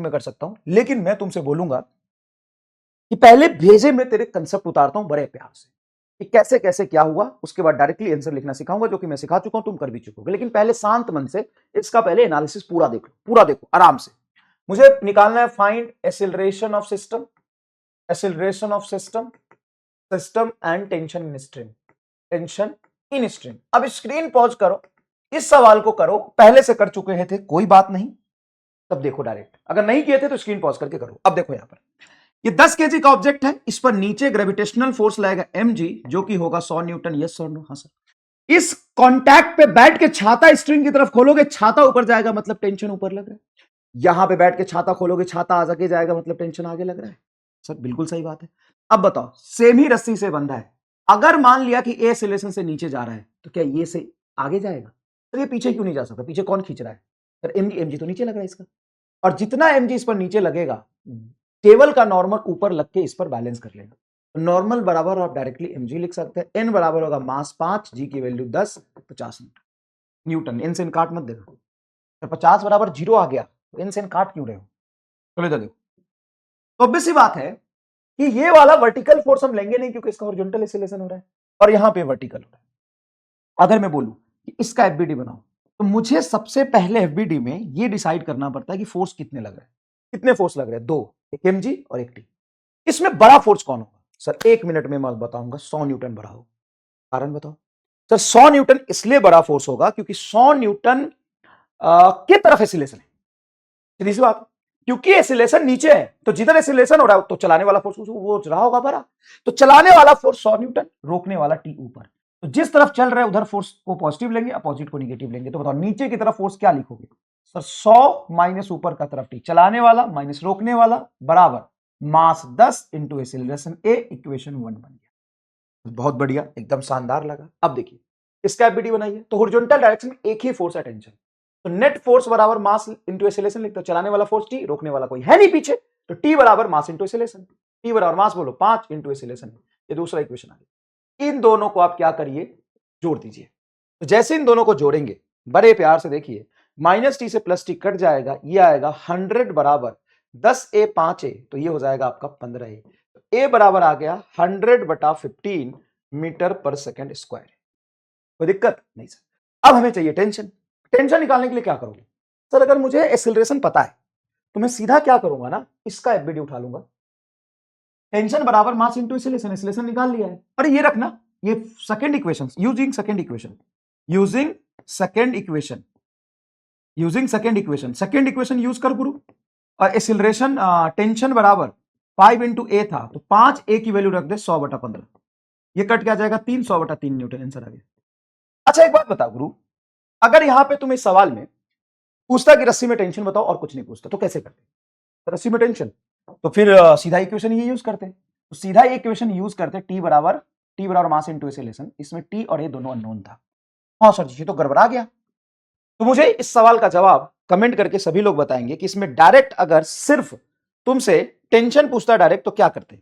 में कर सकता हूं, लेकिन मैं तुमसे बोलूंगा कि पहले भेजे में तेरे कंसेप्ट उतारता हूं बड़े प्यार से कि कैसे कैसे क्या हुआ, उसके बाद डायरेक्टली आंसर लिखना सिखाऊंगा, जो कि मैं सिखा चुका हूं, तुम कर भी चुकोगे। लेकिन पहले शांत मन से इसका पहले एनालिसिस पूरा देख लो, पूरा देखो आराम से। मुझे निकालना है find acceleration of system, acceleration of system, system and tension in string, tension in string. अब स्क्रीन पॉज करो, इस सवाल को करो, पहले से कर चुके हैं थे कोई बात नहीं, तब देखो डायरेक्ट, अगर नहीं किए थे तो स्क्रीन पॉज करके करो। अब देखो यहां पर ये 10 केजी का ऑब्जेक्ट है, इस पर नीचे ग्रेविटेशनल फोर्स लगेगा mg, जो कि होगा 100 न्यूटन। यस और नो? हाँ सर। इस कांटेक्ट पे बैठ के छाता स्ट्रिंग की तरफ खोलोगे, छाता ऊपर जाएगा, मतलब टेंशन ऊपर लग रहा है। यहां पे बैठ के छाता खोलोगे, छाता आगे जाएगा, मतलब टेंशन आगे लग रहा है। सर बिल्कुल सही बात है। अब बताओ, सेम ही रस्सी से बंधा है, अगर मान लिया कि ए एक्सीलरेशन से नीचे जा रहा है तो क्या ये से आगे जाएगा? सर ये पीछे क्यों नहीं जा सकता? पीछे कौन खींच रहा है? सर mg तो नीचे लग रहा है इसका, और जितना mg इस पर नीचे लगेगा, टेबल का नॉर्मल ऊपर लग के इस पर बैलेंस कर लेगा। नॉर्मल बराबर आप डायरेक्टली mg लिख सकते हैं। n बराबर होगा मास 5, g की वैल्यू 10, 50 न्यूटन। n से n काट मत देगा, तो 50 बराबर 0 आ गया, तो n से n काट क्यों रहे हो? चलो इधर देखो, तो ऑब्वियस सी बात है कि ये वाला वर्टिकल फोर्स हम लेंगे नहीं, क्योंकि इसका हॉरिजॉन्टल एक्सीलरेशन हो रहा है और यहां पे वर्टिकल हो रहा है। अगर मैं बोलूं कि इसका एफबीडी बनाओ, तो मुझे सबसे पहले एफबीडी में ये डिसाइड करना पड़ता है कि फोर्स कितने लग रहे हैं। कितने फोर्स लग रहे हैं? 2, एक mg और एक t। इसमें बड़ा फोर्स कौन होगा? सर 1 मिनट में मैं बताऊंगा, 100 न्यूटन बड़ा होगा। कारण बताओ? सर 100 न्यूटन इसलिए बड़ा फोर्स होगा क्योंकि 100 न्यूटन की तरफ एक्सीलरेशन है, सीधी सी बात। क्योंकि एक्सीलरेशन नीचे है, तो जिधर एक्सीलरेशन हो रहा है तो चलाने वाला फोर्स वो रहा होगा बड़ा, तो चलाने वाला फोर्स 100 न्यूटन, रोकने वाला टी ऊपर। तो जिस तरफ चल रहे हैं उधर फोर्स को पॉजिटिव लेंगे, अपोजिट को नेगेटिव लेंगे। तो बताओ नीचे की तरफ फोर्स क्या लिखोगे? सर 100 माइनस ऊपर का तरफ टी, चलाने वाला माइनस रोकने वाला, बराबर मास 10 इंटू एक्सीलरेशन ए। इक्वेशन 1 बन गया। बहुत बढ़िया, एकदम शानदार लगा। अब देखिए इसका एफबीडी बनाइए, तो हॉरिजॉन्टल डायरेक्शन में एक ही फोर्स है, टेंशन। तो नेट फोर्स बराबर मास इंटू एक्सीलरेशन लिखते हो, चलाने वाला फोर्स टी, रोकने वाला कोई है नहीं पीछे, तो टी बराबर मास इंटू एक्सीलरेशन। टी बराबर मास बोलो 5 इंटू एक्सीलरेशन, ये दूसरा इक्वेशन आ गया। इन दोनों को आप क्या करिए? जोड़ दीजिए। तो जैसे इन दोनों को जोड़ेंगे, बड़े प्यार से देखिए, माइनस टी से प्लस टी कट जाएगा, ये आएगा 100 बराबर 10a 5a, तो ये हो जाएगा आपका 15a। तो a बराबर आ गया 100/15 मीटर पर सेकेंड स्क्वायर। कोई दिक्कत नहीं सर। अब हमें चाहिए टेंशन। टेंशन निकालने के लिए क्या करोगे? सर अगर मुझे एक्सीलरेशन पता है तो मैं सीधा क्या करूंगा ना, इसका एफबीडी उठा लूंगा। टेंशन बराबर मास इंटू एक्सीलरेशन, एक्सीलरेशन निकाल लिया है। और ये रखना, ये second equation, using second equation, using second equation, using second equation, second equation use कर गुरु। और एक्सीलरेशन टेंशन बराबर 5 इंटू ए था, तो 5a की वैल्यू रख दे 100/15, ये कट क्या जाएगा 300/3 न्यूटन, आंसर आ गया। अच्छा एक बात बता गुरु, अगर यहां पे तुम इस सवाल में पूछता कि रस्सी में टेंशन बताओ और कुछ नहीं पूछता, तो कैसे करते? तो रस्सी में टेंशन, तो फिर सीधा इक्वेशन ये यूज करते, तो सीधा इक्वेशन यूज करते, टी बराबर मास इंटू एक्सीलरेशन। इसमें टी और ए दोनों अननोन था। हाँ सर जी, ये तो गड़बड़ा गया। तो मुझे इस सवाल का जवाब कमेंट करके सभी लोग बताएंगे कि इसमें डायरेक्ट अगर सिर्फ तुमसे टेंशन पूछता डायरेक्ट तो क्या करते?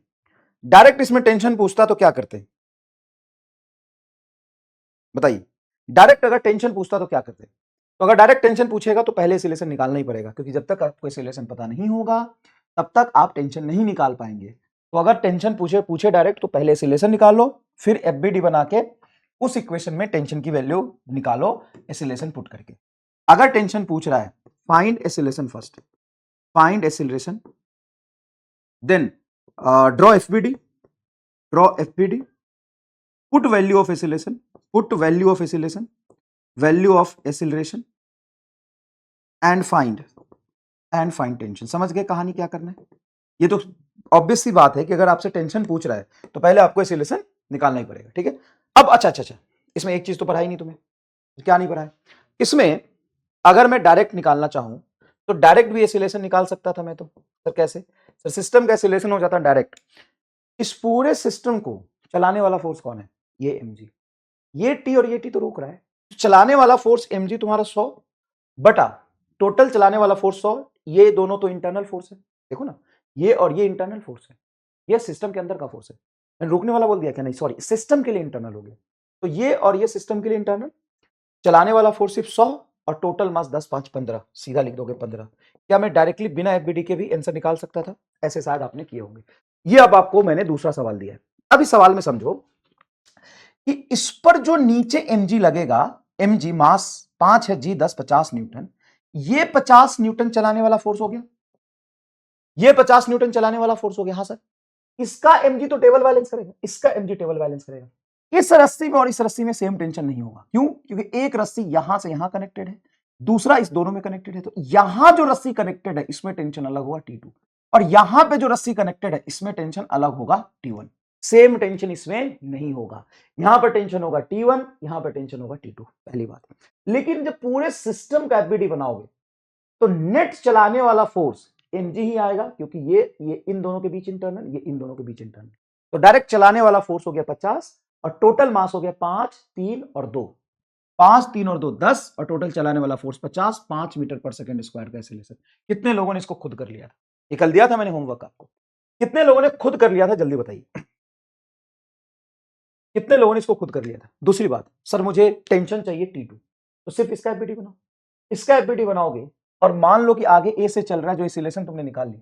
डायरेक्ट इसमें टेंशन पूछता तो क्या करते? बताइए, डायरेक्ट अगर टेंशन पूछता तो क्या करते? तो अगर डायरेक्ट टेंशन पूछेगा तो पहले एक्सीलरेशन निकालना ही पड़ेगा, क्योंकि जब तक आपको एक्सीलरेशन पता नहीं होगा तब तक आप टेंशन नहीं निकाल पाएंगे। तो अगर टेंशन पूछे डायरेक्ट तो पहले एक्सीलरेशन निकाल लो, फिर एफबीडी बना के उस इक्वेशन में टेंशन की वैल्यू निकालो एक्सीलरेशन पुट करके। अगर टेंशन पूछ रहा है, find acceleration first, find acceleration, then draw FBD, put value of acceleration, put value of acceleration, value of acceleration and find tension। समझ गए कहानी क्या करना है? ये तो ऑब्वियस सी बात है कि अगर आपसे टेंशन पूछ रहा है तो पहले आपको एक्सीलरेशन निकालना ही पड़ेगा, ठीक है। अब अच्छा, इसमें एक चीज तो पढ़ाई नहीं तुम्हें, क्या नहीं पढ़ा है इसमें? अगर मैं डायरेक्ट निकालना चाहूं तो डायरेक्ट भी एक्सीलरेशन निकाल सकता था मैं, तो सर कैसे? सर सिस्टम का एक्सीलरेशन हो जाता है डायरेक्ट, इस पूरे सिस्टम को चलाने वाला फोर्स कौन है? ये mg, ये टी और ये टी तो रोक रहा है, चलाने वाला फोर्स mg तुम्हारा 100 बटा टोटल चलाने वाला फोर्स 100, ये दोनों तो इंटरनल फोर्स है, देखो ना, ये और ये इंटरनल फोर्स है, ये सिस्टम के अंदर का फोर्स है। मैंने रोकने वाला बोल दिया क्या? नहीं सॉरी, सिस्टम के लिए इंटरनल हो गया। तो ये और ये सिस्टम के लिए इंटरनल, चलाने वाला फोर्स सिर्फ 100 और टोटल मास 10 5 15, सीधा लिख दोगे 15। क्या मैं डायरेक्टली बिना एफबीडी के भी आंसर निकाल सकता था? ऐसे शायद आपने किए होंगे। ये अब आपको मैंने दूसरा सवाल दिया है। अब इस सवाल में समझो कि इस पर जो नीचे mg लगेगा, mg मास 5 है, g 10 50 न्यूटन, ये 50 न्यूटन चलाने वाला फोर्स हो गया, ये 50 न्यूटन चलाने वाला फोर्स हो गया। हाँ सर, इसका mg तो टेबल बैलेंस करेगा, इसका mg टेबल बैलेंस करेगा। इस रस्सी में और इस रस्सी में सेम टेंशन नहीं होगा। क्यों? क्योंकि एक रस्सी यहां से यहां कनेक्टेड है, दूसरा इस दोनों में कनेक्टेड है। तो यहां जो रस्सी कनेक्टेड है इसमें टेंशन अलग होगा T2, और यहां पे जो रस्सी कनेक्टेड है इसमें टेंशन अलग होगा T1। सेम टेंशन इसमें नहीं होगा। यहां पर टेंशन होगा T1, यहां पर टेंशन होगा T2, पहली बात। लेकिन जब पूरे सिस्टम का एफबीडी बनाओगे तो नेट चलाने वाला फोर्स mg ही आएगा, क्योंकि ये इन दोनों के बीच इंटरनल, ये इन दोनों के बीच इंटरनल। तो डायरेक्ट चलाने वाला फोर्स हो गया 50 और टोटल मास हो गया 5 3 और 2, 5 3 और 2 10, और टोटल चलाने वाला force 50, 5 metre per second square का एक्सीलरेशन। कितने लोगों ने इसको खुद कर लिया था? ये कल दिया था मैंने होमवर्क आपको। कितने लोगों ने खुद कर लिया था? जल्दी बताइए, कितने लोगों ने इसको खुद कर लिया था? दूसरी बात, सर मुझे टेंशन चाहिए T2, तो सिर्फ इसका एफबीडी बनाओ। इसका एफबीडी बनाओगे और मान लो कि आगे ए से चल रहा है, जो एक्सीलरेशन तुमने निकाल लिया,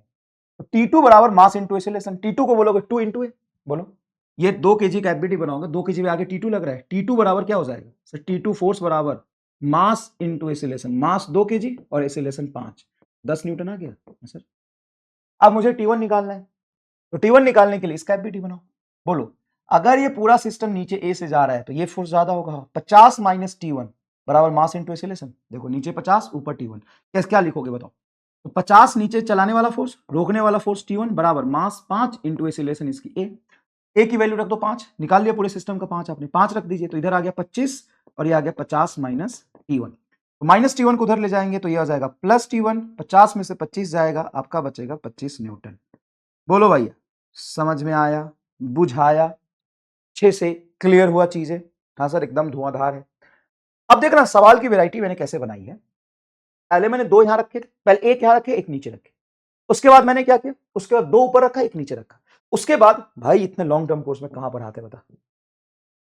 तो T2 बराबर मास इंटू एक्सीलरेशन। T2 को बोलोगे 2 इंटू ए, बोलो ये 2 kg का एफबीडी बनाओगे, 2 kg में आगे T2 लग रहा है, T2 बराबर क्या हो जाएगा सर? T2 फोर्स बराबर मास इंटू एक्सीलरेशन, मास 2 kg और एक्सीलरेशन 5, 10 न्यूटन आ गया सर। अब मुझे T1 निकालना है, तो T1 निकालने के लिए इसका एफबीडी बनाओ। बोलो, अगर ये पूरा सिस्टम नीचे ए से जा रहा है तो ये फोर्स ज्यादा होगा, 50 माइनस T1 बराबर मास इंटू एक्सीलरेशन। देखो नीचे 50 ऊपर T1, कैसे क्या लिखोगे बताओ? तो 50 नीचे चलाने वाला फोर्स, रोकने वाला फोर्स T1 बराबर मास 5 इंटू एक्सीलरेशन इसकी ए की वैल्यू रख दो 5, निकाल लिया पूरे सिस्टम का 5, आपने 5 रख दीजिए, तो इधर आ गया 25 और ये आ गया 50 माइनस T1। तो माइनस T1 को उधर ले जाएंगे तो ये आ जाएगा प्लस T1, 50 में से 25 जाएगा, आपका बचेगा 25 न्यूटन। बोलो भैया, समझ में आया? बुझाया? अच्छे से क्लियर हुआ चीजें? हाँ सर, एकदम धुआंधार है। अब देखना सवाल की वैरायटी मैंने कैसे बनाई है। पहले मैंने 2 यहां रखे थे, पहले एक यहां रखे, एक नीचे रखे। उसके बाद मैंने क्या किया? उसके बाद 2 ऊपर रखा, एक नीचे रखा। उसके बाद भाई इतने लॉन्ग टर्म कोर्स में कहां पढ़ाते बता।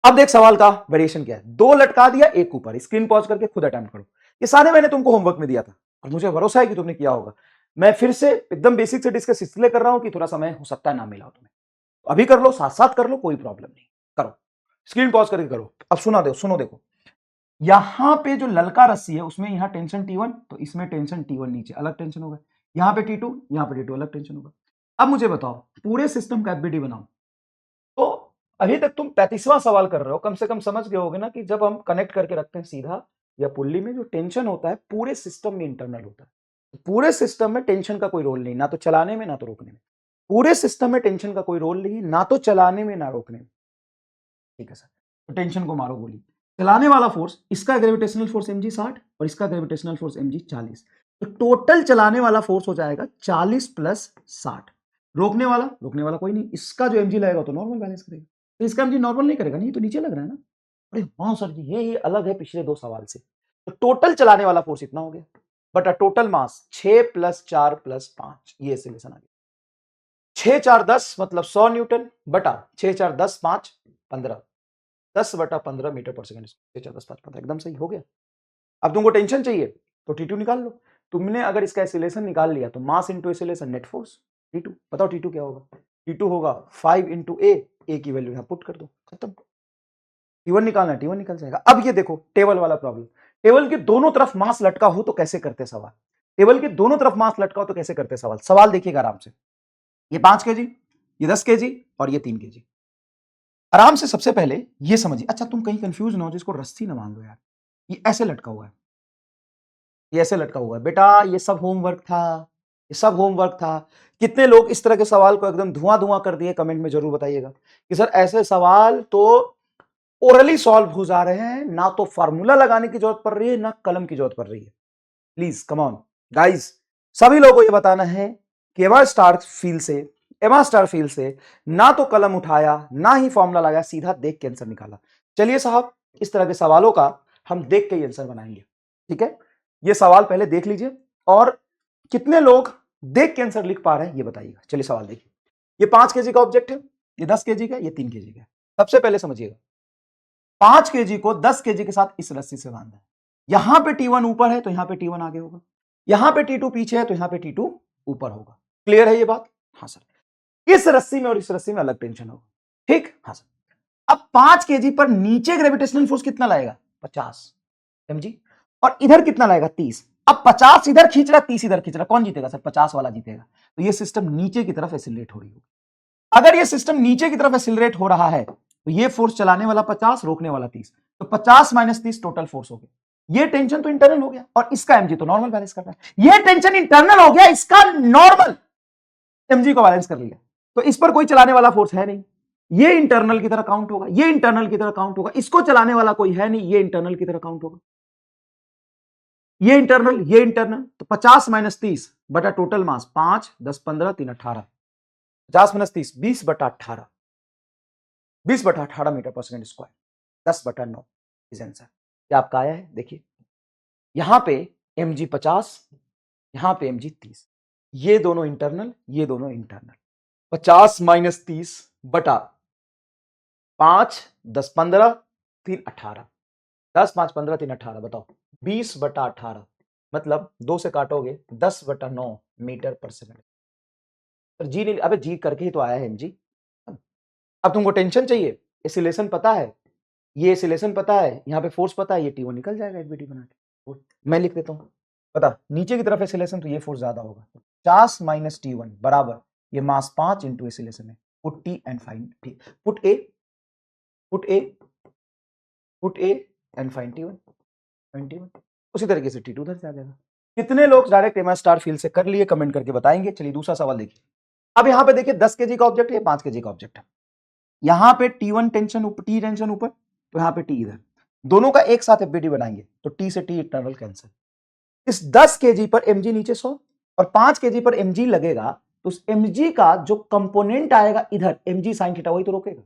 अब देख सवाल का वेरिएशन क्या है, 2 लटका दिया, एक ऊपर। स्क्रीन पॉज करके खुद अटेम्प्ट करो। ये सारे मैंने तुमको होमवर्क में दिया था और मुझे भरोसा है कि तुमने किया होगा। मैं फिर से एकदम बेसिक से डिस्कस इसलिए कर रहा हूं कि थोड़ा समय हो सकता है ना मिला हो तुम्हें। अभी कर लो, साथ साथ कर लो, कोई प्रॉब्लम नहीं, करो। स्क्रीन पॉज करके करो। अब सुना दो, सुनो, देखो यहां पे जो ललका रस्सी है उसमें यहां टेंशन T1, तो इसमें टेंशन T1 नीचे अलग टेंशन होगा। यहां पे T2, यहां पे T2 अलग टेंशन होगा। अब मुझे बताओ, पूरे सिस्टम का एफबीडी बनाओ। तो अभी तक तुम 35वां सवाल कर रहे हो, कम से कम समझ गए होगे ना कि जब हम कनेक्ट करके रखते हैं सीधा या पुल्ली में, जो टेंशन होता है पूरे सिस्टम में इंटरनल होता है। पूरे सिस्टम में टेंशन का कोई रोल नहीं, ना तो चलाने में ना तो रोकने में। पूरे सिस्टम में टेंशन का कोई रोल नहीं, ना तो चलाने में ना रोकने में। ठीक है सर, तो टेंशन को मारो गोली। चलाने वाला फोर्स, इसका ग्रेविटेशनल फोर्स mg 60 और इसका ग्रेविटेशनल फोर्स mg 40, तो टोटल चलाने वाला फोर्स हो जाएगा 40 प्लस 60। रोकने वाला कोई नहीं, इसका जो mg लगेगा तो नॉर्मल बैलेंस करेगा। तो इसका mg नॉर्मल नहीं करेगा, नहीं तो नीचे लग रहा है ना। अरे हाँ सर जी, ये अलग है पिछले 2 सवाल से। तो टोटल चलाने वाला फोर्स इतना हो गया, but total mass 6 plus 4 plus 5, ये सिलेक्शन आ गया। 6 4 10 मतलब 100 न्यूटन बटा 6 4 10 5 15, 10 बटा 15 मीटर पर सेकंड। 6 4 10 5 15, एकदम सही हो गया। अब तुमको टेंशन चाहिए तो T2 निकाल लो। तुमने अगर इसका एक्सीलरेशन निकाल लिया तो mass into acceleration net force T2। बताओ T2 क्या होगा? T2 होगा 5 इंटू ए की वैल्यू यहां पुट कर दो, खत्म। T1 निकालना, T1 निकल जाएगा। अब ये देखो टेबल वाला प्रॉब्लम, टेबल के दोनों तरफ मास लटका हो तो कैसे करते सवाल? टेबल के दोनों तरफ मास लटका हो तो कैसे करते सवाल? सवाल देखिएगा आराम से। ये 5 kg, ये 10 kg और ये 3 kg। आराम से सबसे पहले ये समझिए। अच्छा, तुम कहीं कंफ्यूज ना हो, जिसको रस्सी ना मान लो यार। ये ऐसे लटका हुआ है, ये ऐसे लटका हुआ है बेटा, ये सब होमवर्क था, ये सब होमवर्क था। कितने लोग इस तरह के सवाल को एकदम धुआं धुआं कर दिए? कमेंट में जरूर बताइएगा कि सर ऐसे सवाल तो ओरली सॉल्व हो जा रहे हैं, ना तो फार्मूला लगाने की जरूरत पड़ रही है, ना कलम की जरूरत पड़ रही है। प्लीज कम ऑन गाइस, सभी लोगों को यह बताना है कि एमा स्टार फील्ड से ना तो कलम उठाया ना ही फॉर्मूला लगाया, सीधा देख के आंसर निकाला। चलिए साहब, इस तरह के सवालों का हम देख के ही आंसर बनाएंगे। ठीक है, ये सवाल पहले देख लीजिए और कितने लोग देख के आंसर लिख पा रहे हैं ये बताइएगा। चलिए सवाल देखिए। ये 5 kg का ऑब्जेक्ट है, ये 10 kg का, ये 3 kg का। सबसे पहले समझिएगा, 5 kg को 10 kg के साथ इस रस्सी से बांधा है। यहां पे T1 ऊपर है तो यहां पे T1 आगे होगा। यहां पे T2 पीछे है तो यहां पे T2 ऊपर होगा। क्लियर है ये बात? हाँ सर। इस रस्सी में और इस रस्सी में अलग टेंशन होगा। ठीक? हाँ सर। अब 5 केजी पर नीचे ग्रेविटेशनल फोर्स कितना लाएगा? 50 mg, और इधर कितना लाएगा? 30। अब 50 इधर खींच रहा, 30 इधर खींच रहा, कौन जीतेगा सर? 50 वाला जीतेगा। तो ये सिस्टम नीचे की तरफ एक्सिलरेट हो रही होगी। अगर ये सिस्टम नीचे की तरफ एक्सिलरेट हो रहा है तो ये फोर्स चलाने वाला 50, रोकने वाला 30, तो 50 माइनस 30 टोटल फोर्स हो गया। ये टेंशन तो इंटरनल हो गया और इसका एमजी तो नॉर्मल बैलेंस कर रहा है। ये टेंशन इंटरनल हो गया, इसका नॉर्मल एमजी को बैलेंस कर लिया, तो इस पर कोई चलाने वाला फोर्स है नहीं, ये इंटरनल की तरह काउंट होगा, ये इंटरनल की तरह काउंट होगा, इसको चलाने वाला कोई है नहीं, ये इंटरनल की तरह काउंट होगा, ये इंटरनल, तो 50 माइनस 30 बटा टोटल मास 5, 10, 15, 3, 18, 50 माइनस 30, 20 बटा 18, 20 बटा 18 मीटर पर सेकेंड स्क्वायर, 10 बटा 9 इज आंसर। क्या आपका आया है? देखिए यहां पे mg 50, यहां पे mg 30, ये दोनों इंटरनल, ये दोनों इंटरनल। 50 माइनस 30 बटा 5, 10, 15, 3, 18, 10, 5, 15, 3, 18, बताओ 20 बटा 18, मतलब 2 से काटोगे 10 बटा 9 मीटर पर सेकेंड। जी नहीं, अबे जी करके ही तो आया है mg। अब तुमको टेंशन चाहिए, एसिलेशन पता है, ये एसिलेशन पता है, यहाँ पे फोर्स पता है, ये T1 निकल जाएगा एफबीटी बना के। मैं लिख देता हूँ, पता नीचे की तरफ एसिलेशन तो ये फोर्स ज्यादा होगा, 50 माइनस T1 बराबर ये मास 5 इंटू एसिलेशन है। Put T and find T, put A and find T1। उसी तरीके से T2 उधर से आ जाएगा। कितने लोग डायरेक्ट एमआई स्टार फील्ड से कर लिए कमेंट करके बताएंगे। चलिए दूसरा सवाल देखिए। अब यहाँ पे देखिए 10 केजी का ऑब्जेक्ट है, 5 केजी का ऑब्जेक्ट है। यहां पे T1 टेंशन ऊपर, T टेंशन ऊपर, तो यहां पे T इधर, दोनों का एक साथ एफबीटी बनाएंगे तो T से T इंटरनल कैंसिल। इस 10 केजी पर mg नीचे 100 और 5 केजी पर mg लगेगा, तो उस mg का जो कंपोनेंट आएगा इधर mg sin थीटा, वही तो रोकेगा।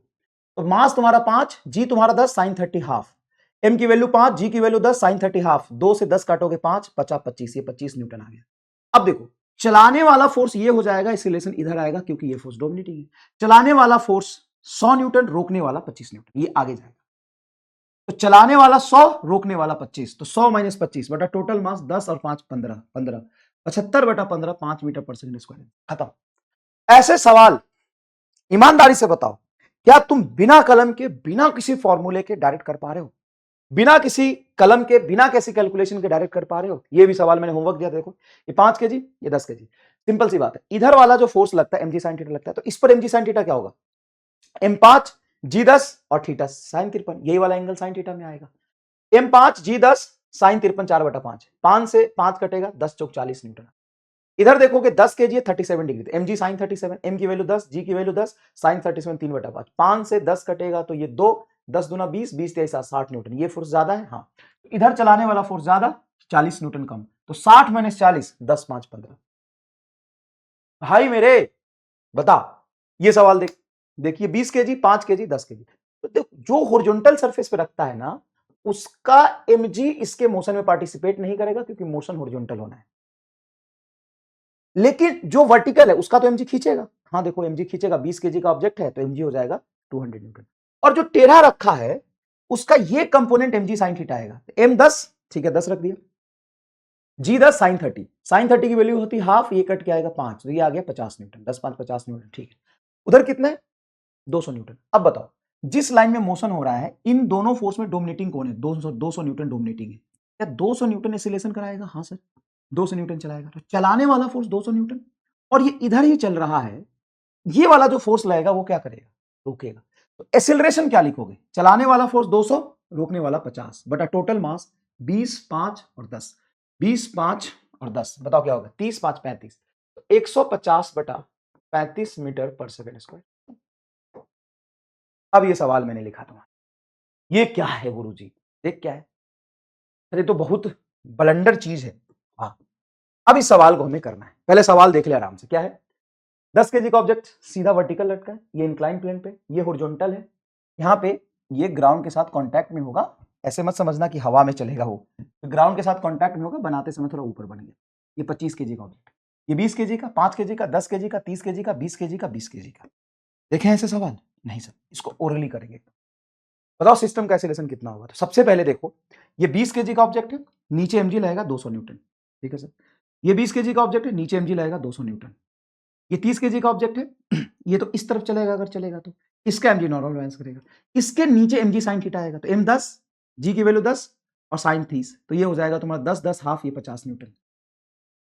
तो मास तुम्हारा 5, g तुम्हारा 10, sin 30 हाफ, m की वैल्यू 5, g की वैल्यू 10, sin 30 हाफ, 2 से 10 काटोगे 5, 50, 25, ये 25 न्यूटन आ गया। अब देखो चलाने वाला फोर्स ये हो जाएगा, एक्सीलरेशन इधर आएगा क्योंकि ये फोर्स डोमिनेटिंग है। चलाने वाला फोर्स 100 न्यूटन, रोकने वाला 25 न्यूटन, ये आगे जाएगा। तो चलाने वाला 100, रोकने वाला 25, तो 100 माइनस 25 बटा टोटल मास 10 और 5 15, 15, 75 बटा 15, 5 मीटर पर सेकंड स्क्वायर। खत्म। ऐसे सवाल ईमानदारी से बताओ, क्या तुम बिना कलम के, बिना किसी फॉर्मूले के डायरेक्ट कर पा रहे हो? बिना किसी कलम के, बिना किसी कैलकुलेशन के डायरेक्ट कर पा रहे हो? ये भी सवाल मैंने होमवर्क दिया, देखो ये 5 केजी, ये 10 केजी, सिंपल सी बात है। इधर वाला जो फोर्स लगता है mg sin थीटा लगता है, तो इस पर mg sin थीटा क्या होगा? m5 g10 और थीटा sin 53, यही वाला एंगल sin थीटा में आएगा। m5 g10 sin 53 4 बटा 5, 5 से 5 कटेगा, 10 चौक 40 न्यूटन। इधर देखोगे 10 केजी है, 37 डिग्री, तो mg sin 37, m की वैल्यू 10, g की वैल्यू 10, sin 37 3 बटा 5, 5 से 10 कटेगा तो ये 2, 10 दूना 20, 20 तेईस 60 न्यूटन। ये फोर्स ज्यादा है, हाँ इधर चलाने वाला फोर्स ज्यादा, 40 न्यूटन कम, तो 60 माइनस 40, 10 5 15। भाई मेरे बता, ये सवाल देख, देखिए 20 केजी, 5 केजी, 10 केजी, तो देख जो हॉरिजॉन्टल सरफेस पे रखता है ना, उसका mg इसके मोशन में पार्टिसिपेट नहीं करेगा क्योंकि मोशन हॉरिजॉन्टल होना है। लेकिन जो वर्टिकल है उसका तो mg खींचेगा। हाँ देखो mg खींचेगा, 20 केजी का ऑब्जेक्ट है तो mg हो जाएगा 200 न्यूटन। और जो टेढ़ा रखा है उसका ये कंपोनेंट mg sin थीटा आएगा, m 10, ठीक है 10 रख दिया, g 10 sin 30, sin 30 की वैल्यू होती हाफ, ये कट के आएगा 5, तो ये आ गया 50 न्यूटन, 10 5 50 न्यूटन, ठीक है। उधर कितना है? 200 न्यूटन। अब बताओ जिस लाइन में मोशन हो रहा है, इन दोनों फोर्स में डोमिनेटिंग कौन है? 200 न्यूटन डोमिनेटिंग है। क्या 200 न्यूटन एक्सीलरेशन कराएगा? हाँ सर 200 न्यूटन चलाएगा। तो चलाने वाला फोर्स 200 न्यूटन, और ये इधर ही चल रहा है, ये वाला जो फोर्स लगेगा वो क्या करेगा? रोकेगा। तो एक्सीलरेशन क्या लिखोगे? चलाने वाला फोर्स 200, रोकने वाला 50 बटा टोटल मास 20, 5 और 10, 20, 5 और 10, बताओ क्या होगा? 30, 5, 35, तो 150 बटा 35 मीटर पर सेकेंड स्क्वायर। अब ये सवाल मैंने लिखा तुम्हारा, ये क्या है गुरुजी? देख क्या है, अरे तो बहुत ब्लंडर चीज है। हाँ अब इस सवाल को हमें करना है, पहले सवाल देख ले आराम से। क्या है? 10 केजी का ऑब्जेक्ट सीधा वर्टिकल लटका है, ये इंक्लाइन प्लेन पे, ये हॉरिजॉन्टल है, यहाँ पे ये ग्राउंड के साथ कांटेक्ट में होगा। ऐसे मत समझना कि हवा में चलेगा वो, तो ग्राउंड के साथ कांटेक्ट में होगा, बनाते समय थोड़ा ऊपर बन गया। ये 25 केजी का ऑब्जेक्ट, ये 20 केजी का, 5 केजी का, 10 केजी का, 30 केजी का, 20 केजी का, 20 केजी का। देखें ऐसे सवाल? नहीं सर, इसको ओरली करेंगे। बताओ सिस्टम का एक्सीलरेशन कितना होगा? तो सबसे पहले देखो ये 20 केजी का ऑब्जेक्ट है, नीचे mg लगेगा 200 न्यूटन, ठीक है सर। ये 20 केजी का ऑब्जेक्ट है, नीचे mg लगेगा 200 न्यूटन। ये 30 केजी का ऑब्जेक्ट है, ये तो इस तरफ चलेगा, अगर चलेगा तो इसका mg नॉर्मल बैलेंस करेगा, इसके नीचे mg sin थीटा आएगा, तो m 10, g की वैल्यू 10 और sin 30, तो ये हो जाएगा तुम्हारा 10 10 हाफ, ये 50 न्यूटन।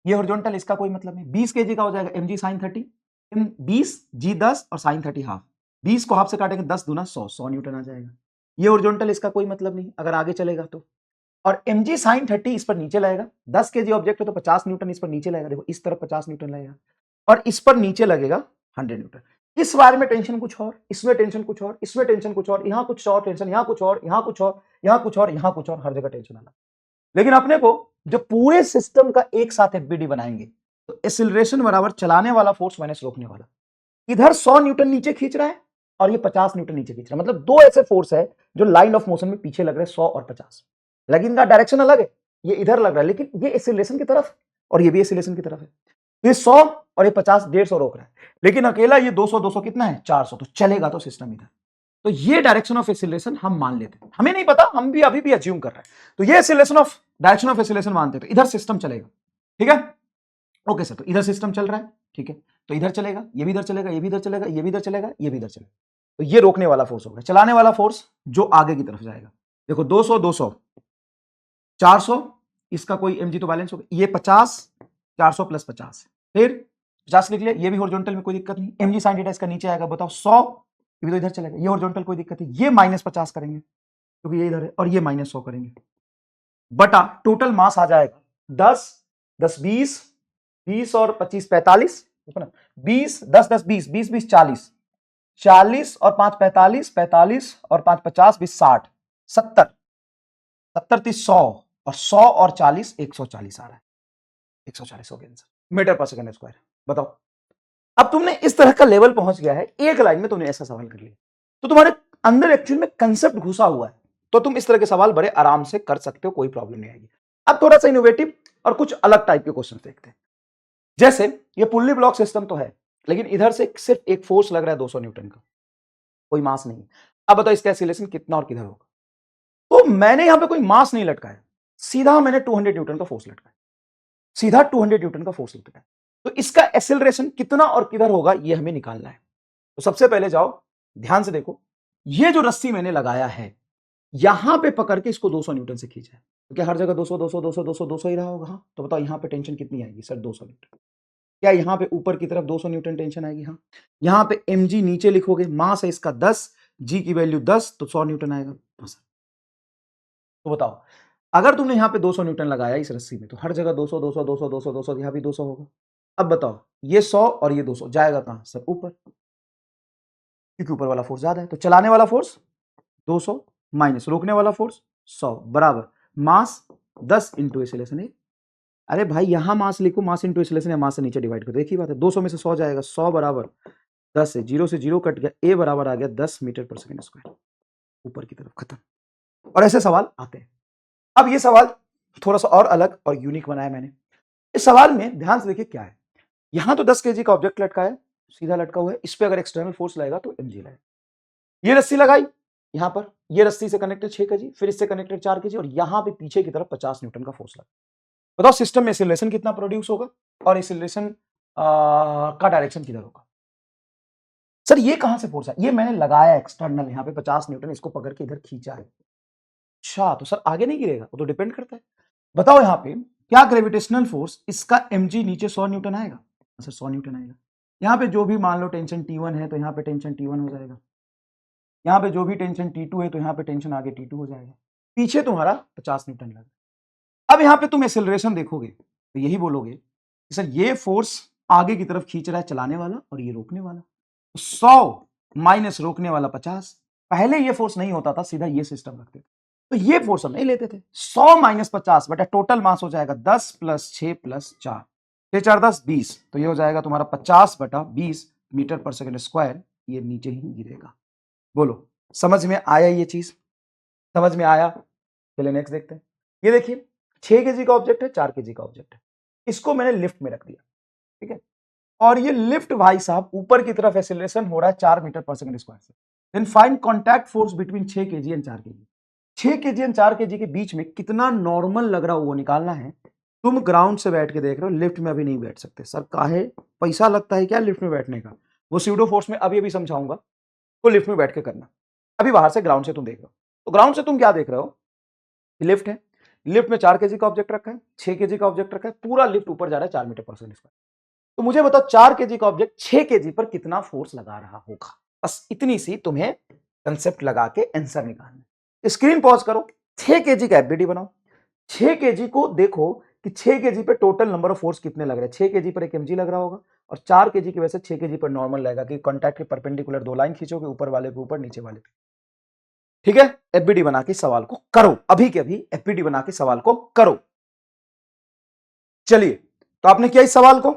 ये हॉरिजॉन्टल, इसका कोई मतलब नहीं। 20 केजी का हो जाएगा mg sin 30, m 20, g 10 और sin 30 हाफ, 20 को हाफ से काटेंगे 10 दूना 100 न्यूटन आ जाएगा। ये हॉरिजॉन्टल, इसका कोई मतलब नहीं अगर आगे चलेगा तो। और mg sin 30 इस पर नीचे लगेगा, 10 केजी ऑब्जेक्ट है तो 50 न्यूटन इस पर नीचे लगेगा, देखो इस तरफ 50 न्यूटन लगेगा और इस पर नीचे लगेगा 100 न्यूटन। इस बारे में टेंशन कुछ और, इसमें टेंशन कुछ और, इसमें टेंशन कुछ और, यहां कुछ और टेंशन, यहां कुछ और, यहां कुछ और, यहां कुछ और, यहां कुछ और, हर जगह टेंशन अलग। लेकिन अपने को जब पूरे सिस्टम का एक साथ एफबीडी बनाएंगे तो एक्सीलरेशन बराबर चलाने वाला फोर्स माइनस रोकने वाला। इधर 100 न्यूटन नीचे खींच रहा है और ये 50 न्यूटन नीचे खींच रहा है, मतलब दो ऐसे फोर्स है जो लाइन ऑफ मोशन में पीछे लग रहे हैं, 100 और 50, लेकिन इनका डायरेक्शन अलग है। ये इधर लग रहा है लेकिन ये एक्सीलरेशन की तरफ और ये भी एक्सीलरेशन की तरफ है। ये 100 और ये 50, 150 रोक रहा है, लेकिन अकेला ये 200 200 कितना है 400, तो चलेगा तो सिस्टम इधर। तो ये डायरेक्शन ऑफ एक्सीलरेशन हम मान लेते हैं, हमें नहीं पता, हम भी अभी भी अज्यूम कर रहे हैं। तो ये acceleration of direction of acceleration मानते हैं, तो इधर सिस्टम चलेगा। ठीक है, ओके सर, तो इधर सिस्टम चल रहा है, ठीक है, तो इधर चलेगा, ये भी इधर चलेगा, ये भी इधर चलेगा, ये भी इधर चलेगा, ये भी इधर चलेगा। तो ये रोकने वाला फोर्स होगा, चलाने वाला फोर्स जो आगे की तरफ जाएगा। देखो 200 200 400, इसका कोई mg तो बैलेंस होगा, ये 50, 400 प्लस 50, फिर 50 लिख लिया, ये भी हॉरिजॉन्टल में कोई दिक्कत नहीं, mg sin थीटा इसका नीचे आएगा, बताओ 100, ये भी तो इधर चलेगा, ये हॉरिजॉन्टल कोई दिक्कत नहीं, ये -50 करेंगे क्योंकि ये इधर है, और ये -100 करेंगे, बटा टोटल मास आ जाएगा 10 10 20 20 और 25 45, 20 10 10 20 20 20 40 40 और 5 45 45 और 5 50 20 60 70 70 30 100 और 100 और 40 140 आ रहा है, 140 हो गया answer, metre per second square. बताओ, अब तुमने इस तरह का लेवल पहुंच गया है, एक लाइन में तुमने ऐसा सवाल कर लिया, तो तुम्हारे अंदर एक्चुअल में कंसेप्ट घुसा हुआ है, तो तुम इस तरह के सवाल बड़े आराम से कर सकते हो, कोई प्रॉब्लम नहीं आएगी। अब थोड़ा सा इनोवेटिव और कुछ अलग टाइप के क्वेश्चन देखते हैं। जैसे ये पुल्ली ब्लॉक सिस्टम तो है, लेकिन इधर से सिर्फ एक फोर्स लग रहा है 200 न्यूटन का, कोई मास नहीं। अब बताओ इसका एक्सीलरेशन कितना और किधर होगा। तो मैंने यहां पे कोई मास नहीं लटकाया, सीधा मैंने 200 न्यूटन का फोर्स लटकाया, सीधा 200 न्यूटन का फोर्स लटकाया। तो इसका एक्सेलरेशन कितना और किधर होगा ये हमें निकालना है। तो सबसे पहले जाओ, ध्यान से देखो, ये जो रस्सी मैंने लगाया है यहां पे पकड़ के इसको 200 न्यूटन से खींचा है, क्योंकि हर जगह 200 200 200 200 200 ही रहा होगा। हाँ, तो बताओ यहां पे टेंशन कितनी आएगी सर, 200 न्यूटन। क्या यहां पे ऊपर की तरफ 200 न्यूटन टेंशन आएगी? हाँ। यहां पे mg नीचे लिखोगे, मास है इसका 10, g की वैल्यू 10, तो 100 न्यूटन आएगा। हाँ सर। तो बताओ, अगर तुमने यहां पे 200 न्यूटन लगाया इस रस्सी में, तो हर जगह 200 200 200 200 200, यहां भी 200 होगा। अब बताओ, ये 100 और ये 200 जाएगा कहां सर? ऊपर, क्योंकि ऊपर वाला फोर्स ज्यादा है। तो चलाने वाला फोर्स 200 माइनस रोकने वाला फोर्स 100 बराबर मास 10 इंटू एक्सीलरेशन। अरे भाई यहां मास लिखो, मास इंटू एक्सीलरेशन, या मास से नीचे डिवाइड करो, एक ही बात है। 200 में से 100 जाएगा, 100 बराबर 10 है, 0 से 0 कट गया, ए बराबर आ गया 10 मीटर पर सेकंड स्क्वायर, ऊपर की तरफ, खत्म। और ऐसे सवाल आते हैं। अब ये सवाल थोड़ा सा और अलग और यूनिक बनाया मैंने। इस सवाल में ध्यान से देखिए क्या है, यहां तो 10 केजी का ऑब्जेक्ट लटका है, सीधा लटका हुआ है, इस पे अगर एक्सटर्नल फोर्स लगेगा तो mg लगेगा। ये रस्सी लगाई यहां पर, ये रस्सी से कनेक्टेड 6 केजी, फिर इससे कनेक्टेड 4 केजी, और यहां पे पीछे की तरफ 50 न्यूटन का फोर्स लगा। बताओ सिस्टम में एक्सीलरेशन कितना प्रोड्यूस होगा और एक्सीलरेशन का डायरेक्शन किधर होगा? सर ये कहां से फोर्स है? ये मैंने लगाया एक्सटर्नल, यहां पे 50 न्यूटन, इसको पकड़ के इधर खींचा है। अच्छा, तो सर आगे नहीं गिरेगा? वो तो डिपेंड करता है। बताओ यहां पे क्या ग्रेविटेशनल फोर्स, इसका mg नीचे 100 न्यूटन आएगा? सर 100 न्यूटन आएगा। यहां पे जो भी मान लो टेंशन T1 है, तो यहां पे टेंशन T1 हो जाएगा। यहां पे जो भी टेंशन T2 है, तो यहां पे टेंशन आगे T2 हो जाएगा। पीछे तुम्हारा 50 न्यूटन लगा। अब यहां पे तुम एक्सेलरेशन देखोगे तो यही बोलोगे कि सर ये फोर्स आगे की तरफ खींच रहा है चलाने वाला, और ये रोकने वाला। 100 माइनस रोकने वाला 50, पहले ये फोर्स नहीं होता था, सीधा ये सिस्टम रखते थे, तो ये फोर्स हम नहीं लेते थे। 100 माइनस 50 बटा टोटल मास हो जाएगा 10 प्लस 6 प्लस 4, 6 4 10 20, तो ये हो जाएगा तुम्हारा 50 बटा 20 मीटर पर सेकंड स्क्वायर, ये नीचे ही गिरेगा। बोलो समझ में आया? ये चीज समझ में आया? चलिए नेक्स्ट देखते हैं। ये देखिए 6 केजी का ऑब्जेक्ट है, 4 केजी का ऑब्जेक्ट है, इसको मैंने लिफ्ट में रख दिया, ठीक है, और ये लिफ्ट भाई साहब ऊपर की तरफ एक्सीलरेशन हो रहा है 4 मीटर पर सेकंड स्क्वायर से। Then find contact force between 6 KG and 4 KG. 6 KG and 4 KG के बीच में कितना नॉर्मल लग रहा हो वो निकालना है। तुम ग्राउंड से बैठ के देख रहे हो, लिफ्ट में अभी नहीं बैठ सकते। सर काहे, पैसा लगता है क्या लिफ्ट में बैठने का? वो स्यूडो फोर्स में अभी अभी समझाऊंगा, तो लिफ्ट में बैठ के करना। अभी बाहर से ग्राउंड से तुम देख रहे हो, तो ग्राउंड से तुम क्या देख रहे हो? लिफ्ट है, लिफ्ट में 4 kg का ऑब्जेक्ट रखा है, 6 kg का ऑब्जेक्ट रखा है, पूरा लिफ्ट ऊपर जा रहा है 4 मीटर पर सेकंड स्क्वायर। तो मुझे बताओ 4 kg का ऑब्जेक्ट 6 kg पर कितना फोर्स लगा रहा होगा? बस इतनी सी तुम्हें कंसेप्ट लगा के आंसर निकालना है। स्क्रीन पॉज करो, 6 kg का एफबीडी बनाओ। 6 kg को देखो कि 6 kg पे टोटल नंबर ऑफ फोर्स कितने लग रहे हैं। 6 kg पर एक mg लग रहा होगा, और 4 kg की वजह से 6 kg पर नॉर्मल लगेगा कि कॉन्टैक्ट के परपेंडिकुलर 2 लाइन खींचोगे, ऊपर वाले के ऊपर, नीचे वाले पे। ठीक है, एफबीडी बना के सवाल को करो, अभी के अभी एफबीडी बना के सवाल को करो। चलिए, तो आपने किया इस सवाल को,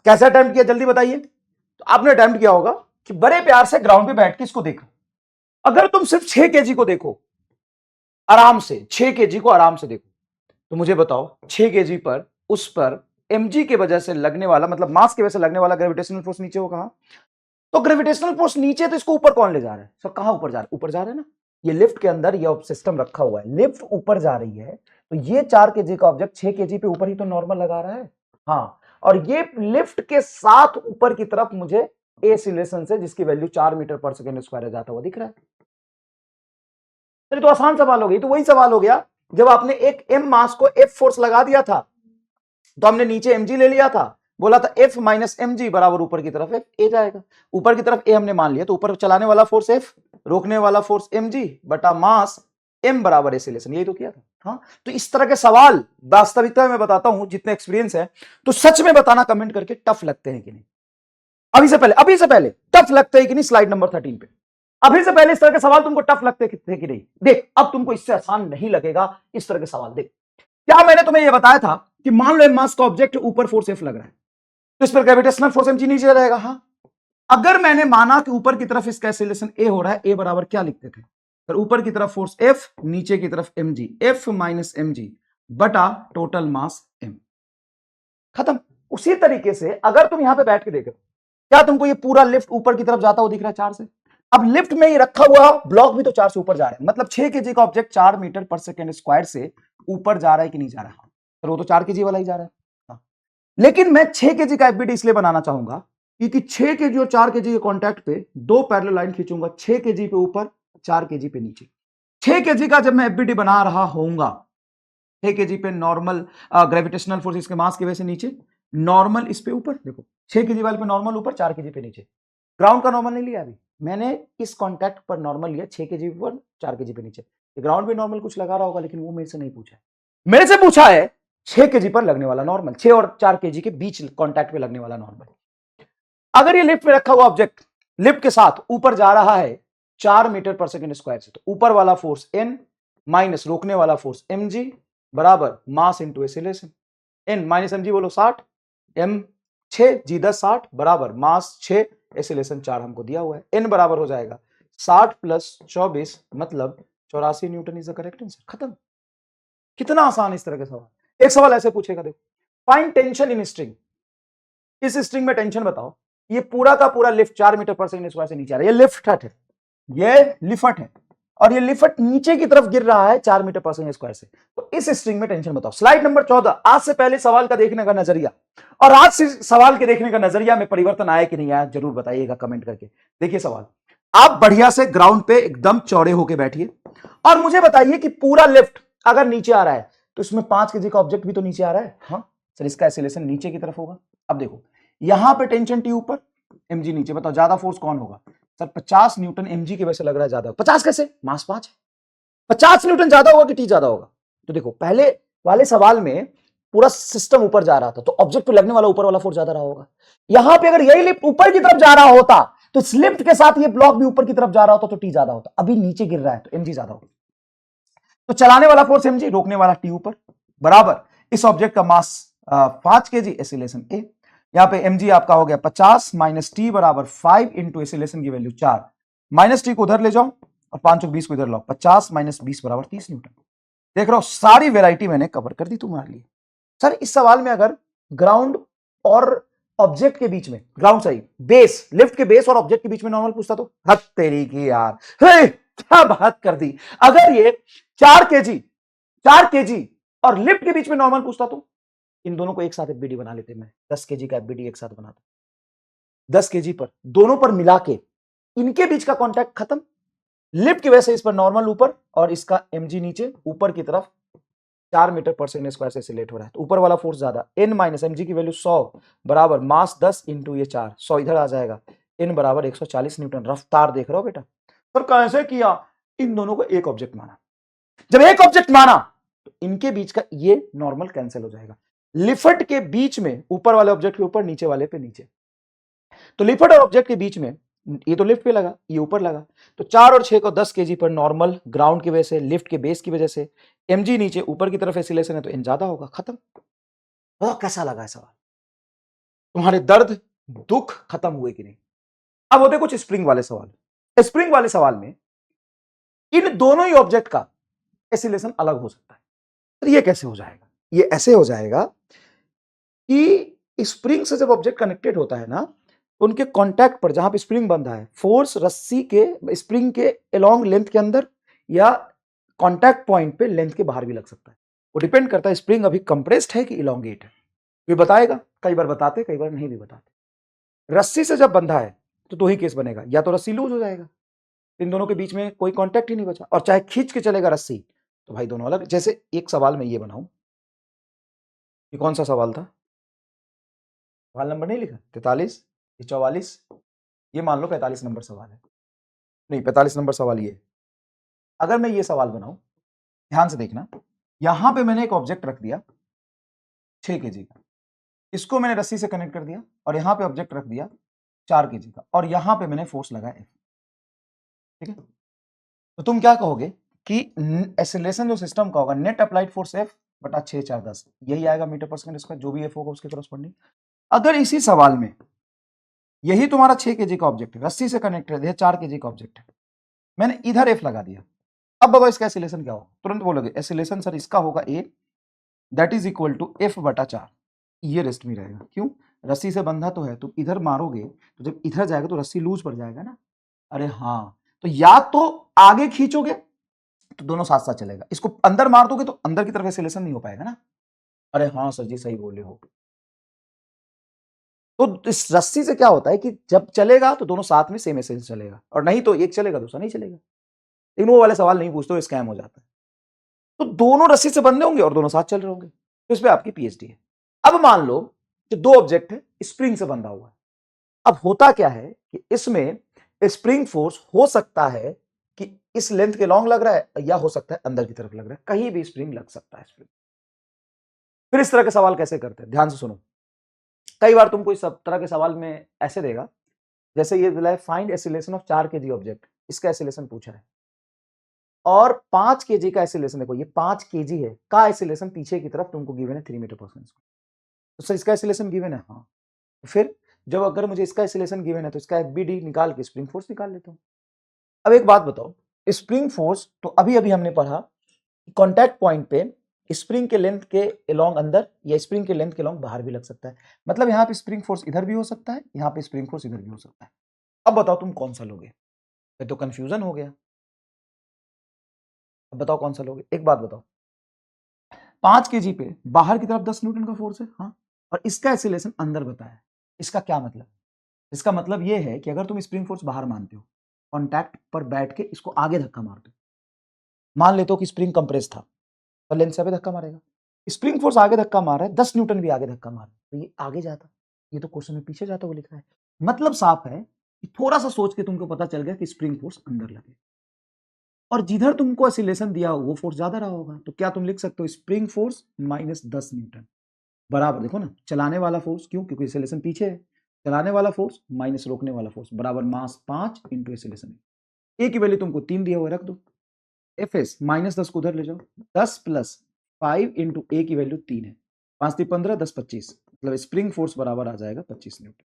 कैसे अटेम्प्ट किया जल्दी बताइए। तो आपने अटेम्प्ट किया होगा कि बड़े प्यार से ग्राउंड पे बैठ के इसको देखो। अगर तुम सिर्फ 6 kg को देखो, आराम से 6 kg को आराम से देखो, तो मुझे बताओ 6 kg पर, उस पर mg की वजह से लगने वाला, मतलब मास की वजह से लगने वाला ग्रेविटेशनल फोर्स नीचे हो कहां? तो ग्रेविटेशनल फोर्स नीचे, तो इसको ऊपर कौन ले जा रहा है? सर कहां ऊपर जा रहा है? ऊपर जा रहा है ना, ये लिफ्ट के अंदर ये सिस्टम रखा हुआ है, लिफ्ट ऊपर जा रही है, तो ये 4 kg का ऑब्जेक्ट 6 kg पे ऊपर ही तो नॉर्मल लगा रहा है। हाँ, और ये लिफ्ट के साथ ऊपर की तरफ मुझे एसिलेशन से, जिसकी वैल्यू 4 मीटर पर सेकेंड स्क्वायर जाता हुआ दिख रहा है। तो आसान सवाल हो गई, तो वही सवाल हो गया जब आपने एक m मास को f फोर्स लगा दिया था, तो हमने नीचे mg ले लिया था, बोला था f माइनस mg बराबर ऊपर की तरफ f a जाएगा। ऊपर की तरफ a हमने मान लिया, तो ऊपर चलाने वाला फोर्स f, रोकने वाला फोर्स mg बटा मास m बराबर एसिलेशन, यही तो किया था। हाँ, तो इस तरह के सवाल वास्तविकता में बताता हूं, जितने एक्सपीरियंस है, तो सच में बताना कमेंट करके, टफ लगते हैं कि नहीं। अभी से पहले टफ लगते हैं कि नहीं, स्लाइड नंबर 13 पे। अभी से पहले इस तरह के सवाल तुमको टफ लगते थे कि नहीं? देख, अब तुमको इससे आसान नहीं लगेगा इस तरह के सवाल। देख, क्या मैंने तुम्हें यह बताया था कि मान लो मास का ऑब्जेक्ट ऊपर फोर्स एफ लग रहा है, तो इस पर ग्रेविटेशनल फोर्स mg नीचे रहेगा। हाँ, अगर मैंने माना कि ऊपर की तरफ इसका एक्सीलरेशन ए हो रहा है, ए बराबर क्या लिखते थे? तो ऊपर की तरफ फोर्स एफ, नीचे की तरफ mg, एफ माइनस mg बटा टोटल मास m, खत्म। उसी तरीके से अगर तुम यहां पे बैठ के देख रहे हो, क्या तुमको ये पूरा लिफ्ट ऊपर की तरफ जाता हुआ दिख रहा है 4 से? अब लिफ्ट में ये रखा हुआ ब्लॉक भी तो 4 से ऊपर जा रहा है, मतलब 6 kg का ऑब्जेक्ट 4 मीटर पर सेकेंड स्क्वायर से ऊपर जा रहा है कि नहीं जा रहा है? तो वो तो 4 kg वाला ही जा रहा है। हाँ। लेकिन मैं 6 kg का एफबीडी इसलिए बनाना चाहूंगा क्योंकि 6 kg और 4 kg के कॉन्टैक्ट पे 2 पैरेलल लाइन खींचूंगा, 6 kg पे ऊपर, 4 kg पे नीचे। 6 kg का जब मैं एफबीडी बना रहा होऊंगा, 6 kg पे नॉर्मल ग्रेविटेशनल फोर्स इसके मास की वजह से नीचे, नॉर्मल इस पे ऊपर, देखो 6 kg वाले पे नॉर्मल ऊपर, 4 kg पे नीचे। ग्राउंड का नॉर्मल नहीं लिया अभी मैंने, इस कॉन्टैक्ट पर नॉर्मल लिया 6 kg ऊपर, 4 kg पे नीचे। ग्राउंड पे नॉर्मल कुछ लगा रहा होगा, लेकिन वो मेरे से नहीं पूछा है। मेरे से पूछा है 6 kg पर लगने वाला नॉर्मल, 6 और 4 kg के बीच कॉन्टैक्ट पे लगने वाला नॉर्मल। अगर ये लिफ्ट में रखा हुआ ऑब्जेक्ट लिफ्ट के साथ ऊपर जा रहा है 4 मीटर पर सेकेंड स्क्वायर से, तो ऊपर वाला फोर्स n माइनस रोकने वाला फोर्स mg बराबर mass into acceleration. n minus mg बोलो 60, m 6, g 10 60 बराबर मास 6, एसिलेशन 4 हमको दिया हुआ है। n बराबर हो जाएगा 60 प्लस 24, मतलब 84 Newton is the correct answer. खत्म। कितना आसान इस तरह के सवाल। एक सवाल ऐसे पूछेगा, देखो, फाइंड टेंशन इन स्ट्रिंग। इस स्ट्रिंग में टेंशन बताओ। ये पूरा का पूरा lift 4 metre per second square से नीचे आ रहा है, ये लिफ्ट है, ये लिफ्ट है, और ये लिफ्ट नीचे की तरफ गिर रहा है 4 मीटर पर सेकंड स्क्वायर से। तो इस स्ट्रिंग में टेंशन बताओ। Slide number 14। आज से पहले सवाल का देखने का नजरिया और आज से सवाल के देखने का नजरिया में परिवर्तन आया कि नहीं आया, जरूर बताइएगा कमेंट करके। देखिए सवाल, आप बढ़िया से ग्राउंड पे एकदम चौड़े होके बैठिए और मुझे बताइए कि पूरा लिफ्ट अगर नीचे आ रहा है, तो इसमें 5 kg का ऑब्जेक्ट भी तो नीचे आ रहा है। हाँ सर, इसका एक्सीलरेशन नीचे की तरफ होगा। अब देखो, यहां पे टेंशन टी ऊपर, mg नीचे, बताओ ज्यादा फोर्स कौन होगा? सर 50 न्यूटन mg की वजह से लग रहा है ज्यादा। 50 कैसे? मास 5 है, 50 न्यूटन ज्यादा होगा कि टी ज्यादा होगा? तो देखो, पहले वाले सवाल में पूरा सिस्टम ऊपर जा रहा था, तो ऑब्जेक्ट पे लगने वाला ऊपर वाला फोर्स ज्यादा रहा होगा। यहां पे अगर यही लिफ्ट ऊपर की तरफ जा रहा होता, तो इस लिफ्ट के साथ ये ब्लॉक भी ऊपर की तरफ जा रहा होता, तो टी ज्यादा होता। अभी नीचे गिर रहा है तो mg ज्यादा होगा। तो चलाने वाला फोर्स mg, रोकने वाला टी ऊपर, बराबर इस ऑब्जेक्ट का मास 5 kg, एसिलेशन a। यहां पे mg आपका हो गया 50 माइनस टी बराबर 5 इंटू एसिलेशन की वैल्यू 4, माइनस टी को उधर ले जाओ और 5 20 को इधर लाओ, 50 माइनस 20 बराबर 30 न्यूटन। देख रहा हूं, सारी वेराइटी मैंने कवर कर दी तुम्हारे लिए। सर इस सवाल में अगर ग्राउंड और ऑब्जेक्ट के बीच में, ग्राउंड सही, बेस, लिफ्ट के बेस और ऑब्जेक्ट के बीच में नॉर्मल पूछता तो हद तेरी की यार, क्या बात कर दी। अगर ये 4 kg और लिफ्ट के बीच में नॉर्मल पूछता तो इन दोनों को एक साथ एफबीडी बना लेते, मैं 10 केजी का एफबीडी एक साथ बनाता, 10 केजी पर, दोनों पर मिला के इनके बीच का कॉन्टैक्ट खत्म, लिफ्ट की वजह से इस पर नॉर्मल ऊपर और इसका mg नीचे, ऊपर की तरफ 4 मीटर पर सेकंड स्क्वायर से एक्सीलरेट हो रहा है, तो ऊपर वाला फोर्स ज्यादा, n माइनस mg की वैल्यू 100 बराबर मास 10 इंटू ये 4, 100 इधर आ जाएगा, n बराबर 140 न्यूटन। रफ्तार देख रहे हो बेटा, पर कैसे किया, इन दोनों को एक ऑब्जेक्ट माना, जब एक ऑब्जेक्ट माना तो इनके बीच का ये नॉर्मल कैंसिल हो जाएगा, लिफ्ट के बीच में ऊपर वाले ऑब्जेक्ट के ऊपर, नीचे वाले पे नीचे, तो लिफ्ट और ऑब्जेक्ट के बीच में ये तो लिफ्ट पे लगा, ये ऊपर लगा, तो 4 और 6 को 10 केजी पर नॉर्मल, ग्राउंड की वजह से, लिफ्ट के बेस की वजह से, mg नीचे, ऊपर की तरफ एक्सीलरेशन है तो n ज्यादा होगा, खत्म। बहुत कैसा लगा है सवाल, तुम्हारे दर्द दुख खत्म हुए कि नहीं? अब होते कुछ स्प्रिंग वाले सवाल। स्प्रिंग वाले सवाल में इन दोनों ही ऑब्जेक्ट का एक्सीलरेशन अलग हो सकता है, तो ये कैसे हो जाएगा? ये ऐसे हो जाएगा कि स्प्रिंग से जब ऑब्जेक्ट कनेक्टेड होता है ना, उनके कांटेक्ट पर जहां पे स्प्रिंग बंधा है, फोर्स रस्सी के स्प्रिंग के अलोंग लेंथ के अंदर या कांटेक्ट पॉइंट पे लेंथ के बाहर भी लग सकता है, वो डिपेंड करता है स्प्रिंग अभी कंप्रेस्ड है कि इलोंगेट है, ये बताएगा, कई बार बताते कई बार नहीं भी बताते। रस्सी से जब बंधा है तो दो ही केस बनेगा, या तो रस्सी लूज हो जाएगा, इन दोनों के बीच में कोई कांटेक्ट ही नहीं बचा, और चाहे खींच के चलेगा रस्सी तो भाई दोनों अलग। जैसे एक सवाल में ये बनाऊं, ये कौन सा सवाल था, सवाल नंबर नहीं लिखा, 43, ये 44, ये मान लो 45 नंबर सवाल है, नहीं 45 नंबर सवाल ये। अगर मैं ये सवाल बनाऊं, ध्यान से देखना, यहां पे मैंने एक ऑब्जेक्ट रख दिया 6 केजी का, इसको मैंने रस्सी से कनेक्ट कर दिया, और यहां पे ऑब्जेक्ट रख दिया 4 केजी का, और यहां पे मैंने फोर्स लगाया F, ठीक है? तो तुम क्या कहोगे कि एक्सीलरेशन जो सिस्टम का होगा, नेट अप्लाइड फोर्स F बटा 6 4 10, यही आएगा मीटर पर सेकंड स्क्वायर, जो भी F होगा उसके करस्पॉन्डिंग। अगर इसी सवाल में यही तुम्हारा 6 केजी का ऑब्जेक्ट है, रस्सी से कनेक्टेड है, 4 केजी का ऑब्जेक्ट है, मैंने इधर एफ लगा दिया, अब बताओ इसका एक्सीलरेशन क्या होगा? तुरंत बोलोगे एक्सीलरेशन सर इसका होगा A, that is equal to F बटा 4, ये रेस्ट में रहेगा, क्यों? रस्सी से बंधा तो है, तुम इधर मारोगे तो जब इधर जाएगा तो रस्सी लूज पड़ जाएगा ना, अरे हाँ, तो या तो आगे खींचोगे तो दोनों साथ साथ चलेगा, इसको अंदर मार दोगे तो अंदर की तरफ एक्सीलरेशन नहीं हो पाएगा ना, अरे हाँ सर जी सही बोले हो। तो इस रस्सी से क्या होता है कि जब चलेगा तो दोनों साथ में सेम एक्सीलरेशन चलेगा, और नहीं तो एक चलेगा दूसरा नहीं चलेगा, लेकिन वो वाले सवाल नहीं पूछते, स्कैम हो जाता है। तो दोनों रस्सी से बंधे होंगे और दोनों साथ चल रहे होंगे, तो इसमें आपकी पीएचडी है। अब मान लो कि दो ऑब्जेक्ट है, स्प्रिंग से बंधा हुआ है, अब होता क्या है कि इसमें स्प्रिंग फोर्स हो सकता है कि इस लेंथ के लॉन्ग लग रहा है, या हो सकता है अंदर की तरफ लग रहा है, कहीं भी स्प्रिंग लग सकता है स्प्रिंग। फिर इस तरह के सवाल कैसे करते हैं, ध्यान से सुनो। कई बार तुमको इस तरह के सवाल में ऐसे देगा, जैसे ये दिला है find acceleration of 4 KG object, इसका एक्सीलरेशन पूछा है, और 5 केजी का एक्सीलरेशन, देखो ये 5 केजी है का एक्सीलरेशन पीछे की तरफ तुमको गिवन है 3 मीटर पर सेकंड, तो सर इसका एक्सीलरेशन गिवन है, हाँ, फिर जब अगर मुझे इसका एक्सीलरेशन गिवन है तो इसका एफबीडी निकाल के स्प्रिंग फोर्स निकाल लेता हूं। अब एक बात बताओ, स्प्रिंग फोर्स तो अभी अभी हमने पढ़ा, कॉन्टैक्ट पॉइंट पे स्प्रिंग के लेंथ के अलोंग अंदर या स्प्रिंग के लेंथ के अलोंग बाहर भी लग सकता है, मतलब यहाँ पे स्प्रिंग फोर्स इधर भी हो सकता है, यहाँ पे स्प्रिंग फोर्स इधर भी हो सकता है। अब बताओ तुम कौन सा लोगे, तो कंफ्यूजन हो गया, अब बताओ कौन सा लोगे। एक बात बताओ, 5 केजी पे बाहर की तरफ 10 न्यूटन का फोर्स है, हाँ, और इसका एक्सीलरेशन अंदर बताया, इसका क्या मतलब? इसका मतलब यह है कि अगर तुम स्प्रिंग फोर्स बाहर मानते हो, कॉन्टैक्ट पर बैठ के इसको आगे धक्का मारते हो, मान लेते हो कि स्प्रिंग कंप्रेस था और लेंथ से धक्का मारेगा, स्प्रिंग फोर्स आगे धक्का मार रहा है, 10 न्यूटन भी आगे धक्का मार रहा है, तो ये आगे जाता, ये तो क्वेश्चन में पीछे जाता हुआ लिखा है, मतलब साफ है कि थोड़ा सा सोच के तुमको पता चल गया कि स्प्रिंग फोर्स अंदर लगे, और जिधर तुमको एक्सीलरेशन दिया वो फोर्स ज्यादा रहा होगा, तो क्या तुम लिख सकते हो स्प्रिंग फोर्स माइनस 10 न्यूटन बराबर, देखो ना, चलाने वाला फोर्स, क्यों? क्योंकि एक्सीलरेशन पीछे है, चलाने वाला फोर्स माइनस रोकने वाला फोर्स बराबर मास 5 इंटू एक्सीलरेशन, ए की वैल्यू तुमको 3 दिया हुआ, रख दो, एफ एस माइनस 10 को उधर ले जाओ, 10 प्लस 5 इंटू ए की वैल्यू 3 है, 5 3 15 10 25, मतलब स्प्रिंग फोर्स बराबर आ जाएगा 25 न्यूटन।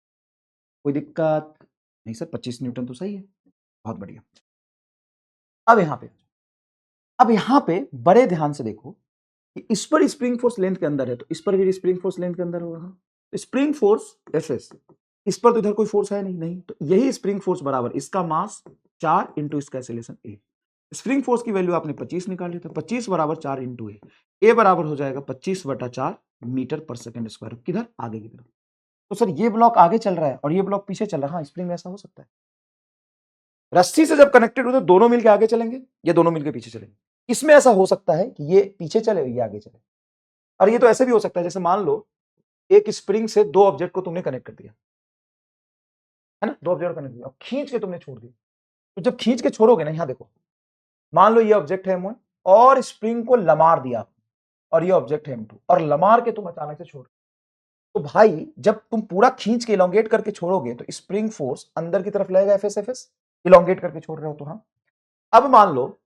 कोई दिक्कत नहीं सर, 25 न्यूटन तो सही है, बहुत बढ़िया। अब यहां पे बड़े ध्यान से देखो कि इस पर स्प्रिंग फोर्स लेंथ के अंदर है, तो इस पर भी स्प्रिंग फोर्स लेंथ के अंदर होगा, तो स्प्रिंग फोर्स एफ एस, इस पर तो इधर कोई फोर्स है नहीं, तो यही स्प्रिंग फोर्स बराबर इसका मास 4 इंटू इसका एक्सीलरेशन ए, स्प्रिंग फोर्स की वैल्यू आपने 25 निकाल ली, तो 25 बराबर 4 इंटू ए बराबर हो जाएगा 25/4 मीटर पर सेकंड स्क्वायर। किधर? आगे की तरफ। तो सर ये ब्लॉक आगे चल रहा है और ये ब्लॉक पीछे चल रहा है। हाँ, स्प्रिंग में ऐसा हो सकता है। रस्सी से जब कनेक्टेड हो तो दोनों मिलकर आगे चलेंगे, ये दोनों मिलकर पीछे चलेंगे। इसमें ऐसा हो सकता है कि ये पीछे चले, ये आगे चले। और ये तो ऐसे भी हो सकता है, जैसे मान लो एक स्प्रिंग से दो ऑब्जेक्ट को तुमने कनेक्ट कर दिया, है ना, दो ऑब्जेक्ट कनेक्ट दिया और खींच के तुमने छोड़ दिया। तो जब खींच के छोड़ोगे ना, यहां देखो, मान लो ये ऑब्जेक्ट है M1 और स्प्रिंग को लमार दिया और ये ऑब्जेक्ट है M2 और लमार के तुम अचानक से छोड़, तो भाई जब तुम पूरा खींच के इलोंगेट करके छोड़ोगे तो स्प्रिंग फोर्स अंदर की तरफ लगेगा, FS इलोंगेट करके छोड़ रहे हो तो। हाँ, अब मान लो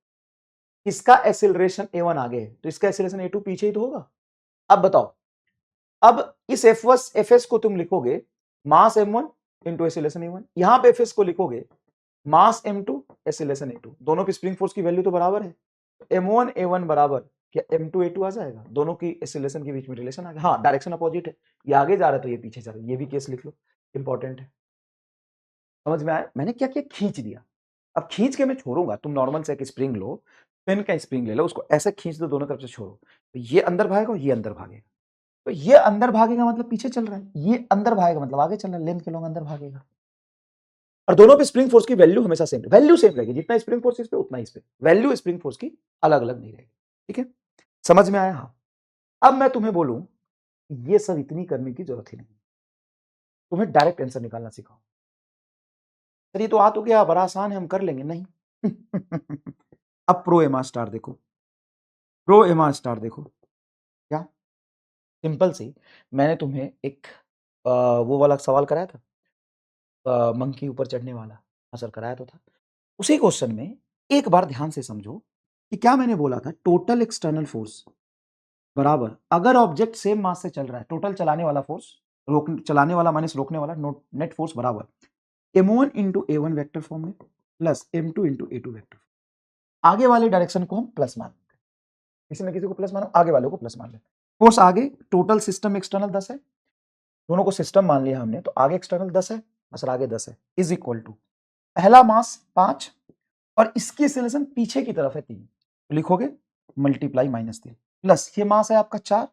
इसका एक्सेलरेशन A1 आगे है तो इसका एक्सेलरेशन A2 पीछे ही तो होगा। अब बताओ, अब इस FS को तुम लिखोगे मास M1 इंटू एक्सेलरेशन A1, यहां पे FS को लिखोगे मास M2 एक्सेलरेशन A2। दोनों की स्प्रिंग फोर्स की वैल्यू तो बराबर है, M1 A1 बराबर क्या M2 A2 आ जाएगा। दोनों की एक्सेलरेशन के बीच में रिलेशन आ गया। हाँ, डायरेक्शन अपोजिट है, ये आगे जा रहा है तो ये पीछे जा रहा है। ये भी केस लिख लो, इंपॉर्टेंट है। समझ में आया? मैंने क्या किया, खींच दिया। अब खींच के मैं छोड़ूंगा, तुम नॉर्मल से एक स्प्रिंग लो, पेन का स्प्रिंग ले लो, उसको ऐसे खींच दो दोनों तरफ से छोड़ो, तो ये अंदर भागेगा और ये अंदर भागेगा। तो ये अंदर भागेगा मतलब पीछे चल रहा है, ये अंदर भागेगा मतलब आगे चल रहा है, लेंथ के लोग अंदर भागेगा। और दोनों पे स्प्रिंग फोर्स की वैल्यू हमेशा सेम, वैल्यू सेम रहेगी, जितना स्प्रिंग फोर्स इस पे उतना इस पे, वैल्यू स्प्रिंग फोर्स की अलग अलग नहीं रहेगी। ठीक है, समझ में आया? हाँ। अब मैं तुम्हें बोलूं, ये सब इतनी करने की जरूरत ही नहीं, तुम्हें डायरेक्ट आंसर निकालना सिखाओ। सर ये तो आ तो गया, बड़ा आसान है, हम कर लेंगे। नहीं अब प्रो एमा स्टार देखो, प्रो एमा स्टार देखो क्या सिंपल सी। मैंने तुम्हें एक वो वाला सवाल कराया था, मंकी ऊपर चढ़ने वाला, हाँ सर कराया तो था। उसी क्वेश्चन में एक बार ध्यान से समझो कि क्या मैंने बोला था, टोटल एक्सटर्नल फोर्स बराबर, अगर ऑब्जेक्ट सेम मास से चल रहा है, टोटल चलाने वाला फोर्स, चलाने वाला माइनस रोकने वाला, नेट फोर्स बराबर M1 into A1 vector form में plus M2 into A2 vector. आगे वाले डायरेक्शन को हम प्लस मान लेते हैं, किसी न किसी को प्लस मानो, आगे वाले को प्लस मान लेते हैं। फोर्स आगे, टोटल सिस्टम एक्सटर्नल 10 है, दोनों को सिस्टम मान लिया हमने, तो आगे एक्सटर्नल 10 है, सर आगे 10 है, इज इक्वल टू पहला मास 5 और इसकी एक्सेलरेशन पीछे की तरफ है 3, तो लिखोगे मल्टीप्लाई -3 प्लस ये मास है आपका 4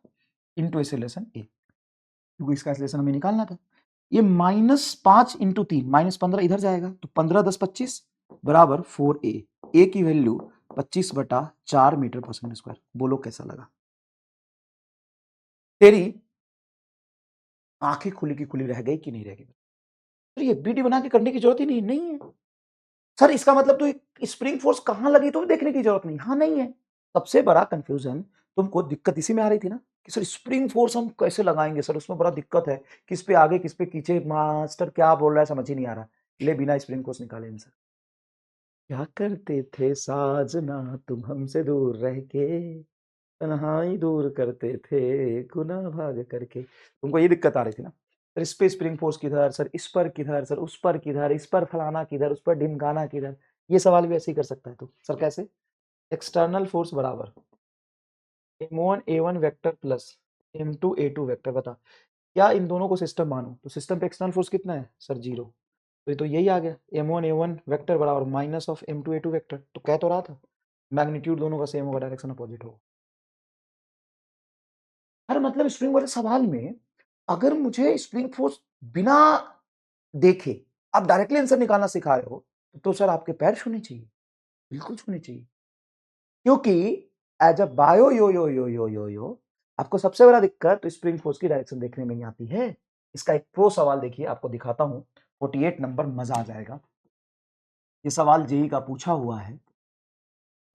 इंटू एक्सेलरेशन ए, क्योंकि इसका एक्सेलरेशन हमें निकालना था। ये -5 इंटू 3 -15 इधर जाएगा, तो 15 10 25 बराबर 4a, ए की value 25/4 metre per second square. बोलो कैसा लगा? तेरी आंखें खुली की खुली रह गई कि नहीं रह गई? तो ये बीडी बना के करने की जरूरत ही नहीं है सर। इसका मतलब तो स्प्रिंग फोर्स कहां लगी तो देखने की जरूरत नहीं, हाँ नहीं है। सबसे बड़ा कंफ्यूजन तुमको दिक्कत इसी में आ रही थी ना कि सर स्प्रिंग फोर्स हम कैसे लगाएंगे सर, उसमें बड़ा दिक्कत है, किस पे आगे किस पे पीछे, मास्टर क्या बोल रहा है समझ ही नहीं आ रहा। ले बिना स्प्रिंग फोर्स निकाले आंसर। क्या करते थे साजना तुम हमसे दूर रह के, तन्हाई दूर करते थे गुना भाग करके। तुमको ये दिक्कत आ रही थी ना, सर इस पे स्प्रिंग फोर्स किधर, सर इस पर किधर, सर उस पर किधर, इस पर फलाना किधर, उस पर ढिमकाना किधर। ये सवाल भी ऐसे ही कर सकता है। तो सर कैसे, एक्सटर्नल फोर्स बराबर M1 A1 vector plus M2 A2 vector. बता क्या इन दोनों को सिस्टम मानो, तो सिस्टम पे एक्सटर्नल फोर्स कितना है सर 0, तो ये तो यही आ गया M1 A1 वेक्टर बराबर minus of M2 A2 vector. तो कह तो रहा था मैग्नीट्यूड दोनों का सेम होगा, डायरेक्शन अपोजिट होगा। हर मतलब स्प्रिंग वाले सवाल में अगर मुझे स्प्रिंग फोर्स बिना देखे आप डायरेक्टली आंसर निकालना सिखा रहे हो, तो सर आपके पैर छूने चाहिए, बिल्कुल छूने चाहिए। क्योंकि एज अ बायो यो आपको सबसे बड़ा दिक्कत तो स्प्रिंग फोर्स की डायरेक्शन देखने में ही आती है। इसका एक प्रो सवाल देखिए, आपको दिखाता हूं, 48 नंबर, मजा आ जाएगा। ये सवाल जेई का पूछा हुआ है।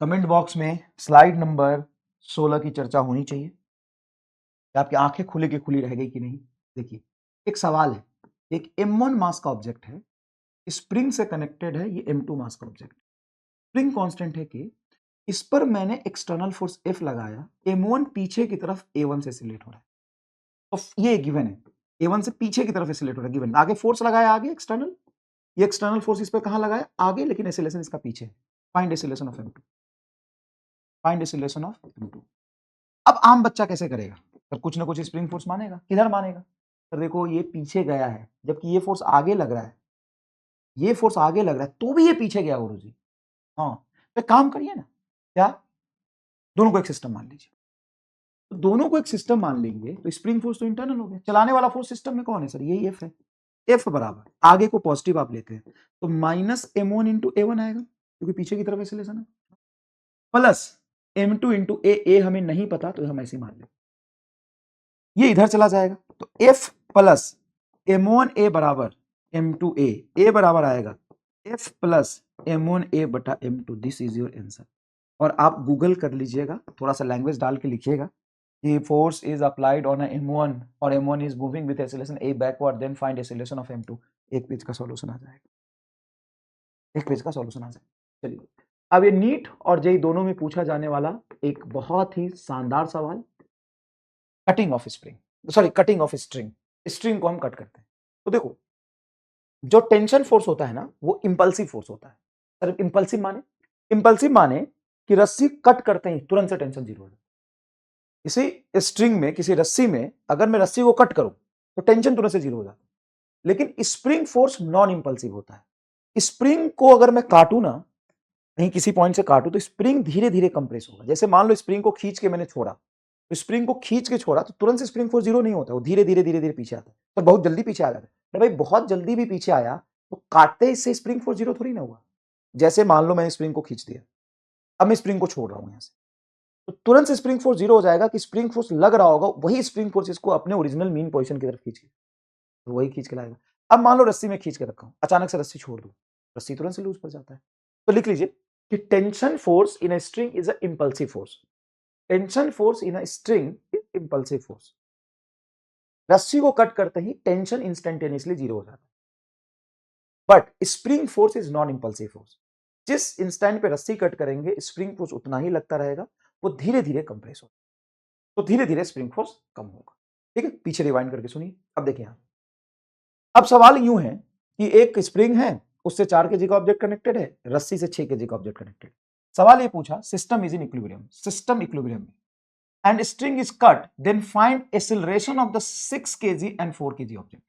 कमेंट बॉक्स में स्लाइड नंबर 16 की चर्चा होनी चाहिए। आपकी आंखें खुली की खुली रह गई कि नहीं? देखिए एक सवाल है, एक M1 मास का ऑब्जेक्ट है, स्प्रिंग से कनेक्टेड है, ये M2 मास का ऑब्जेक्ट। स्प्रिंग कांस्टेंट है कि इस पर मैंने एक्सटर्नल फोर्स F लगाया, M1 पीछे की तरफ A1 से एक्सीलरेट हो रहा है, तो ये गिवन है, A1 से पीछे की तरफ एक्सीलरेट हो रहा है, गिवन। आगे फोर्स लगाया, आगे एक्सटर्नल, ये एक्सटर्नल फोर्स इस पर कहां लगाया, आगे, लेकिन एक्सीलरेशन इसका पीछे है। Find acceleration of M2, find acceleration of M2। अब आम बच्चा कैसे करेगा, तो कुछ ना कुछ स्प्रिंग फोर्स मानेगा। किधर मानेगा? तो देखो ये पीछे गया है, जबकि ये फोर्स आगे लग रहा है, ये फोर्स आगे लग रहा है, तो भी ये पीछे गया गुरुजी। हाँ, तो काम करिए ना, क्या दोनों को एक सिस्टम मान लीजिए, तो दोनों को एक सिस्टम मान लेंगे तो स्प्रिंग फोर्स तो इंटरनल हो गया, चलाने वाला फोर्स सिस्टम में कौन है सर, यही एफ है। एफ बराबर आगे को पॉजिटिव आप लेते हैं तो माइनस m1 इंटू ए1 आएगा क्योंकि पीछे की तरफ एक्सेलरेशन है, प्लस m2 इंटू ए हमें नहीं पता तो हम ऐसे मान लें, ये इधर चला जाएगा तो f प्लस m1 ए बराबर m2 ए बराबर आएगा f प्लस m1 ए बटा m2, this is your answer. और आप गूगल कर लीजिएगा, थोड़ा सा लैंग्वेज डाल के लिखिएगा कि force is applied on m1 और m1 is moving with acceleration a backward, then find acceleration of m2। एक पेज का सॉल्यूशन आ जाएगा, एक पेज का सॉल्यूशन आ जाएगा। चलिए अब ये नीट और जेई दोनों में पूछा जाने वाला एक बहुत ही शानदार सवाल, cutting of spring, sorry cutting of string, string को हम कट करते हैं। तो देखो जो टेंशन फोर्स होता है ना वो इंपल्सिव फोर्स होता है। सर इंपल्सिव माने, इंपल्सिव माने कि रस्सी कट करते ही तुरंत से टेंशन जीरो हो जाए। किसी स्ट्रिंग में, किसी रस्सी में अगर मैं रस्सी को कट करूं तो टेंशन तुरंत से जीरो हो जाता है, लेकिन स्प्रिंग फोर्स नॉन इंपल्सिव होता है। स्प्रिंग को अगर मैं काटूं ना, कहीं किसी पॉइंट से काटूं तो स्प्रिंग धीरे धीरे कंप्रेस होगा। जैसे मान लो स्प्रिंग को खींच के मैंने छोड़ा, तो स्प्रिंग को खींच के छोड़ा तो तुरंत से स्प्रिंग फोर्स जीरो नहीं होता, वो धीरे धीरे धीरे धीरे पीछे आता है, तो बहुत जल्दी पीछे आ जाता है। भाई बहुत जल्दी भी पीछे आया तो काटते ही से स्प्रिंग फोर्स जीरो थोड़ी ना हुआ। जैसे मान लो मैंने स्प्रिंग को खींच दिया, अब मैं स्प्रिंग को छोड़ रहा हूं यहां से, तो तुरंत से स्प्रिंग फोर्स जीरो हो जाएगा कि स्प्रिंग फोर्स लग रहा होगा, वही स्प्रिंग फोर्स इसको अपने ओरिजिनल मीन पोजीशन की तरफ खींच के, तो वही खींच के लाएगा। अब मान लो रस्सी में खींच के रखा हूं, अचानक से रस्सी छोड़ दूं, रस्सी तुरंत से लूज पड़ जाता है। तो लिख लीजिए कि tension force in a string is a impulsive force. Tension force in a string is impulsive force. रस्सी को कट करते ही टेंशन इंस्टेंटेनियसली जीरो हो जाता है, but spring force is non impulsive force. जिस इंस्टेंट पे रस्सी कट करेंगे स्प्रिंग फोर्स उतना ही लगता रहेगा, वो धीरे धीरे कंप्रेस होगा, तो धीरे धीरे स्प्रिंग फोर्स कम होगा। ठीक है, पीछे रिवाइंड करके सुनिए। अब देखिए यहां, अब सवाल यूं है कि एक स्प्रिंग है, उससे 4 केजी का ऑब्जेक्ट कनेक्टेड है, रस्सी से 6 केजी का ऑब्जेक्ट कनेक्टेड। सवाल ये पूछा system is in equilibrium, system equilibrium में and string is cut, then find acceleration of the 6 KG and 4 KG object.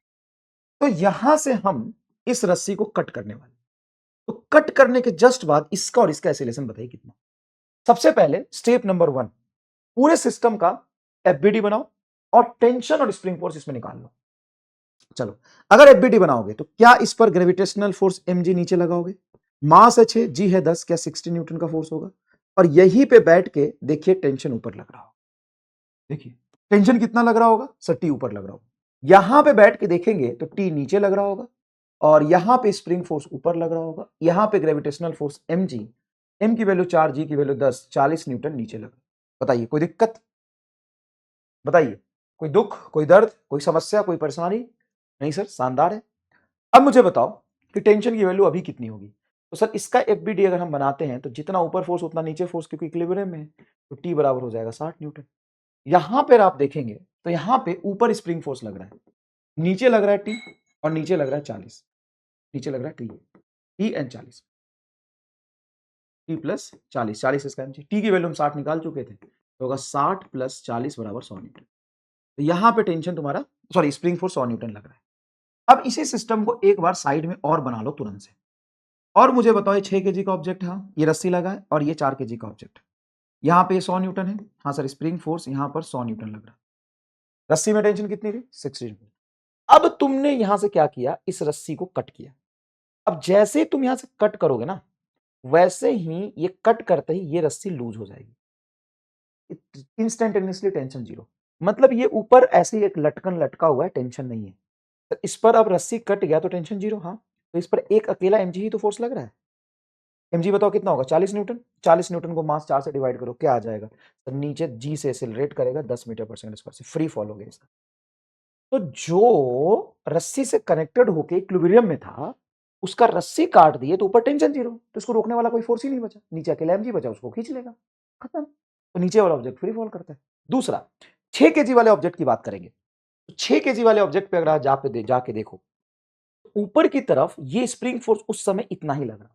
तो यहां से हम इस रस्सी को कट करने वाले, तो कट करने के जस्ट बाद इसका और इसका एक्सीलरेशन बताइए कितना। सबसे पहले स्टेप नंबर 1, पूरे सिस्टम का एफबीडी बनाओ और टेंशन और स्प्रिंग फोर्स इसमें निकाल लो। चलो अगर एफबीडी बनाओगे तो क्या इस पर ग्रेविटेशनल फोर्स mg नीचे लगाओगे, मास है 6, जी है 10, क्या 60 न्यूटन का फोर्स होगा। और यहीं पे बैठ के देखिए टेंशन ऊपर लग रहा होगा, देखिए टेंशन कितना लग रहा होगा सर, टी ऊपर लग रहा होगा। यहां पे बैठ के देखेंगे तो टी नीचे लग रहा होगा और यहां पे स्प्रिंग फोर्स ऊपर लग रहा होगा। यहां पे ग्रेविटेशनल फोर्स mg, m की वैल्यू 4, जी की वैल्यू 10, 40 न्यूटन नीचे लग रहा है। बताइए कोई दिक्कत, बताइए कोई दुख, कोई दर्द, कोई समस्या, कोई परेशानी? नहीं सर शानदार है। अब मुझे बताओ कि टेंशन की वैल्यू अभी कितनी होगी। तो सर इसका एफबीडी अगर हम बनाते हैं तो जितना ऊपर फोर्स उतना नीचे फोर्स, क्योंकि इक्विलिब्रियम में है, तो टी बराबर हो जाएगा 60 न्यूटन। यहां पर आप देखेंगे तो यहां पे ऊपर स्प्रिंग फोर्स लग रहा है, नीचे लग रहा है टी और नीचे लग रहा है 40, नीचे लग रहा है टी एंड 40, टी प्लस 40, 40 इसका एमजी, टी की वैल्यू हम 60 निकाल चुके थे, तो होगा 60 प्लस 40 बराबर 100 न्यूटन। तो यहां पे टेंशन तुम्हारा, सॉरी स्प्रिंग फोर्स 100 न्यूटन लग रहा है। अब इसी सिस्टम को एक बार साइड में और बना लो तुरंत से, और मुझे बताओ ये 6 केजी का ऑब्जेक्ट है, हाँ ये रस्सी लगा है, और ये 4 केजी का ऑब्जेक्ट है, यहाँ पे 100 न्यूटन है, हाँ सर स्प्रिंग फोर्स यहाँ पर 100 न्यूटन लग रहा है। रस्सी में टेंशन कितनी थी 60 न्यूटन। अब तुमने यहां से क्या किया, इस रस्सी को कट किया। अब जैसे ही तुम यहां से कट करोगे ना, वैसे ही ये कट करते ही ये रस्सी लूज हो जाएगी, इंस्टेंटेनियसली टेंशन जीरो। मतलब ये ऊपर ऐसे ही एक लटकन लटका हुआ है, टेंशन नहीं है। तो इस पर अब रस्सी कट गया तो टेंशन जीरो, हाँ तो इस पर एक अकेला mg ही तो फोर्स लग रहा है। mg बताओ कितना होगा 40 न्यूटन, 40 न्यूटन को मास 4 से डिवाइड करो, क्या आ जाएगा, तो नीचे g से एक्सेलरेट करेगा 10 मीटर पर सेकंड स्क्वायर से, फ्री फॉल हो गया इसका। तो जो रस्सी से कनेक्टेड होके इक्विलिब्रियम में था, उसका रस्सी काट दिए तो ऊपर टेंशन जीरो, तो इसको रोकने वाला कोई फोर्स ही नहीं बचा, नीचे अकेला mg बचा, उसको खींच लेगा, खत्म। तो नीचे वाला ऑब्जेक्ट फ्री फॉल करता है। दूसरा 6 केजी वाले ऑब्जेक्ट की बात करेंगे, तो 6 केजी वाले ऑब्जेक्ट पे अगर आप जाके देखो, ऊपर की तरफ ये स्प्रिंग फोर्स उस समय इतना ही लग रहा,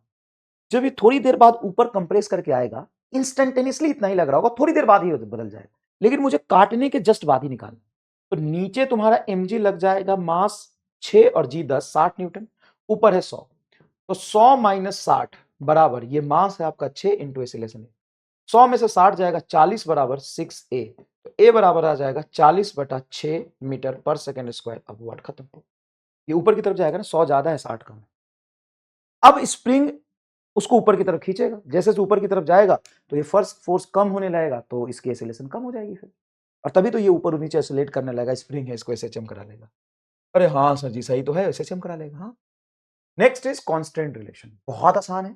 जब ये थोड़ी देर बाद ऊपर कंप्रेस करके आएगा इंस्टेंटेनियसली इतना ही लग रहा होगा, थोड़ी देर बाद ही बदल जाएगा, लेकिन मुझे काटने के जस्ट बाद ही निकालना। तो नीचे तुम्हारा mg लग जाएगा मास 6 और g 10, 60 न्यूटन, ऊपर है 100, तो 100 माइनस 60 बराबर ये मास है आपका 6 इंटू एसिलेशन। 100 में से 60 जाएगा 40 बराबर 6a, तो a बराबर आ जाएगा 40/6 मीटर पर सेकेंड स्क्वायर। अब वर्ड खत्म। ये ऊपर की तरफ जाएगा ना, 100 ज्यादा है 60 कम है। अब स्प्रिंग उसको ऊपर की तरफ खींचेगा, जैसे से ऊपर की तरफ जाएगा तो ये फर्स्ट फोर्स कम होने लगेगा, तो इसकी एसिलेशन कम हो जाएगी फिर, और तभी तो ये ऊपर और नीचे एसिलेट करने लगेगा। स्प्रिंग है, इसको एसएचएम करा लेगा। अरे हाँ सर जी सही तो है, एसएचएम करा लेगा। हाँ, नेक्स्ट इज कांस्टेंट रिलेशन। बहुत आसान है।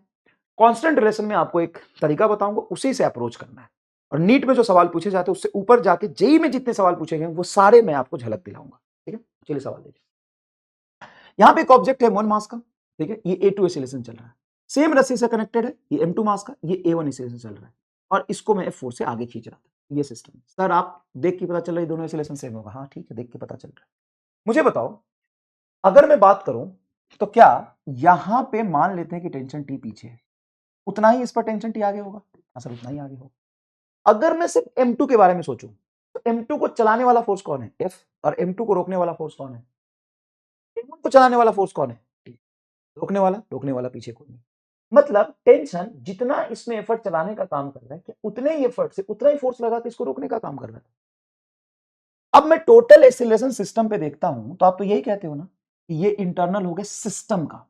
कांस्टेंट रिलेशन में आपको एक तरीका बताऊंगा, उसी से अप्रोच करना है। और नीट में जो सवाल पूछे जाते हैं उससे ऊपर जाके जेई में जितने सवाल पूछे गए वो सारे मैं आपको झलक दिलाऊंगा। ठीक है, चलिए सवाल देखिए। यहां पे एक ऑब्जेक्ट है 1 मास का, ठीक है, ये A2 एसिलेशन चल रहा है, सेम रस्सी से कनेक्टेड है, ये M2 मास का, ये A1 एसिलेशन चल रहा है, और इसको मैं F4 से आगे खींच रहा था। ये सिस्टम सर आप देख के पता चल रहा है दोनों एसिलेशन सेम होगा। हाँ ठीक है, देख के पता चल रहा है। मुझे बताओ, अगर मैं बात करूं तो क्या यहां पे मान लेते हैं कि टेंशन T पीछे है, उतना ही इस पर टेंशन T आगे होगा? हाँ सर उतना ही आगे होगा। अगर मैं सिर्फ M2 के बारे में सोचूं तो M2 को चलाने वाला फोर्स कौन है? F। और M2 को रोकने वाला फोर्स कौन है? M1 को चलाने वाला फोर्स कौन है? T। रोकने वाला पीछे कोई नहीं। मतलब टेंशन जितना इसमें एफर्ट चलाने का काम कर रहा है, कि उतने ही एफर्ट से उतना ही फोर्स लगा के इसको रोकने का काम कर रहा है। अब मैं टोटल एक्सीलरेशन सिस्टम पे देखता हूं तो आप तो यही कहते हो ना कि ये इंटरनल हो गया सिस्टम का।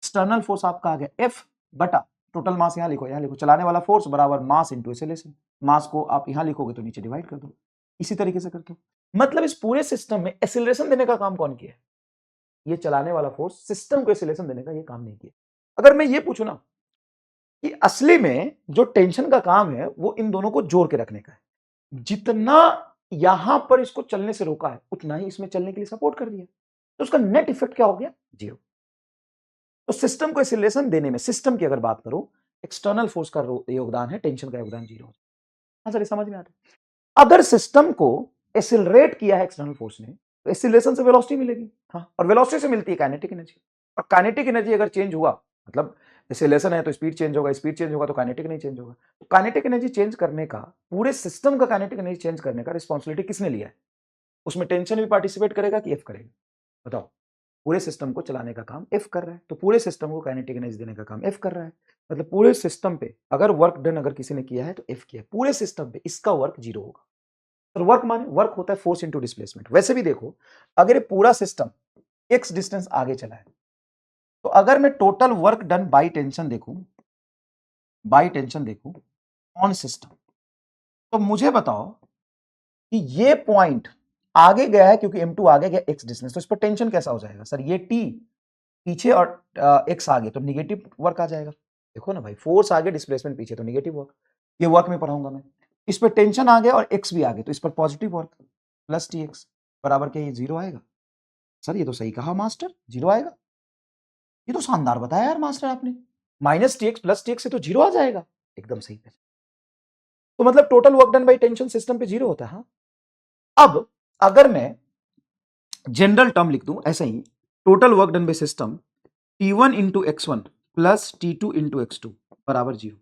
एक्सटर्नल फोर्स आपका आ गया F बटा टोटल मास, यहां लिखो चलाने वाला फोर्स बराबर मास इंटू एक्सीलरेशन। मास को आप यहां लिखोगे तो नीचे डिवाइड कर दो, इसी तरीके से करके। मतलब इस पूरे सिस्टम में एक्सीलरेशन देने का काम कौन किया है? ये चलाने वाला फोर्स। सिस्टम को एक्सीलरेशन देने का ये काम नहीं किया। अगर मैं ये पूछूं ना कि असली में जो टेंशन का काम है वो इन दोनों को जोड़ के रखने का है, जितना यहां पर इसको चलने से रोका है उतना ही इसमें चलने के लिए सपोर्ट कर दिया, तो उसका नेट इफेक्ट क्या हो गया? 0। तो सिस्टम को एक्सीलरेशन देने में, सिस्टम की अगर बात करूं, एक्सटर्नल फोर्स का योगदान है, टेंशन का योगदान 0। हाँ सर ये समझ में आता है। अगर सिस्टम को एक्सिलरेट किया है एक्सटर्नल फोर्स ने तो एक्सिलरेशन से वेलोसिटी मिलेगी। हाँ, और वेलोसिटी से मिलती है काइनेटिक एनर्जी, और काइनेटिक एनर्जी अगर चेंज हुआ, मतलब एक्सिलरेशन है तो स्पीड चेंज होगा, स्पीड चेंज होगा तो काइनेटिक नहीं चेंज होगा। तो काइनेटिक एनर्जी चेंज करने का, पूरे सिस्टम का काइनेटिक एनर्जी चेंज करने का रिस्पांसिबिलिटी किसने लिया है? उसमें टेंशन भी पार्टिसिपेट करेगा कि एफ करेगा? बताओ। पूरे सिस्टम को चलाने का काम एफ कर रहा है, तो पूरे सिस्टम को काइनेटिक एनर्जी देने का काम एफ कर रहा है। मतलब पूरे सिस्टम पे अगर वर्क डन अगर किसी ने किया है तो एफ किया है, पूरे सिस्टम पे इसका वर्क 0 होगा। और वर्क माने वर्क होता है फोर्स इंटू डिस्प्लेसमेंट। वैसे भी देखो, अगर ये पूरा सिस्टम एक्स डिस्टेंस आगे चला है तो अगर मैं total work done by tension देखूं ऑन सिस्टम, तो मुझे बताओ कि ये पॉइंट आगे गया है क्योंकि M2 आगे गया एक्स डिस्टेंस, तो इस पर टेंशन कैसा हो जाएगा? सर ये T पीछे और एक्स आगे, तो निगेटिव वर्क आ जाएगा। देखो ना भाई, फोर्स आगे डिस्प्लेसमेंट पीछे, तो निगेटिव वर्क। ये वर्क में पढ़ाऊंगा मैं। इस पर टेंशन आ गया और एक्स भी आ गया, तो इस पर पॉजिटिव वर्क प्लस TX बराबर क्या ये 0 आएगा? सर ये तो सही कहा मास्टर, 0 आएगा। ये तो शानदार बताया यार मास्टर आपने, माइनस TX प्लस TX से तो 0 आ जाएगा। एकदम सही है। तो मतलब total work done by tension system पे 0 होता है। हाँ, अब अगर मैं जनरल टर्म लिख दूं ऐसे ही, total work done by system T1 into x1 plus T2 into x2 बराबर 0।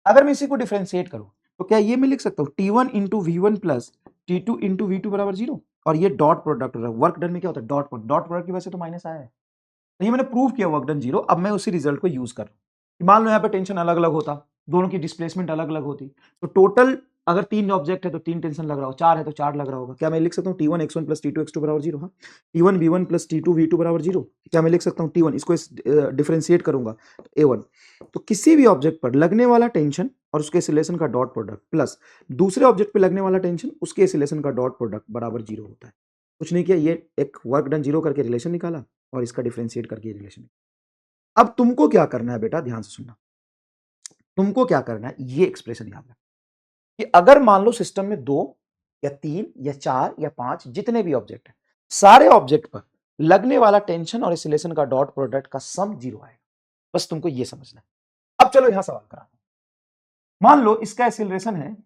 अगर मैं इसी को डिफ्रेंशिएट करूं तो क्या ये मैं लिख सकता हूं T1 into V1 plus T2 into V2 बराबर 0, और ये डॉट प्रोडक्ट हो रहा है। वर्क डन में क्या होता है? डॉट प्रोडक्ट की वजह से तो माइनस आया है। तो ये मैंने प्रूव किया वर्क डन 0। अब मैं उसी रिजल्ट को यूज कर रहा हूं। मान लो यहाँ पे टेंशन अलग अलग होता, दोनों की डिस्प्लेसमेंट अलग अलग होती, तो टोटल अगर 3 ऑब्जेक्ट है तो 3 टेंशन लग रहा हो, 4 है तो 4 लग रहा होगा। क्या मैं लिख सकता हूँ T1 x1 plus T2 x2 बराबर 0? हाँ, T1 V1 plus T2 V2 बराबर 0। क्या मैं लिख सकता हूँ T1, इसको डिफरेंशिएट करूंगा तो A1। तो किसी भी ऑब्जेक्ट पर लगने वाला टेंशन और उसके एक्सीलरेशन का डॉट प्रोडक्ट प्लस दूसरे ऑब्जेक्ट पे लगने वाला टेंशन उसके एक्सीलरेशन का डॉट प्रोडक्ट बराबर 0 होता है। कुछ नहीं किया, ये एक वर्क डन 0 करके रिलेशन निकाला और इसका डिफरेंशिएट करके रिलेशन। अब तुमको क्या करना है बेटा, ध्यान से सुनना। तुमको क्या करना है, ये एक्सप्रेशन याद रखना कि अगर मान लो सिस्टम में 2 या 3 या 4 या 5 जितने भी ऑब्जेक्ट है, सारे ऑब्जेक्ट पर लगने वाला टेंशन और एक्सीलरेशन का डॉट प्रोडक्ट का सम 0 आएगा। बस तुमको ये समझना है। अब चलो यहां सवाल करा। मान लो इसका एक्सीलरेशन है,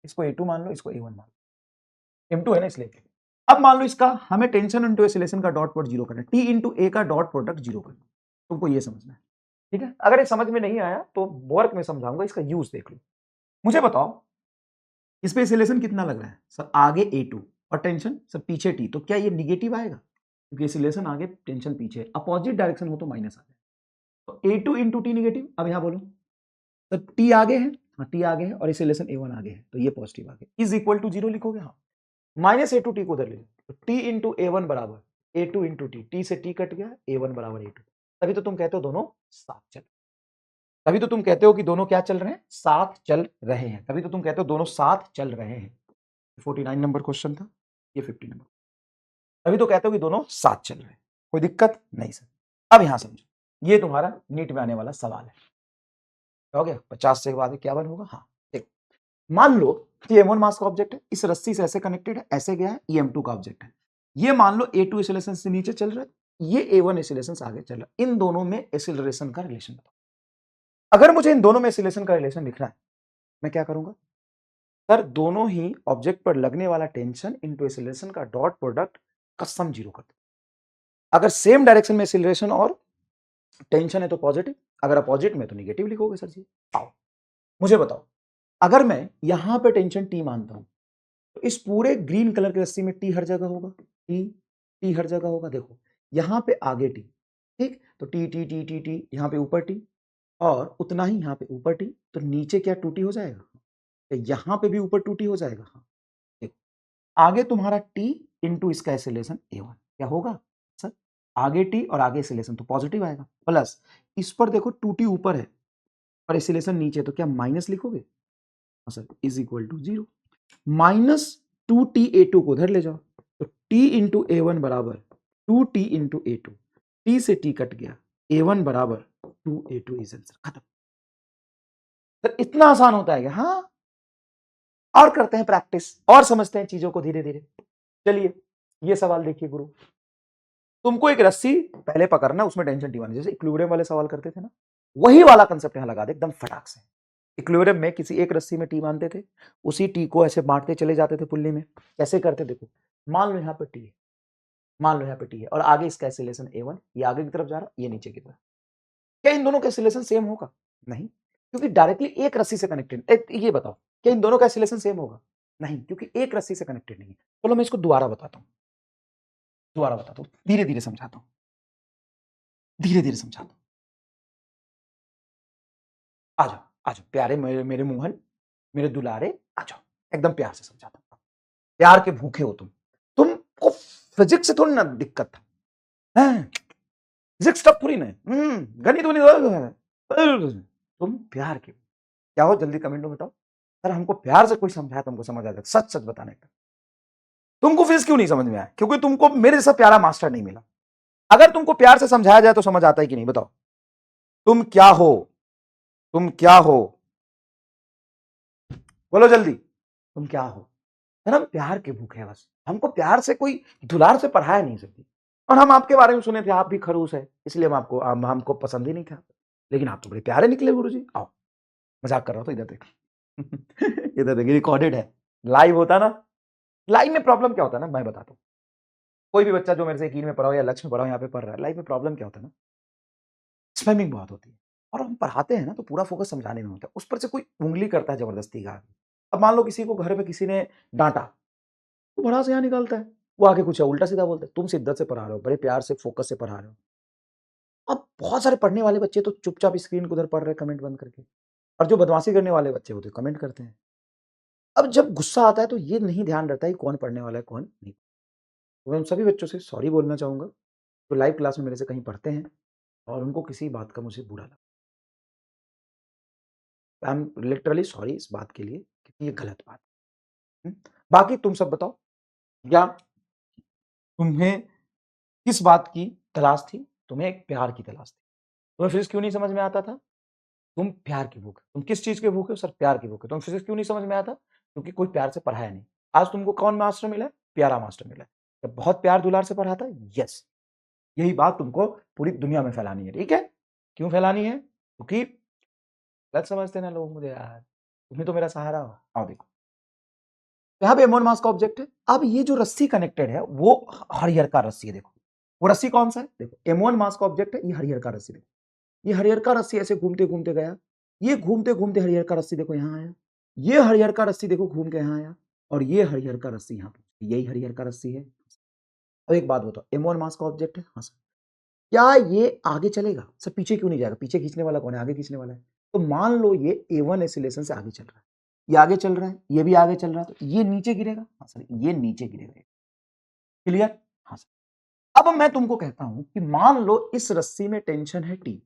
इसको A2 मान लो, इसको A1 मान लो, M2 है ना इसलिए। अब मान लो इसका हमें टेंशन इंटू एक्सीलरेशन का डॉट प्रोडक्ट 0 करना है, T इंटू A का डॉट प्रोडक्ट 0 करना है। तुमको ये समझना है, ठीक है? अगर ये समझ में नहीं आया तो वर्क में समझाऊंगा, इसका यूज देख लो। मुझे बताओ इस पे एक्सीलरेशन कितना लग रहा है? सर आगे A2 और टेंशन सर पीछे T, तो क्या ये निगेटिव आएगा? क्योंकि एक्सीलरेशन आगे टेंशन पीछे, अपोजिट डायरेक्शन हो तो माइनस आ जाए। तो A2 इंटू टी नेगेटिव। अब यहां बोलो तो टी आगे है, हाँ टी आगे है और इसे लेसन A1 आगे है, तो ये पॉजिटिव आगे इज इक्वल टू 0 लिखोगे। हाँ माइनस A2 टी को उधर ले जाओ, तो टी इंटू A1 बराबर A2 इंटू टी से टी कट गया, A1 बराबर A2। तभी तो तुम कहते हो दोनों साथ चल, तभी तो तुम कहते हो कि दोनों क्या चल रहे हैं, साथ चल रहे हैं, तभी तो तुम कहते हो दोनों साथ चल रहे हैं। 49 नंबर क्वेश्चन था, ये 50 नंबर, तभी तो कहते हो कि दोनों साथ चल रहे हैं। कोई दिक्कत नहीं सर। अब यहां समझो, ये तुम्हारा नीट में आने वाला सवाल है, हो गया 50 से बाद 51 होगा। हाँ देखो, मान लो कि M1 मास का ऑब्जेक्ट है, इस रस्सी से ऐसे कनेक्टेड है, ऐसे गया है, ये M2 का ऑब्जेक्ट है। ये मान लो A2 एक्सीलरेशन से नीचे चल रहा है, ये A1 एक्सीलरेशन से आगे चल रहा है, इन दोनों में एक्सीलरेशन का रिलेशन बताओ। अगर मुझे इन दोनों में एक्सीलरेशन का रिलेशन लिखना है, मैं क्या करूंगा सर, दोनों ही ऑब्जेक्ट पर लगने वाला टेंशन इंटू एक्सीलरेशन का डॉट प्रोडक्ट का सम 0 कर दो। अगर सेम डायरेक्शन में एक्सीलरेशन और टेंशन है तो पॉजिटिव, अगर अपोजिट में तो निगेटिव लिखोगे सर जी। आओ मुझे बताओ, अगर मैं यहां पे टेंशन टी मानता हूं, तो इस पूरे ग्रीन कलर की रस्सी में टी हर जगह होगा, टी हर जगह होगा। देखो यहां पे आगे टी, ठीक, तो T T T T T, यहां पे ऊपर टी और उतना ही यहां पे ऊपर टी, तो नीचे क्या 2t हो जाएगा, यहां पे भी ऊपर 2t हो जाएगा। हाँ देखो, आगे तुम्हारा t इंटू इसका एक्सीलरेशन A1 क्या होगा सर, आगे t और आगे एक्सीलरेशन तो पॉजिटिव आएगा, प्लस इस पर देखो 2t ऊपर है और एक्सीलरेशन नीचे, तो क्या माइनस लिखोगे sir, is equal to 0। Minus 2t A2 को उधर ले जाओ, तो t इंटू A1 बराबर 2t इंटू A2, t से t कट गया, A1 बराबर 2A2 इज आंसर, खत्म। सर इतना आसान होता है क्या? हाँ, और करते हैं प्रैक्टिस और समझते हैं चीजों को धीरे धीरे। चलिए ये सवाल देखिए गुरु, तुमको एक रस्सी पहले पकड़ना, उसमें टेंशन टी जैसे इक्विलिब्रियम वाले सवाल करते थे ना, वही वाला कंसेप्ट यहां लगा दे एकदम फटाक से। इक्विलिब्रियम में किसी एक रस्सी में टी बांधते थे, उसी टी को ऐसे बांटते चले जाते थे पुल्ली में। कैसे करते देखो, मान लो यहाँ पे टी है, मान लो यहाँ पे टी है और आगे इसका एक्सीलरेशन A1, ये आगे की तरफ जा रहा है, ये नीचे की तरफ। क्या इन दोनों का एक्सीलरेशन सेम होगा? नहीं, क्योंकि डायरेक्टली एक रस्सी से कनेक्टेड। ये बताओ क्या इन दोनों का एक्सीलरेशन सेम होगा? नहीं, क्योंकि एक रस्सी से कनेक्टेड नहीं है। चलो मैं इसको दोबारा बताता हूँ, दोबारा बताता हूँ, धीरे धीरे समझाता हूँ, धीरे धीरे समझाता हूँ। आ जाओ आ जाओ प्यारे मेरे मोहन, मेरे दुलारे, आ जाओ एकदम प्यार से समझाता हूँ। प्यार के भूखे हो तुमको फिजिक्स से थोड़ी ना दिक्कत था, फिजिक्स टफ थोड़ी ना है, गणित वनित, तुम प्यार के क्या हो, जल्दी कमेंट में बताओ। सर हमको प्यार से कोई समझाया तो हमको समझ आ जाता, सच सच बताने का। तुमको फिजिक्स क्यों नहीं समझ में आया? क्योंकि तुमको मेरे जैसा प्यारा मास्टर नहीं मिला। अगर तुमको प्यार से समझाया जाए तो समझ आता है कि नहीं बताओ? तुम क्या हो, तुम क्या हो, बोलो जल्दी, तुम क्या हो? सर हम प्यार के भूखे हैं, बस हमको प्यार से कोई दुलार से पढ़ाया नहीं सकती। और हम आपके बारे में सुने थे आप भी खड़ूस है, इसलिए हमको पसंद ही नहीं था। लेकिन आप तो बड़े प्यारे निकले गुरुजी। आओ, मजाक कर रहा था, इधर देख इधर देख, रिकॉर्डेड है, लाइव होता ना। लाइव में प्रॉब्लम क्या होता है ना, मैं बताता हूँ। कोई भी बच्चा जो मेरे से 1 में पढ़ा हो या लक्ष्य में पढ़ा हो, यहाँ पे पढ़ रहा है, लाइव में प्रॉब्लम क्या होता है ना, स्पैमिंग बहुत होती है। और हम पढ़ाते हैं ना तो पूरा फोकस समझाने में होता है, उस पर से कोई उंगली करता है जबरदस्ती का। अब मान लो किसी को घर पे किसी ने डांटा, तो बड़ा से यहाँ निकालता है, वो आके कुछ उल्टा सीधा बोलता है। तुम शिद्दत से पढ़ा रहे हो, बड़े प्यार से फोकस से पढ़ा रहे हो। अब बहुत सारे पढ़ने वाले बच्चे तो चुपचाप स्क्रीन को उधर पढ़ रहे हैं कमेंट बंद करके, और जो बदमाशी करने वाले बच्चे होते हैं कमेंट करते हैं। अब जब गुस्सा आता है तो ये नहीं ध्यान रहता है कि कौन पढ़ने वाला है कौन नहीं। तो मैं उन सभी बच्चों से सॉरी बोलना चाहूंगा जो लाइव क्लास में मेरे से कहीं पढ़ते हैं और उनको किसी बात का मुझे बुरा लगा। आई एम लिटरली सॉरी इस बात के लिए, क्योंकि ये गलत बात है। बाकी तुम सब बताओ, या तुम्हें किस बात की तलाश थी? तुम्हें एक प्यार की तलाश थी। तुम्हें फिजिक्स क्यों नहीं समझ में आता था? तुम प्यार की भूखे। तुम किस चीज के भूखे हो? सर प्यार की भूखे। तुम फिजिक्स क्यों नहीं समझ में आता? क्योंकि कोई प्यार से पढ़ाया नहीं। आज तुमको कौन मास्टर मिला है? प्यारा मास्टर मिला है। जब बहुत प्यार दुलार से पढ़ाता है, यस, यही बात तुमको पूरी दुनिया में फैलानी है, ठीक है? क्यों फैलानी है? क्योंकि गलत समझते ना लोग मुझे यार, तुम्हें तो मेरा सहारा हो। आओ देखो, यहाँ पे M1 मास का ऑब्जेक्ट है। अब ये जो रस्सी कनेक्टेड है वो हरियर का रस्सी है। देखो वो रस्सी कौन सा है? देखो M1 मास का ऑब्जेक्ट है, ये हरियर का रस्सी। देखो ये हरियर का रस्सी ऐसे घूमते घूमते गया, ये घूमते घूमते हरियर का रस्सी देखो यहाँ आया, ये हरियर का रस्सी देखो घूम के यहाँ आया, और ये हरियर का रस्सी यहाँ पे, यही हरियर का रस्सी है। अब एक बात बताओ, M1 मास का ऑब्जेक्ट है? हाँ सर। क्या ये आगे चलेगा? सर पीछे क्यों नहीं जाएगा? पीछे खींचने वाला कौन है? आगे खींचने वाला है। तो मान लो ये A1 एसिलेशन से आगे चल रहा है, ये आगे चल रहा है, ये भी आगे चल रहा है, तो ये नीचे गिरेगा। हाँ सर, ये नीचे गिरेगा। क्लियर? हाँ सर। अब मैं तुमको कहता हूं कि मान लो इस रस्सी में टेंशन है T।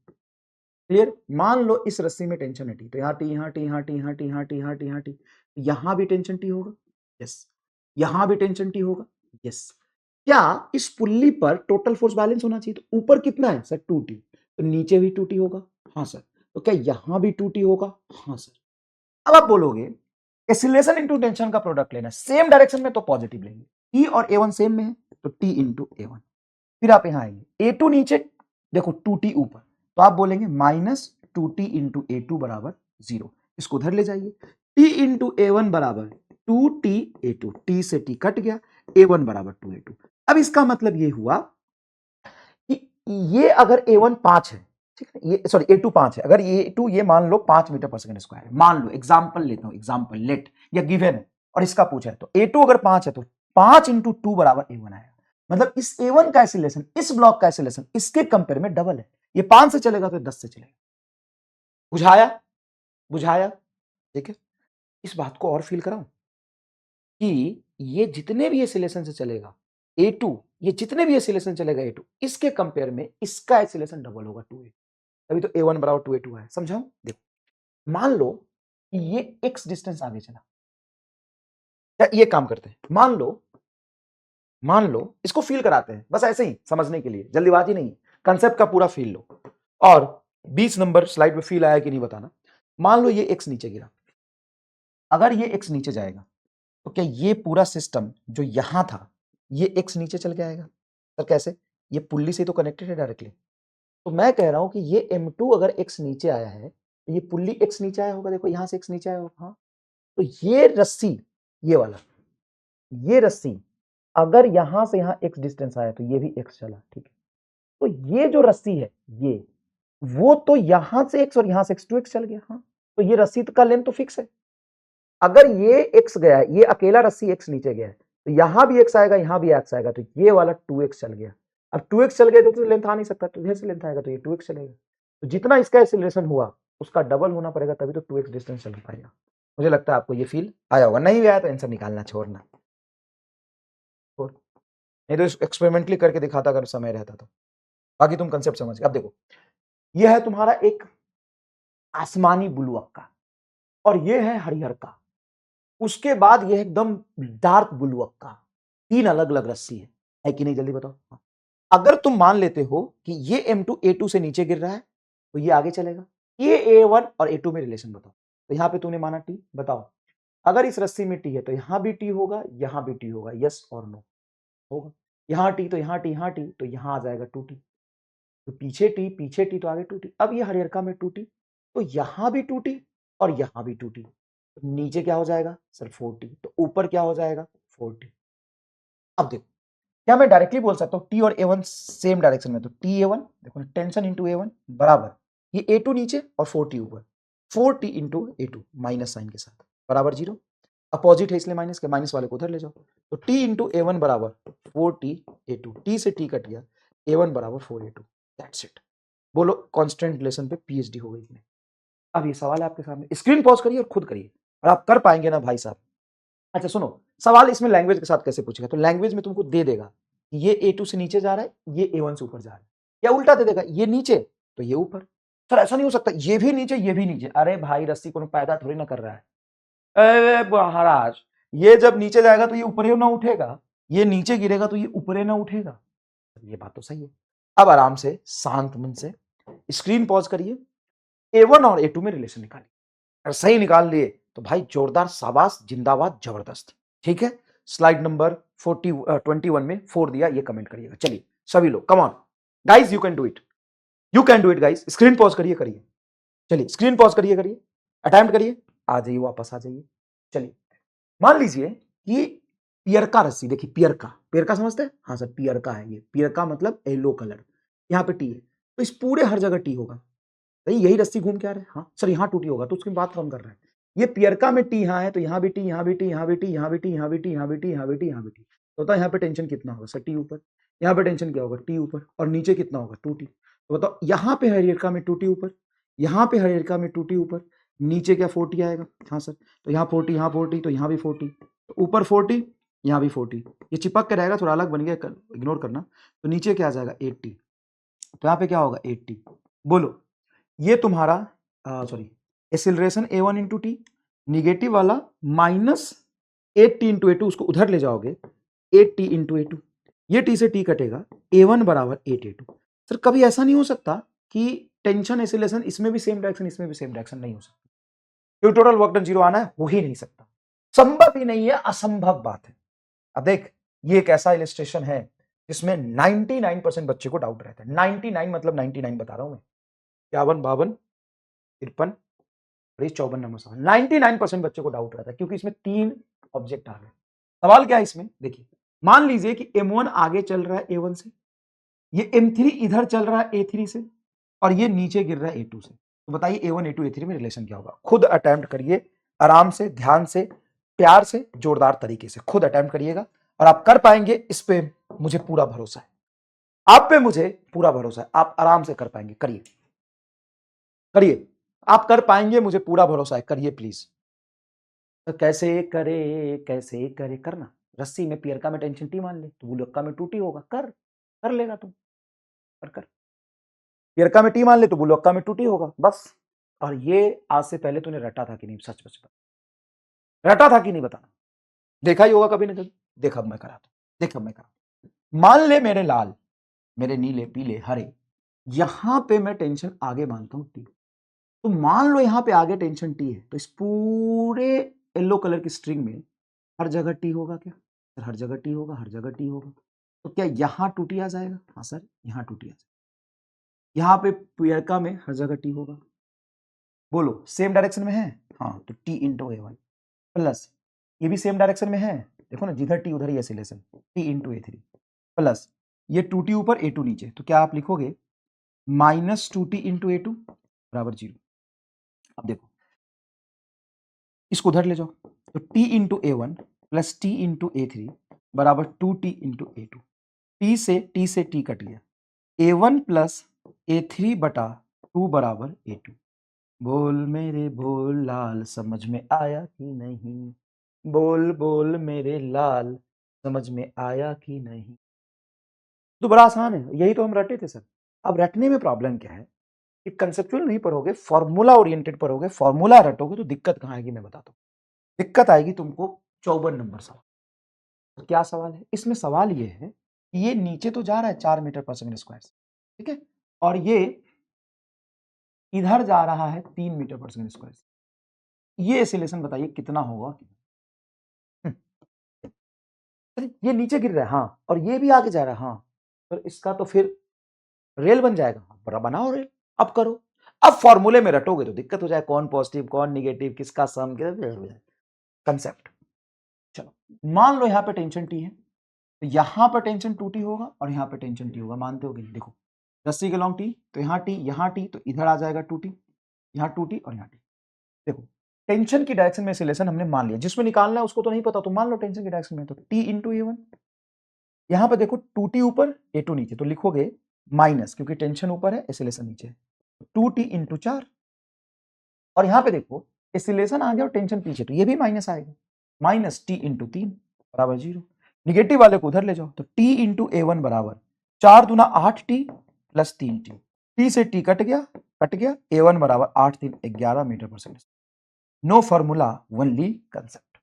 क्लियर? मान लो इस रस्सी में टेंशन है T, तो यहाँ T, यहाँ T, यहाँ T, यहाँ T, यहाँ T, यहाँ T, यहाँ T, यहाँ भी टेंशन T होगा। यस। यहाँ भी टेंशन T होगा। यस। क्या इस पुल्ली पर टोटल फोर्स बैलेंस होना चाहिए? तो ऊपर कितना है सर? 2T, तो नीचे भी 2T होगा। हाँ सर। तो क्या यहां भी 2T होगा? हाँ सर। अब आप बोलोगे एक्सीलरेशन इंटू टेंशन का प्रोडक्ट लेना, सेम डायरेक्शन में तो पॉजिटिव लेंगे। T और A1 सेम में है तो T इंटू A1। फिर आप यहां आएंगे, A2 नीचे, देखो 2T ऊपर, तो आप बोलेंगे माइनस 2T इंटू A2 बराबर 0। इसको उधर ले जाइए, T इंटू A1 बराबर 2T A2, T से T कट गया, A1 बराबर 2A2। अब इसका मतलब ये हुआ कि ये अगर A1 5 है, ठीक है, ये सॉरी A2 5 है, अगर A2 ये मान लो 5 मीटर पर सेकंड स्क्वायर है, मान लो, एग्जांपल लेता हूं, एग्जांपल लेट, या गिवन है और इसका पूछा है, तो A2 अगर 5 है तो 5 इंटू 2 बराबर A1 आएगा। मतलब इस A1 का एक्सीलरेशन, इस ब्लॉक का एक्सीलरेशन इसके कंपेयर में डबल है। ये 5 से चलेगा तो 10 से चलेगा। बुझाया? बुझाया? ठीक है। इस बात को और फील कराऊं कि ये जितने भी एक्सीलरेशन से चलेगा A2, ये जितने भी एक्सीलरेशन चलेगा A2, इसके कंपेयर में इसका एक्सीलरेशन डबल होगा 2A। तभी तो A1 बराबर 2A2 है। समझाऊं? देखो, मान लो कि ये x डिस्टेंस आगे चला, या ये काम करते हैं, मान लो इसको फील कराते हैं, बस ऐसे ही समझने के लिए, जल्दीबाजी नहीं, कंसेप्ट का पूरा फील लो। और 20 नंबर स्लाइड पे फील आया कि नहीं बताना। मान लो ये x नीचे गिरा, अगर ये x नीचे जाएगा तो क्या ये पूरा सिस्टम जो यहां था ये x नीचे चल के आएगा? सर कैसे? ये पुल्ली से तो कनेक्टेड है डायरेक्टली। तो मैं कह रहा हूं कि ये M2 अगर x नीचे आया है तो ये पुल्ली x नीचे आया होगा। देखो यहां से x नीचे आया होगा। हाँ, तो ये रस्सी, ये वाला, ये रस्सी अगर यहां से यहां x डिस्टेंस आया तो ये भी x चला, ठीक है। तो ये जो रस्सी है ये, वो तो यहां से x और यहां से x 2x चल गया। हाँ, तो ये रस्सी का लेंथ तो फिक्स है। अगर ये x गया है, ये अकेला रस्सी x नीचे गया है, तो यहां भी x आएगा, यहां भी x आएगा, तो ये वाला 2x चल गया। अब 2x चल गया तो लेंथ आ नहीं सकता, तो इधर से लेंथ आएगा तो ये 2x चलेगा। तो जितना इसका एक्सीलरेशन हुआ उसका डबल होना पड़ेगा, तभी तो 2x डिस्टेंस चल पाएगा। मुझे लगता है आपको ये फील आया होगा। नहीं आया तो आंसर निकालना छोड़ना, नहीं तो एक्सपेरिमेंटली करके दिखाता अगर समय रहता तो। बाकी तुम कंसेप्ट समझ गए। अब देखो, ये है तुम्हारा एक आसमानी ब्लू अक्का, और ये है हरिहर का, उसके बाद ये एकदम डार्क ब्लू अक्का। तीन अलग अलग रस्सी है कि नहीं? जल्दी बताओ। हाँ। अगर तुम मान लेते हो कि ये M2 A2 से नीचे गिर रहा है तो ये आगे चलेगा, ये A1 और A2 में रिलेशन बताओ। तो यहां पे तूने माना T, बताओ अगर इस रस्सी में T है तो यहां भी T होगा, यहां भी T होगा, यस और नो? होगा। यहां T तो यहां T, यहां T तो यहां आ जाएगा 2T, तो पीछे T तो आगे 2T। अब ये हरियरका में 2T, तो यहां भी 2T और यहां भी 2T, तो नीचे क्या हो जाएगा सर? 4T, तो ऊपर क्या हो जाएगा? 4T। अब देखो, क्या मैं डायरेक्टली बोल सकता हूँ T और A1 सेम डायरेक्शन में, तो T A1 देखो, टेंशन इंटू A1 बराबर ये A2 नीचे और 4T ऊपर, 4T into A2 minus sign के साथ बराबर 0। अपोजिट है इसलिए माइनस के, माइनस वाले को उधर ले जाओ, तो T इंटू A1 बराबर 4T A2, T से T कट गया, A1 बराबर 4A2। That's it. बोलो कांस्टेंट रिलेशन पे PhD हो गई इसमें। अब ये सवाल है आपके सामने, स्क्रीन पॉज करिए और खुद करिए, और आप कर पाएंगे ना भाई साहब। अच्छा सुनो, सवाल इसमें लैंग्वेज के साथ कैसे पूछेगा, तो लैंग्वेज में तुमको दे देगा कि ये A2 से नीचे जा रहा है, ये A1 से ऊपर जा रहा है, या उल्टा दे देगा, ये नीचे तो ये ऊपर। सर ऐसा नहीं हो सकता, ये भी नीचे ये भी नीचे। अरे भाई रस्सी को पैदा थोड़ी ना कर रहा है। अरे महाराज, ये जब नीचे जाएगा तो ये ऊपर ना उठेगा, ये नीचे गिरेगा तो ये ऊपर ना उठेगा। ये बात तो सही है। अब आराम से शांत मन से स्क्रीन पॉज करिए, A1 और A2 में रिलेशन निकालिए। अगर सही निकाल लिए तो भाई जोरदार, शाबाश, जिंदाबाद, जबरदस्त। ठीक है, स्लाइड नंबर 21 में 4 दिया, ये कमेंट करिएगा। चलिए सभी लोग, come on guys, you can do it, you can do it guys. Screen pause करिए, करिए, चलिए स्क्रीन पॉज करिए, करिए, अटेम्प्ट करिए, आ जाइए, वापस आ जाइए। चलिए मान लीजिए कि पियरका रस्सी, देखिए पियरका, पियरका समझते हैं? हाँ सर, पियरका है ये, पियरका मतलब येलो कलर, यहाँ पे टी है, तो इस पूरे हर जगह टी होगा। भाई यही रस्सी घूम के आ रहा है। हाँ सर, यहाँ टूटी होगा, तो उसकी बात कौन कर रहा है? ये पियरका में टी यहाँ है, तो यहाँ भी टी, यहाँ भी टी, यहाँ भी टी, यहाँ भी टी, यहाँ भी टी, यहाँ भी टी, यहाँ भी टी, यहाँ भी टी, यहाँ भी टी, तो यहाँ पे टेंशन कितना होगा सर? टी ऊपर। यहाँ पे टेंशन क्या होगा, टी ऊपर, और नीचे कितना होगा, 2t। तो बताओ यहाँ पे है रेखा में 2t ऊपर, यहाँ पे है रेखा में 2t ऊपर, नीचे क्या 40 आएगा। हाँ सर, तो यहाँ 40, यहाँ 40, तो यहाँ भी 40, तो ऊपर 40, यहाँ भी 40, ये चिपक के रहेगा, थोड़ा अलग बन गया, इग्नोर करना। तो नीचे क्या आ जाएगा 80, तो यहाँ पे क्या होगा 80। बोलो ये तुम्हारा sorry acceleration a1 into T, negative वाला minus 8t into A two, उसको उधर ले जाओगे 8t इंटू ए टू, ये t से t कटेगा, a1 बराबर 8a2। सर कभी ऐसा नहीं हो सकता कि टेंशन एक्सीलरेशन इसमें भी सेम डायरेक्शन इसमें भी सेम डायरेक्शन नहीं हो सकता, क्योंकि टोटल वर्क डन जीरो आना है, हो ही नहीं सकता, संभव ही नहीं है, असंभव बात है। अब देख ये एक ऐसा इलस्ट्रेशन है जिसमें 99% बच्चे को डाउट रहता है, 99 मतलब 99 बता रहा हूं मैं, 51 52 53 54 नंबर सवाल, 99% बच्चे को डाउट रहता है, क्योंकि इसमें 3 ऑब्जेक्ट आ गए। सवाल क्या है इसमें, देखिए मान लीजिए कि m1 आगे चल रहा है a1 से, ये m3 इधर चल रहा है a3 से, और ये नीचे गिर रहा है a2 से। तो बताइए a1 a2 a3 में रिलेशन क्या होगा। खुद अटेम्प्ट करिए, आराम से, ध्यान से, प्यार से, जोरदार तरीके से खुद अटेम्प्ट करिएगा, और आप कर पाएंगे, इस पे मुझे पूरा भरोसा है, आप पे मुझे पूरा भरोसा है, आप आराम से कर पाएंगे। करिए करिए, आप कर पाएंगे, मुझे पूरा भरोसा है, करिए प्लीज। तो कैसे करे करना, रस्सी में पियरका में टेंशन टी मान ले, तो बुलक्का में 2t होगा, कर लेगा तुम, कर पियरका में टी मान ले तो बुलक्का में 2t होगा, बस। और ये आज से पहले तूने रटा था कि नहीं, सच रटा था कि नहीं बताना, देखा ही होगा कभी ना कभी। देख अब मैं कराता हूं, देख अब मैं कराता हूं। मान ले मेरे लाल, मेरे नीले, पीले, हरे, यहां पे मैं टेंशन आगे मानता हूं टी, तो मान लो यहां पे आगे टेंशन टी है, तो इस पूरे येलो कलर की स्ट्रिंग में हर जगह टी होगा क्या सर, हर जगह टी होगा, हर जगह टी होगा, तो क्या यहां 2t आ जाएगा, हाँ सर यहां 2t आ जाएगा, यहां पे पियरका में हर जगह टी होगा, बोलो सेम डायरेक्शन में है, हाँ तो t into A one, plus ये भी सेम डायरेक्शन में है, देखो ना जिधर टी उधर ही acceleration, t into A three, plus ये 2t ऊपर a2 नीचे, तो क्या आप लिखोगे -2t इंटू ए टू बराबर 0। अब देखो इसको उधर ले जाओ, तो t into A one plus T into A three बराबर 2t into A two, t से t कट गया, a1 प्लस a3 बटा 2 बराबर a2। बोल मेरे बोल लाल समझ में आया कि नहीं, बोल बोल मेरे लाल समझ में आया कि नहीं। तो बड़ा आसान है, यही तो हम रटे थे सर। अब रटने में प्रॉब्लम क्या है कि कंसेप्चुअल नहीं पढ़ोगे, फॉर्मूला ओरिएंटेड पढ़ोगे, फॉर्मूला रटोगे तो दिक्कत कहाँ आएगी मैं बताता हूँ। दिक्कत आएगी तुमको 54 नंबर सवाल। तो क्या सवाल है इसमें, सवाल ये है कि ये नीचे तो जा रहा है 4 मीटर पर सेकंड स्क्वायर से, ठीक है, और ये इधर जा रहा है 3 मीटर पर सेकंड स्क्वायर से, ये एक्सीलरेशन बताइए कितना होगा। ये नीचे गिर रहा है, हाँ, और ये भी आगे जा रहा है, हाँ, तो इसका तो फिर रेल बन जाएगा, बड़ा बनाओ रेल। अब करो, अब फॉर्मूले में रटोगे तो दिक्कत हो जाए, कौन पॉजिटिव कौन निगेटिव, किसका सम, कंसेप्ट। चलो मान लो यहाँ पे टेंशन टी है, तो यहाँ पर टेंशन 2t होगा और यहाँ पे टेंशन टी होगा, मानते हो कि नहीं, देखो रस्सी के लॉन्ग टी, तो यहाँ टी, तो इधर आ जाएगा 2t, यहाँ 2t और यहाँ टी। देखो टेंशन की डायरेक्शन में एक्सीलरेशन हमने मान लिया, जिसमें निकालना है उसको तो नहीं पता, तो मान लो टेंशन की डायरेक्शन में, तो t इंटू ए वन, यहाँ पे देखो 2t ऊपर a2 नीचे, तो लिखोगे माइनस, क्योंकि टेंशन ऊपर है एक्सीलरेशन नीचे है, 2t इंटू 4, और यहाँ पे देखो एक्सीलरेशन आ गया और टेंशन पीछे, तो ये भी माइनस आएगा, माइनस t इंटू 3 बराबर 0। निगेटिव वाले को उधर ले जाओ, तो t इंटू ए वन बराबर 4 दूना 8t प्लस 3t, t से t कट गया, a1 बराबर 8 3 11 metre per second. No formula only concept,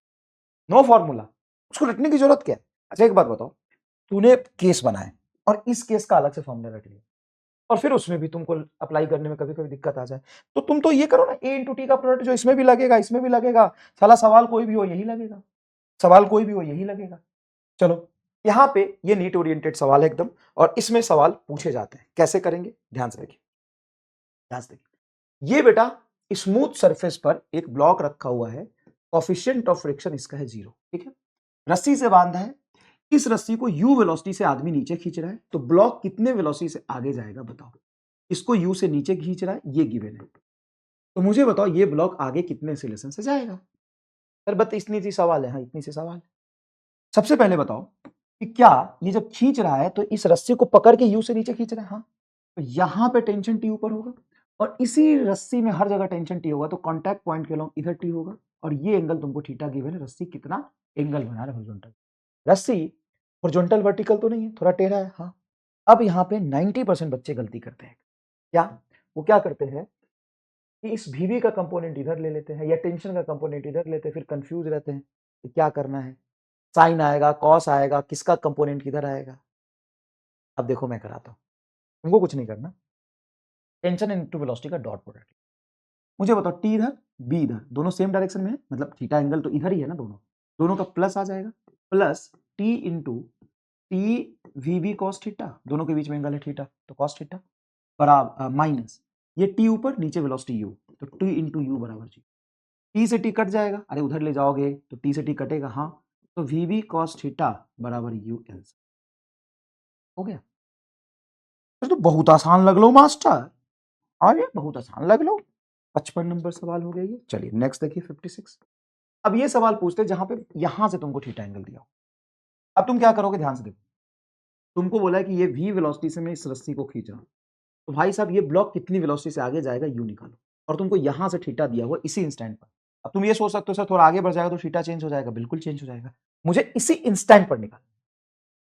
no formula, उसको रटने की जरूरत क्या है। अच्छा एक बात बताओ, तूने केस बनाए और इस केस का अलग से फॉर्मूला रट लिया, और फिर उसमें भी तुमको अप्लाई करने में कभी कभी दिक्कत आ जाए, तो तुम तो ये करो ना, a इंटू टी का प्रोडक्ट जो इसमें भी लगेगा इसमें भी लगेगा, साला सवाल कोई भी हो यही लगेगा, सवाल कोई भी हो यही लगेगा। चलो यहाँ पे ये नीट ओरिएंटेड सवाल है एकदम, और इसमें सवाल पूछे जाते हैं, कैसे करेंगे ध्यान से देखिए, ध्यान से देखिए। ये बेटा स्मूथ सरफेस पर एक ब्लॉक रखा हुआ है, कोफिशिएंट ऑफ फ्रिक्शन इसका है 0, ठीक है, रस्सी से बांधा है, इस रस्सी को u वेलोसिटी से आदमी नीचे खींच रहा है, तो ब्लॉक कितने वेलोसिटी से आगे जाएगा बताओ। इसको u से नीचे खींच रहा है, ये गिवन है, तो मुझे बताओ ये ब्लॉक आगे कितने एक्सीलरेशन से जाएगा। सर बस इतनी सी सवाल है, हाँ इतनी सी सवाल है। सबसे पहले बताओ कि क्या ये जब खींच रहा है तो इस रस्सी को पकड़ के यू से नीचे खींच रहा है, हाँ, तो यहां पे टेंशन टी ऊपर होगा और इसी रस्सी में हर जगह टेंशन टी होगा, तो कांटेक्ट पॉइंट के अलॉन्ग इधर टी होगा और ये एंगल तुमको थीटा गिवन है। रस्सी कितना एंगल बना रहा है हॉरिजॉन्टल, रस्सी हॉरिजॉन्टल वर्टिकल तो नहीं है, थोड़ा टेढ़ा है, हाँ। अब यहाँ पे 90% बच्चे गलती करते हैं, क्या वो क्या करते हैं कि इस VB का कंपोनेंट इधर ले लेते हैं या टेंशन का कंपोनेंट इधर लेते हैं, फिर कंफ्यूज रहते हैं कि क्या करना है, साइन आएगा, कॉस आएगा, किसका कंपोनेंट किधर आएगा। अब देखो मैं कराता हूं, तुमको कुछ नहीं करना, टेंशन इनटू वेलोसिटी का डॉट प्रोडक्ट। मुझे बताओ टी इधर बी इधर, दोनों सेम डायरेक्शन में है, मतलब थीटा एंगल तो इधर ही है ना, दोनों दोनों का प्लस आ जाएगा, plus T into T VB cos theta, दोनों के बीच में एंगल है थीटा तो कॉस थीटा, बराबर माइनस ये टी ऊपर नीचे वेलोसिटी यू, तो टी इंटू यू बराबर जी, टी से टी कट जाएगा, अरे उधर ले जाओगे तो टी से टी कटेगा, हाँ, तो VB कॉस थीटा बराबर यू एल। हो गया, फिर तो बहुत आसान लग लो मास्टर, अरे बहुत आसान लग लो। 55 नंबर सवाल हो गया ये। चलिए नेक्स्ट देखिए 56। अब ये सवाल पूछते हैं जहां पे यहां से तुमको थीटा एंगल दिया हो, अब तुम क्या करोगे, ध्यान से देखो, तुमको बोला है कि ये v वेलोसिटी से मैं इस रस्सी को खींच रहा हूं, तो भाई साहब ये ब्लॉक कितनी वेलोसिटी से आगे जाएगा यू निकालो, और तुमको यहां से थीटा दिया हुआ इसी इंस्टेंट पर। अब तुम ये सोच सकते हो सर थोड़ा आगे बढ़ जाएगा तो थीटा चेंज हो जाएगा, बिल्कुल चेंज हो जाएगा, मुझे इसी इंस्टेंट पर निकालना।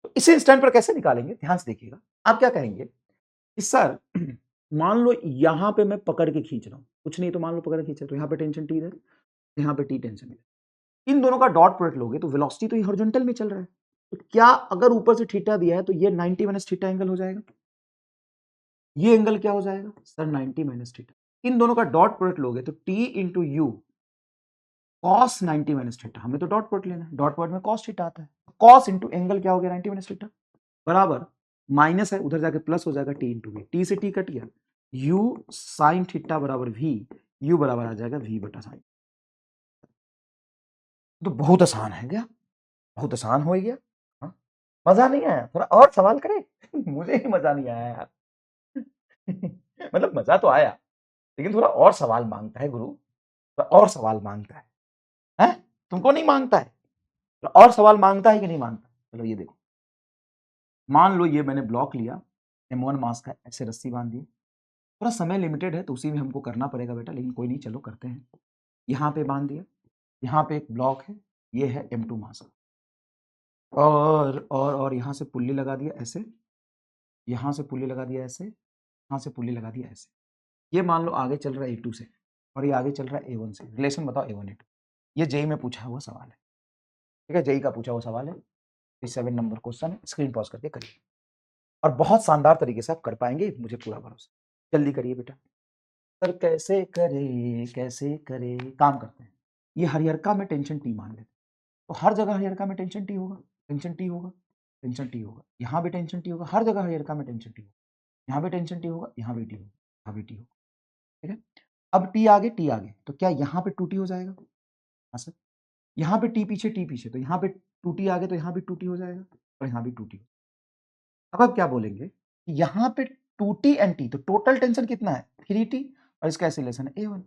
तो इसी इंस्टेंट पर कैसे निकालेंगे, ध्यान से देखिएगा। आप क्या कहेंगे कि सर मान लो यहां पे मैं पकड़ के खींच रहा हूं, कुछ नहीं तो मान लो पकड़ के खींच रहा, तो यहाँ पे टेंशन टी इधर, यहाँ पे टी टेंशन इधर, इन दोनों का डॉट प्रोडक्ट लोगे तो वेलोसिटी तो ये हॉरिजॉन्टल में चल रहा है, तो क्या अगर ऊपर से थीटा दिया है तो ये 90 माइनस थीटा एंगल हो जाएगा, ये एंगल क्या हो जाएगा सर 90 माइनस थीटा, इन दोनों का डॉट प्रोडक्ट लोगे तो T into you cos 90 minus theta, हमें तो डॉट प्रोडक्ट लेना है, डॉट प्रोडक्ट में कॉस थीटा आता है, कॉस इंटू एंगल क्या हो गया 90 माइनस थीटा, बराबर माइनस है उधर जाके प्लस हो जाएगा टी इंटू वी, टी से टी कट गया, यू साइन थीटा बराबर वी, यू बराबर आ जाएगा वी बटा साइन। तो बहुत आसान है क्या, बहुत आसान हो गया, हाँ? मजा नहीं आया, थोड़ा और सवाल करें मुझे ही मजा नहीं आया यार मतलब मजा तो आया लेकिन थोड़ा और सवाल मांगता है गुरु, थोड़ा और सवाल मांगता है? तुमको नहीं मांगता है, थोड़ा और सवाल मांगता है कि नहीं मांगता। चलो ये देखो, मान लो ये मैंने ब्लॉक लिया M1 मास का, ऐसे रस्सी बांध दी, थोड़ा समय लिमिटेड है तो उसी में हमको करना पड़ेगा बेटा, लेकिन कोई नहीं चलो करते हैं। यहाँ पे बांध दिया, यहाँ पे एक ब्लॉक है, ये है M2 मास का, और यहाँ से पुल्ली लगा दिया ऐसे, यहाँ से पुल्ली लगा दिया ऐसे, यहाँ से पुल्ली लगा दिया ऐसे, ये मान लो आगे चल रहा है A2 से और ये आगे चल रहा है A1 से, रिलेशन बताओ A1 A2, ये जेई में पूछा हुआ सवाल है, ठीक है, जेई का पूछा हुआ सवाल है, 7 नंबर क्वेश्चन है, स्क्रीन पॉज करके करिए और बहुत शानदार तरीके से आप कर पाएंगे, मुझे पूरा भरोसा। जल्दी करिए बेटा। सर कैसे करे, काम करते हैं, ये हरिहरका में टेंशन टी मान लेते हैं, तो हर जगह हरिहरका में टेंशन टी होगा, टेंशन टी होगा, टेंशन टी होगा, यहाँ भी टेंशन टी होगा, हर जगह हरिहरका में टेंशन टी होगा, यहाँ भी टेंशन टी होगा, यहाँ भी टी होगा, यहाँ भी टी होगा, ठीक है। अब टी आगे तो क्या यहाँ पे टू टी हो जाएगा, हाँ सर, यहाँ पे टी पीछे तो यहाँ पे टू टी आगे तो यहाँ भी टू टी हो जाएगा और यहाँ भी टू टी। अब आप क्या बोलेंगे, यहाँ पे 2t एंड टी, तो टोटल टेंशन कितना है 3t और इसका एक्सीलरेशन है a1,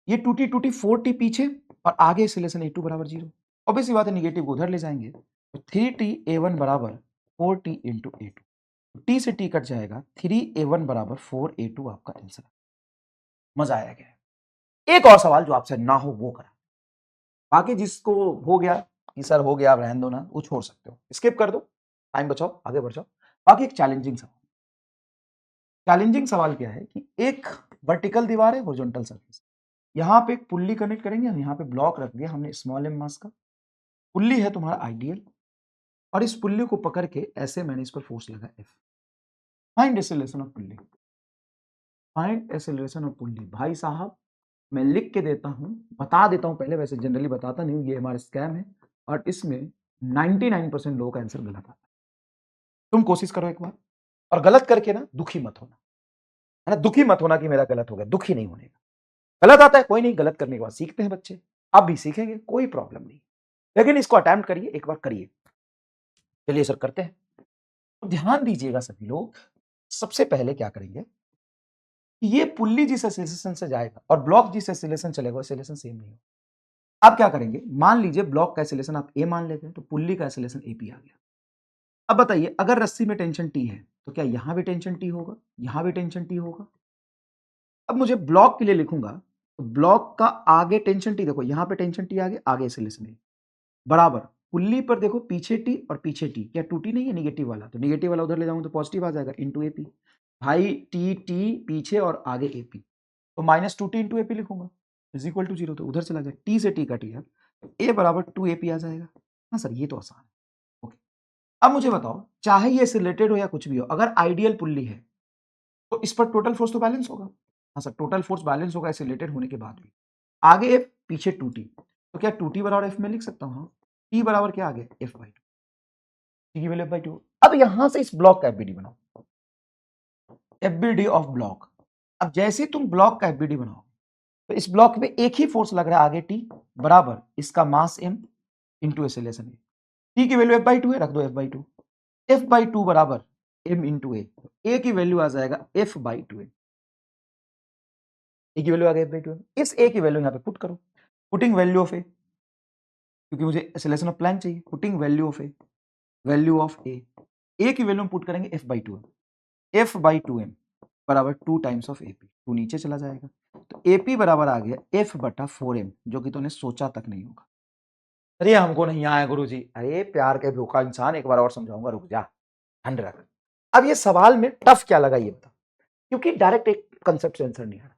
ये 2t 4t पीछे और आगे एक्सीलरेशन a2 बराबर 0, ऑब्वियस सी बात है निगेटिव को उधर ले जाएंगे, तो 3t a1 बराबर 4t इंटू a2, t से t कट जाएगा, 3a1 बराबर 4a2 आपका आंसर। मजा आया क्या, एक और सवाल जो आपसे ना हो वो करा, बाकी जिसको हो गया कि सर हो गया रहने दो ना, वो छोड़ सकते हो, स्किप कर दो, टाइम बचाओ, आगे बढ़ जाओ। बाकी एक चैलेंजिंग सवाल, चैलेंजिंग सवाल क्या है कि एक वर्टिकल दीवार है, हॉरिजॉन्टल सरफेस, यहाँ पे एक पुल्ली कनेक्ट करेंगे हम, यहाँ पे ब्लॉक रख दिया हमने स्मॉल एम मास का, पुल्ली है तुम्हारा आइडियल, और इस पुल्ली को पकड़ के ऐसे मैंने इस पर फोर्स लगा F, find acceleration of pulley, find acceleration of pulley. भाई साहब मैं लिख के देता हूं, बता देता हूं पहले, वैसे जनरली बताता नहीं हूं, ये हमारा स्कैम है और इसमें 99% लोगों का आंसर गलत आता है। तुम कोशिश करो एक बार, और गलत करके ना दुखी मत होना, है ना, दुखी मत होना कि मेरा गलत हो गया, दुखी नहीं होने का, गलत आता है कोई नहीं, गलत करने के बाद सीखते हैं बच्चे, आप भी सीखेंगे, कोई प्रॉब्लम नहीं, लेकिन इसको अटेम्प्ट करिए, एक बार करिए। चलिए सर करते हैं, तो ध्यान दीजिएगा सभी लोग, सबसे पहले क्या करेंगे, ये पुल्ली जिस एक्सेलरेशन से जाएगा और ब्लॉक जिस एक्सेलरेशन चलेगा एक्सेलरेशन सेम नहीं होगा। आप क्या करेंगे, मान लीजिए ब्लॉक का एक्सेलरेशन आप ए मान लेते हैं, तो पुल्ली का एक्सेलरेशन एपी आ गया। अब बताइए, अगर रस्सी में टेंशन टी है तो क्या यहां भी टेंशन टी होगा, यहां भी टेंशन टी होगा। अब मुझे ब्लॉक के लिए लिखूंगा, तो ब्लॉक का आगे टेंशन टी, देखो यहां पे टेंशन टी आगे एक्सेलरेशन ए बराबर पुल्ली पर देखो पीछे टी और पीछे टी, क्या टू टी नहीं है निगेटिव वाला, तो निगेटिव वाला उधर ले जाऊंगा तो पॉजिटिव आ जाएगा, इंटू एपी। भाई टी टी पीछे और आगे एपी, तो minus two T into AP लिखूंगा इज इक्वल टू जीरो, तो उधर चला जाए, टी से टी का टी है, तो ए बराबर टू एपी आ जाएगा। हाँ सर ये तो आसान है। ओके, अब मुझे बताओ, चाहे ये रिलेटेड हो या कुछ भी हो, अगर आइडियल पुल्ली है तो इस पर टोटल फोर्स तो बैलेंस होगा। हाँ सर, टोटल फोर्स बैलेंस होगा ऐसे रिलेटेड होने के बाद भी। आगे एफ पीछे टू टी, तो क्या टू टी बराबर एफ में लिख सकता हूँ। टी बराबर क्या आ गया, एफ बाई टू, टी की वैल्यू एफ बाई टू। अब यहां से इस ब्लॉक का एफबीडी बनाओ, एफबीडी ऑफ ब्लॉक। अब जैसे तुम ब्लॉक का एफबीडी बनाओ, तो इस ब्लॉक में एक ही फोर्स लग रहा है आगे टी बराबर इसका मास एम इंटू एक्सेलरेशन ए। टी की वैल्यू एफ बाई टू है, रख दो F by two, F by two बराबर एम इंटू ए की वैल्यू आ जाएगा एफ बाई टू ए की वैल्यू आ गई एफ बाई टू। इस ए की वैल्यू यहाँ पे पुट करो, पुटिंग वैल्यू ऑफ ए, क्योंकि मुझे एक्सेलरेशन ऑफ प्लैंक चाहिए, putting value of A, value of A की वैल्यू हम पुट करेंगे F by two F by two M बराबर two times of AP, two नीचे चला जाएगा, तो एपी बराबर आ गया एफ बटा फोर एम, जो कि तूने सोचा तक नहीं होगा। अरे हमको नहीं आया गुरुजी, अरे प्यार के भूखा इंसान, एक बार और समझाऊंगा, रुक जा, ठंड रख। अब ये सवाल में टफ क्या लगा ये बता, क्योंकि डायरेक्ट एक कंसेप्ट से आंसर नहीं आ रहा,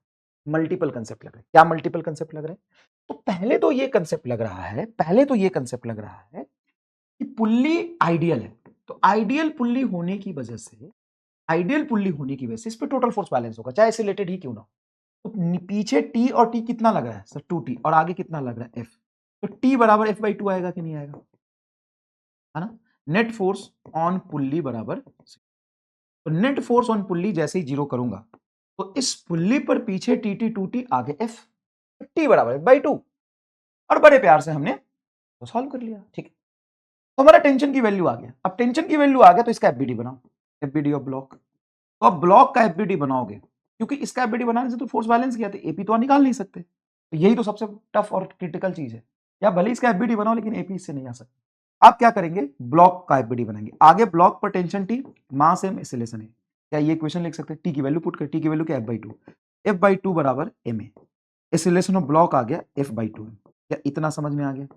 मल्टीपल कंसेप्ट लग रहे हैं। क्या मल्टीपल कंसेप्ट लग रहे हैं, तो पहले तो ये कंसेप्ट लग रहा है, पहले तो ये कंसेप्ट लग रहा है कि पुल्ली आइडियल है, तो आइडियल पुल्ली होने की वजह से, आइडियल पुल्ली होने की वजह से इस पे टोटल फोर्स बैलेंस होगा, चाहे रिलेटेड ही क्यों ना हो। तो पीछे टी और टी कितना लग रहा है सर, टू टी, और आगे कितना लग रहा है एफ, तो टी बराबर एफ बाई टू आएगा कि नहीं आएगा, है ना। नेट फोर्स ऑन पुल्ली बराबर, तो नेट फोर्स ऑन पुल्ली जैसे ही जीरो करूंगा, तो इस पुल्ली पर पीछे टी टी टू टी आगे एफ, टी बराबर एफ बाई टू, और बड़े प्यार से हमने तो सॉल्व कर लिया, ठीक है। तो हमारा टेंशन की वैल्यू आ गया, अब टेंशन की वैल्यू आ गया तो इसका एफबीडी बनाओ, एफबीडी ऑफ ब्लॉक। तो अब ब्लॉक का एफबीडी बनाओगे, क्योंकि इसका एफबीडी बनाने से तो फोर्स बैलेंस किया था, एपी तो निकाल नहीं सकते, तो यही तो सबसे टफ और क्रिटिकल चीज है, या भले इसका एफबीडी बनाओ लेकिन एपी इससे नहीं आ सकता। आप क्या करेंगे, ब्लॉक का एफबीडी बनाएंगे, आगे ब्लॉक पर tension T, mass M, acceleration है, क्या ये इक्वेशन लिख सकते हैं, टी की वैल्यू पुट कर, टी की वैल्यू क्या, एफ बाई टू बराबर M A, acceleration of block आ गया एफ बाई टू, क्या इतना समझ में आ गया।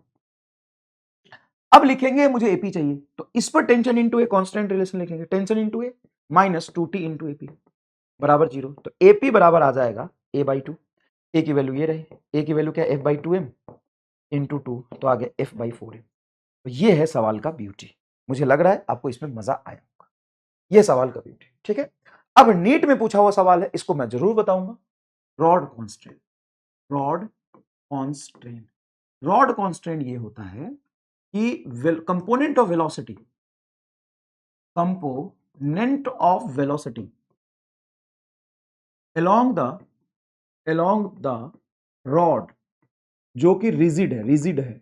अब लिखेंगे मुझे एपी चाहिए, तो इस पर tension into A constant relation लिखेंगे, tension into A minus two T into AP बराबर जीरो, तो एपी बराबर आ जाएगा ए बाई टू, ए की वैल्यू ये रही, ए की वैल्यू क्या, F by two M into two, तो आ गया एफ बाई फोर एम। तो ये है सवाल का ब्यूटी, मुझे लग रहा है आपको इसमें मजा आया होगा, ये सवाल का ब्यूटी, ठीक है। अब नीट में पूछा हुआ सवाल है, इसको मैं जरूर बताऊंगा, rod constant, rod constant, rod constant ये होता है कि component of velocity, component of velocity along the rod जो कि रिजिड है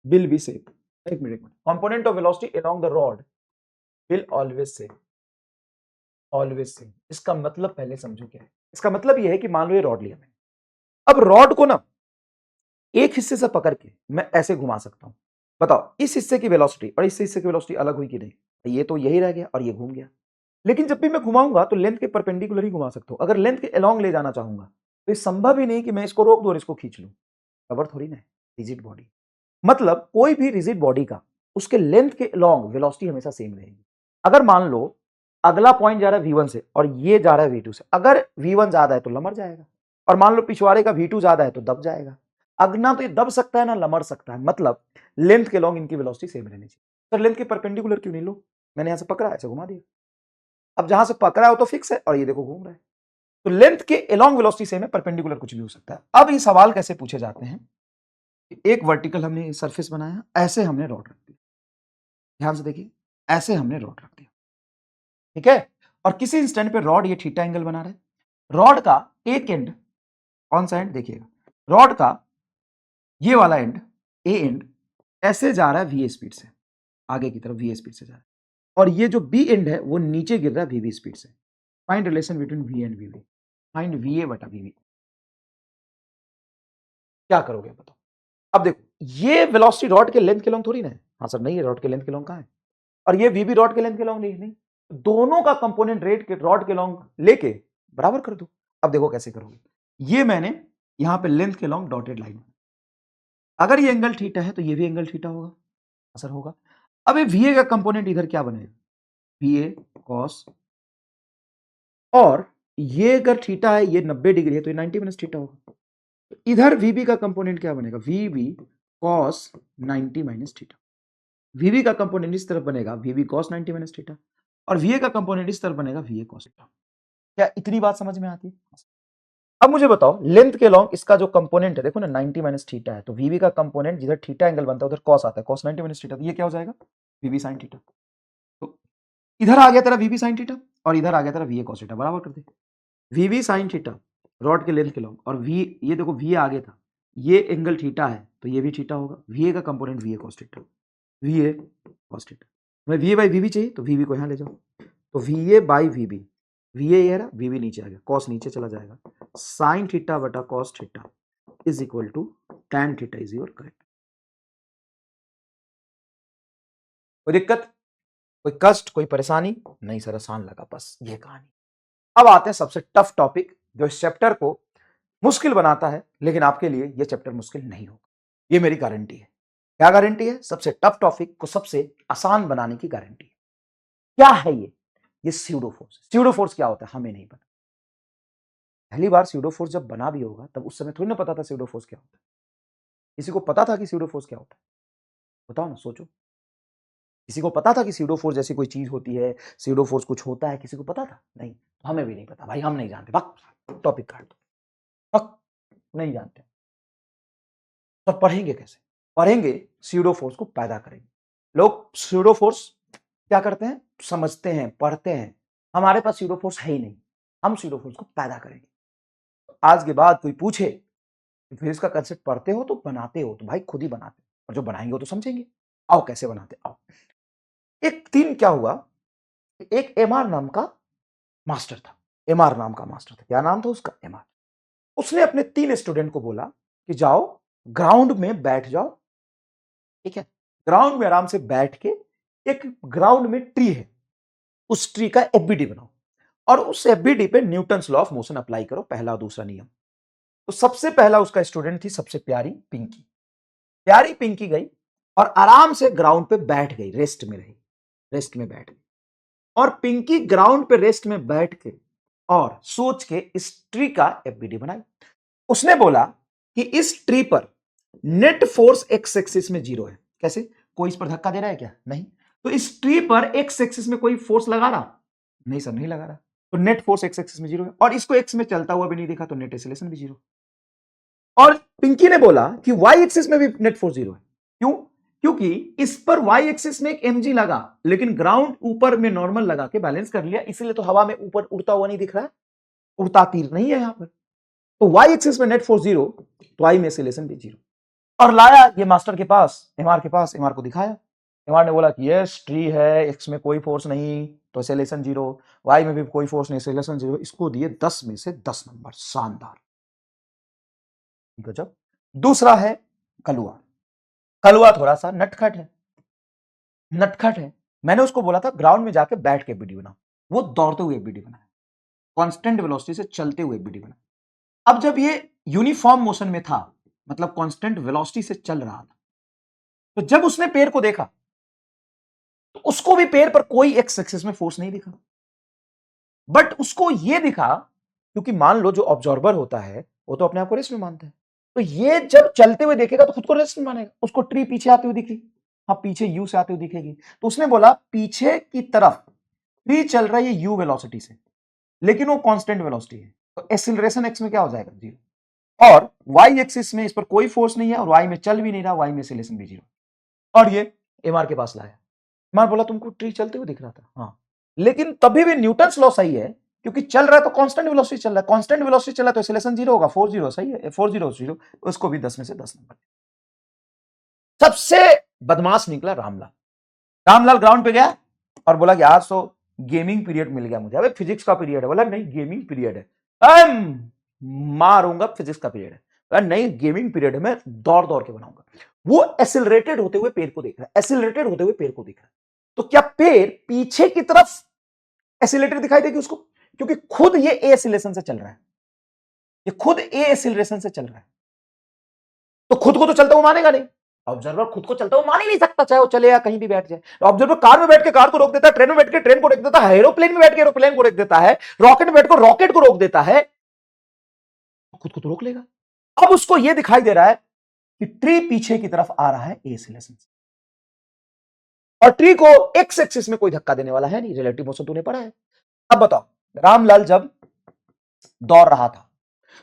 will be same, एक minute, component of velocity along the rod will always same। इसका मतलब पहले समझो क्या है, इसका मतलब यह है कि मान लो ये रॉड लिया मैंने, अब रॉड को ना एक हिस्से से पकड़ के मैं ऐसे घुमा सकता हूं, बताओ इस हिस्से की वेलोसिटी और इस हिस्से की वेलोसिटी अलग हुई कि नहीं, ये तो यही रह गया और ये घूम गया, लेकिन जब भी मैं घुमाऊंगा तो लेंथ के परपेंडिकुलर ही घुमा सकता हूं, अगर लेंथ के अलोंग ले जाना चाहूंगा तो ये संभव ही नहीं कि मैं इसको रोक दूं और इसको खींच लूं, कवर थोड़ी ना है, रिजिड बॉडी, मतलब कोई भी रिजिड बॉडी का उसके लेंथ के अलोंग वेलोसिटी हमेशा सेम रहेगी। अगर मान लो अगला पॉइंट जा रहा है V1 से और ये जा रहा है V2 से, अगर V1 ज्यादा है तो लमर जाएगा, और मान लो पिछवाड़े का V2 ज्यादा है तो दब जाएगा, अगना तो ये दब सकता है ना लमर सकता है, मतलब लेंथ के अलोंग इनकी वेलोसिटी सेम रहनी चाहिए। सर लेंथ के परपेंडिकुलर क्यों नहीं लो, मैंने यहां से पकड़ा ऐसे घुमा दिया, अब जहां से पकड़ा हो तो फिक्स है और ये देखो घूम रहा है, तो लेंथ के अलोंग वेलोसिटी सेम है, परपेंडिकुलर कुछ भी हो सकता है। अब ये सवाल कैसे पूछे जाते हैं, एक वर्टिकल हमने सरफेस बनाया, ऐसे हमने रॉड रख दिया, ध्यान से देखिए, ऐसे हमने रॉड रख दिया, ठीक है, और किसी इंस्टेंट पे रॉड ये थीटा एंगल बना रहे, रॉड का एक एंड, कौन सा एंड देखिएगा, रॉड का ये वाला एंड, ए एंड ऐसे जा रहा है वी स्पीड से, आगे की तरफ वी स्पीड से जा रहा है, और ये जो बी एंड है वो नीचे गिर रहा है वी स्पीड से। Find relation between V and V, find V A बटा वी, क्या करोगे बताओ। अब देखो, ये वेलोसिटी रॉड के लेंथ के लॉन्ग थोड़ी ना है। हाँ सर नहीं है, रॉड के लेंथ के लॉन्ग कहाँ है? और ये वी भी रॉड के लेंथ के लॉन्ग नहीं। दोनों का कंपोनेंट रेट के रॉड के लॉन्ग लेके बराबर कर दो। अब देखो कैसे करोगे। ये मैंने यहां पे लेंथ के लॉन्ग डॉटेड लाइन, अगर ये एंगल थीटा है तो ये भी एंगल थीटा होगा, असर होगा। अब ये वीए का कंपोनेंट इधर क्या बनेगा? वीए कॉस, और ये अगर थीटा है, ये 90 डिग्री है तो ये 90 माइनस थीटा होगा। तो इधर वीबी का कंपोनेंट क्या बनेगा? VB cos 90 minus theta. VB का कंपोनेंट इस तरफ बनेगा वीबी कॉस 90 माइनस थीटा, और वीए का कंपोनेंट इस तरफ बनेगा वीए कॉस थीटा। क्या इतनी बात समझ में आती है? अब मुझे बताओ, लेंथ के लॉन्ग इसका जो कंपोनेंट है, देखो ना 90 माइनस थीटा है, तो वीवी का कंपोनेंट जिधर थीटा एंगल बनता है उधर कॉस आता है, कॉस 90 माइनस थीटा, तो ये क्या हो जाएगा? वीवी साइन थीटा। तो इधर आ गया तेरा वीवी साइन थीटा, और इधर आ गया तेरा वीए कॉस थीटा, बराबर कर दे। वीवी साइन थीटा रॉड के लेंथ के लॉन्ग, और वी, ये देखो वी आगे था, ये एंगल थीटा है तो ये भी थीटा होगा। वीए का component वीए cos theta, वीए cos theta. मैं वीए बाई वीवी चाहिए तो वीवी को यहां ले जाओ, तो वीए बाई वीबी, वीए ये रहा, वीवी नीचे आ गया, कॉस नीचे चला जाएगा, साइन थीटा बटा cos theta is equal to tan theta is your correct. कोई दिक्कत, कोई कष्ट, कोई परेशानी? नहीं सर आसान लगा, बस ये कहानी। अब आते हैं सबसे टफ टॉपिक जो इस चैप्टर को मुश्किल बनाता है, लेकिन आपके लिए ये चैप्टर मुश्किल नहीं होगा, ये मेरी गारंटी है। क्या गारंटी है? सबसे टफ टॉपिक को सबसे आसान बनाने की गारंटी है। क्या है ये स्यूडो फोर्स। स्यूडो फोर्स क्या होता है हमें नहीं पता। पहली बार स्यूडो फोर्स जब बना भी होगा तब उस समय थोड़ी ना पता था स्यूडो फोर्स क्या होता है। किसी को पता था कि स्यूडो फोर्स क्या होता है? बताओ ना, सोचो। किसी को पता था कि स्यूडो फोर्स जैसी कोई चीज होती है, स्यूडो फोर्स कुछ होता है? किसी को पता था? नहीं, हमें भी नहीं पता भाई, हम नहीं जानते, बक टॉपिक काट दो, बक नहीं जानते। तो पढ़ेंगे कैसे? पढ़ेंगे, स्यूडो फोर्स को पैदा करेंगे। लोग स्यूडो फोर्स क्या करते हैं? समझते हैं, पढ़ते हैं। हमारे पास स्यूडो फोर्स है ही नहीं, हम स्यूडो फोर्स को पैदा करेंगे। आज के बाद कोई पूछे फिर इसका कंसेप्ट पढ़ते हो तो बनाते हो, तो भाई खुद ही बनाते, और जो बनाएंगे वो तो समझेंगे। आओ कैसे बनाते, आओ। एक दिन क्या हुआ, एक एमआर नाम का मास्टर था। एमआर नाम का मास्टर था। क्या नाम था उसका? एमआर। उसने अपने 3 स्टूडेंट को बोला कि जाओ ग्राउंड में बैठ जाओ, ठीक है? ग्राउंड में आराम से बैठ के, एक ग्राउंड में ट्री है, उस ट्री का एफबीडी बनाओ, और उस एफबीडी पे Newton's law of motion apply करो, पहला और दूसरा नियम। तो सबसे पहला उसका स्टूडेंट थी सबसे प्यारी पिंकी। प्यारी पिंकी गई और आराम से ग्राउंड पे बैठ गई, रेस्ट में रही, रेस्ट में बैठ गई। और पिंकी ग्राउंड पे रेस्ट में बैठ के और सोच के इस ट्री का एफबीडी बनाई। उसने बोला कि इस ट्री पर नेट फोर्स एक्स एक्सिस में 0 है। कैसे? कोई इस पर धक्का दे रहा है क्या? नहीं। तो इस ट्री पर एक्स एक्सिस में कोई फोर्स लगा रहा? नहीं सर, नहीं लगा रहा। तो नेट फोर्स एक्स एक्सिस में 0 है, और इसको एक्स में चलता हुआ भी नहीं देखा, तो नेट एक्सेलरेशन भी 0। और पिंकी ने बोला कि वाई एक्सिस में भी नेट फोर्स 0 है। क्यों? क्योंकि इस पर वाई एक्सिस में एक mg लगा, लेकिन ग्राउंड ऊपर में नॉर्मल लगा के बैलेंस कर लिया, इसलिए तो हवा में ऊपर उड़ता हुआ नहीं दिख रहा है, उड़ता तीर नहीं है यहां पर। तो वाई एक्सिस में नेट फोर्स 0, तो वाई में एक्सेलरेशन भी 0। और लाया ये मास्टर के पास, एमआर के पास, एमआर को दिखाया। एमआर ने बोला कि यस ट्री है, एक्स में कोई फोर्स नहीं तो एक्सेलरेशन 0, वाई में भी कोई फोर्स नहीं, एक्सेलरेशन 0। इसको दिए 10 में से 10 नंबर, शानदार, गजब। दूसरा है कलुआ। कलुआ थोड़ा सा नटखट है, नटखट है। मैंने उसको बोला था ग्राउंड में जाके बैठ के वीडियो बना, वो दौड़ते हुए वीडियो बनाया, कांस्टेंट वेलोसिटी से चलते हुए वीडियो बनाया। अब जब ये यूनिफॉर्म मोशन में था, मतलब कांस्टेंट वेलोसिटी से चल रहा था, तो जब उसने पैर को देखा तो उसको भी पैर पर कोई एक्स एक्सिस में फोर्स नहीं दिखा, बट उसको ये दिखा, क्योंकि मान लो जो ऑब्जर्वर होता है वो तो अपने आप को रेस्ट में मानता है, तो ये जब चलते हुए देखेगा तो खुद को रेस्ट में मानेगा। उसको ट्री पीछे आते हुए दिखी, हाँ पीछे यू से आते हुए दिखेगी, तो उसने बोला पीछे की तरफ ट्री चल रहा है ये यू वेलोसिटी से, लेकिन वो कांस्टेंट वेलोसिटी है, तो एक्सीलरेशन एक्स में क्या हो जाएगा? 0। और वाई एक्सिस में इस पर कोई फोर्स नहीं है, और वाई में चल भी नहीं रहा, वाई में एक्सीलरेशन भी 0। और ये एमआर के पास लाया। एमआर बोला तुमको ट्री चलते हुए दिख रहा था, हाँ, लेकिन तभी भी न्यूटन्स लॉ सही है, क्योंकि चल रहा है तो कांस्टेंट वेलोसिटी चल रहा है, कांस्टेंट वेलोसिटी चल रहा है तो एक्सीलरेशन 0 होगा, 4 0 सही है, 4 0 0। उसको भी 10 में से 10 नंबर। सबसे बदमाश निकला रामलाल। रामलाल ग्राउंड पे गया और बोला कि आज तो गेमिंग पीरियड मिल गया मुझे। अबे फिजिक्स का पीरियड है। बोला नहीं, गेमिंग पीरियड है। मारूंगा, फिजिक्स का पीरियड है। नहीं गेमिंग पीरियड में दौड़ दौड़ के बनाऊंगा। वो एसिलरेटेड होते हुए पेड़ को देख रहा है, एसिलरेटेड होते हुए पेड़ को देख रहा है। तो क्या पेड़ पीछे की तरफ एसिलेटेड दिखाई देगी उसको? क्योंकि खुद ये ए एसिलेशन से चल रहा है, ये खुद ए एसिलेशन से चल रहा है, तो खुद को तो चलता हुआ मानेगा नहीं। ऑब्जर्वर खुद को चलता हुआ मान ही नहीं सकता, चाहे वो चले या कहीं भी बैठ जाए। ऑब्जर्वर कार में बैठ के कार को रोक देता है, ट्रेन में बैठ के ट्रेन को रोक देता है, एरोप्लेन में बैठ के एरोप्लेन को रोक देता है, रॉकेट में बैठ कर रॉकेट को रोक देता है, खुद को तो रोक लेगा। अब उसको यह दिखाई दे रहा है कि ट्री पीछे की तरफ आ रहा है ए एसिलेशन से, और ट्री को एक्स एक्सिस में कोई धक्का देने वाला है नहीं, रिलेटिव मोशन तूने पढ़ा है। अब बताओ, रामलाल जब दौड़ रहा था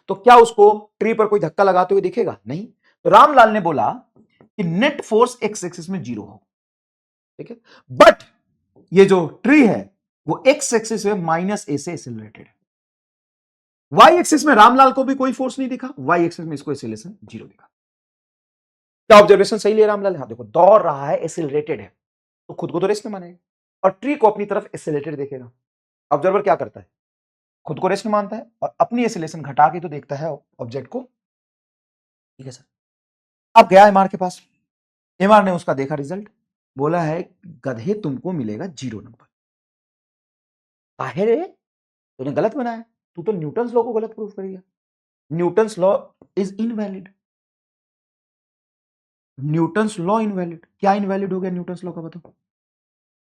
तो क्या उसको ट्री पर कोई धक्का लगाते हुए दिखेगा? नहीं। तो रामलाल ने बोला कि नेट फोर्स एक्स एक्सिस में 0 हो, ठीक है, बट ये जो ट्री है वो एक्स एक्सिस में -a से एसिलरेटेड है। वाई एक्सिस में रामलाल को भी कोई फोर्स नहीं दिखा, वाई एक्सिस में इसको एसिलेशन 0 दिखा। क्या ऑब्जर्वेशन सही लिया रामलाल? हाँ, देखो दौड़ रहा है, एसिलरेटेड है, तो खुद को तो रेस्ट में मानेगा, और ट्री को अपनी तरफ एसिलेटेड देखेगा। ऑब्जर्वर क्या करता है? खुद को रेस्ट में मानता है और अपनी एसिलेशन घटा के तो देखता है ऑब्जेक्ट को। ठीक है सर। अब गया एमआर के पास, एमआर ने उसका देखा रिजल्ट, बोला है गधे तुमको मिलेगा 0 नंबर। काहे रे? तूने गलत बनाया, तू तो न्यूटन्स लॉ को गलत प्रूफ कर दिया। Newton's law is invalid, Newton's law invalid. क्या इनवैलिड हो गया न्यूटन्स लॉ का? बताओ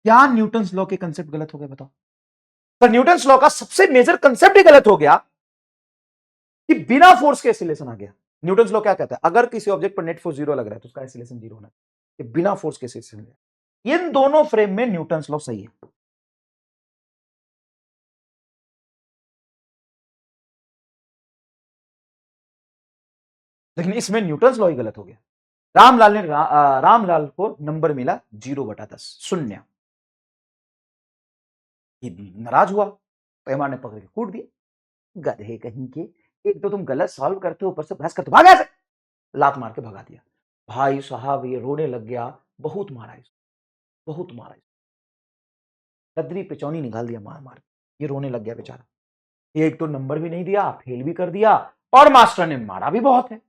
क्या न्यूटन्स लॉ के कंसेप्ट गलत हो गए? बताओ सर। न्यूटन्स लॉ का सबसे मेजर कंसेप्ट ही गलत हो गया कि बिना फोर्स के एसिलेशन आ गया। न्यूटन्स लॉ क्या कहता है? अगर किसी ऑब्जेक्ट पर नेट फोर्स 0 लग रहा है तो उसका एसिलेशन 0 होना है, बिना फोर्स के एसिलेशन। इन दोनों फ्रेम में न्यूटन्स लॉ सही है। लेकिन इसमें न्यूटन्स लॉ ही गलत हो गया। रामलाल ने रामलाल को नंबर मिला 0/10, 0। ये नाराज हुआ, तो एमआर ने पकड़ के कूट दिया। गधे कहीं के, एक तो तुम गलत सॉल्व करते हो, ऊपर से बहस करते, भागा से, लात मार के भगा दिया। भाई साहब ये रोने लग गया, बहुत मारा इसको, बहुत मारा इसको, कदरी पिचौनी निकाल दिया मार मार, ये रोने लग गया बेचारा। एक तो नंबर भी नहीं दिया, फेल भी कर दिया, और मास्टर ने मारा भी बहुत है।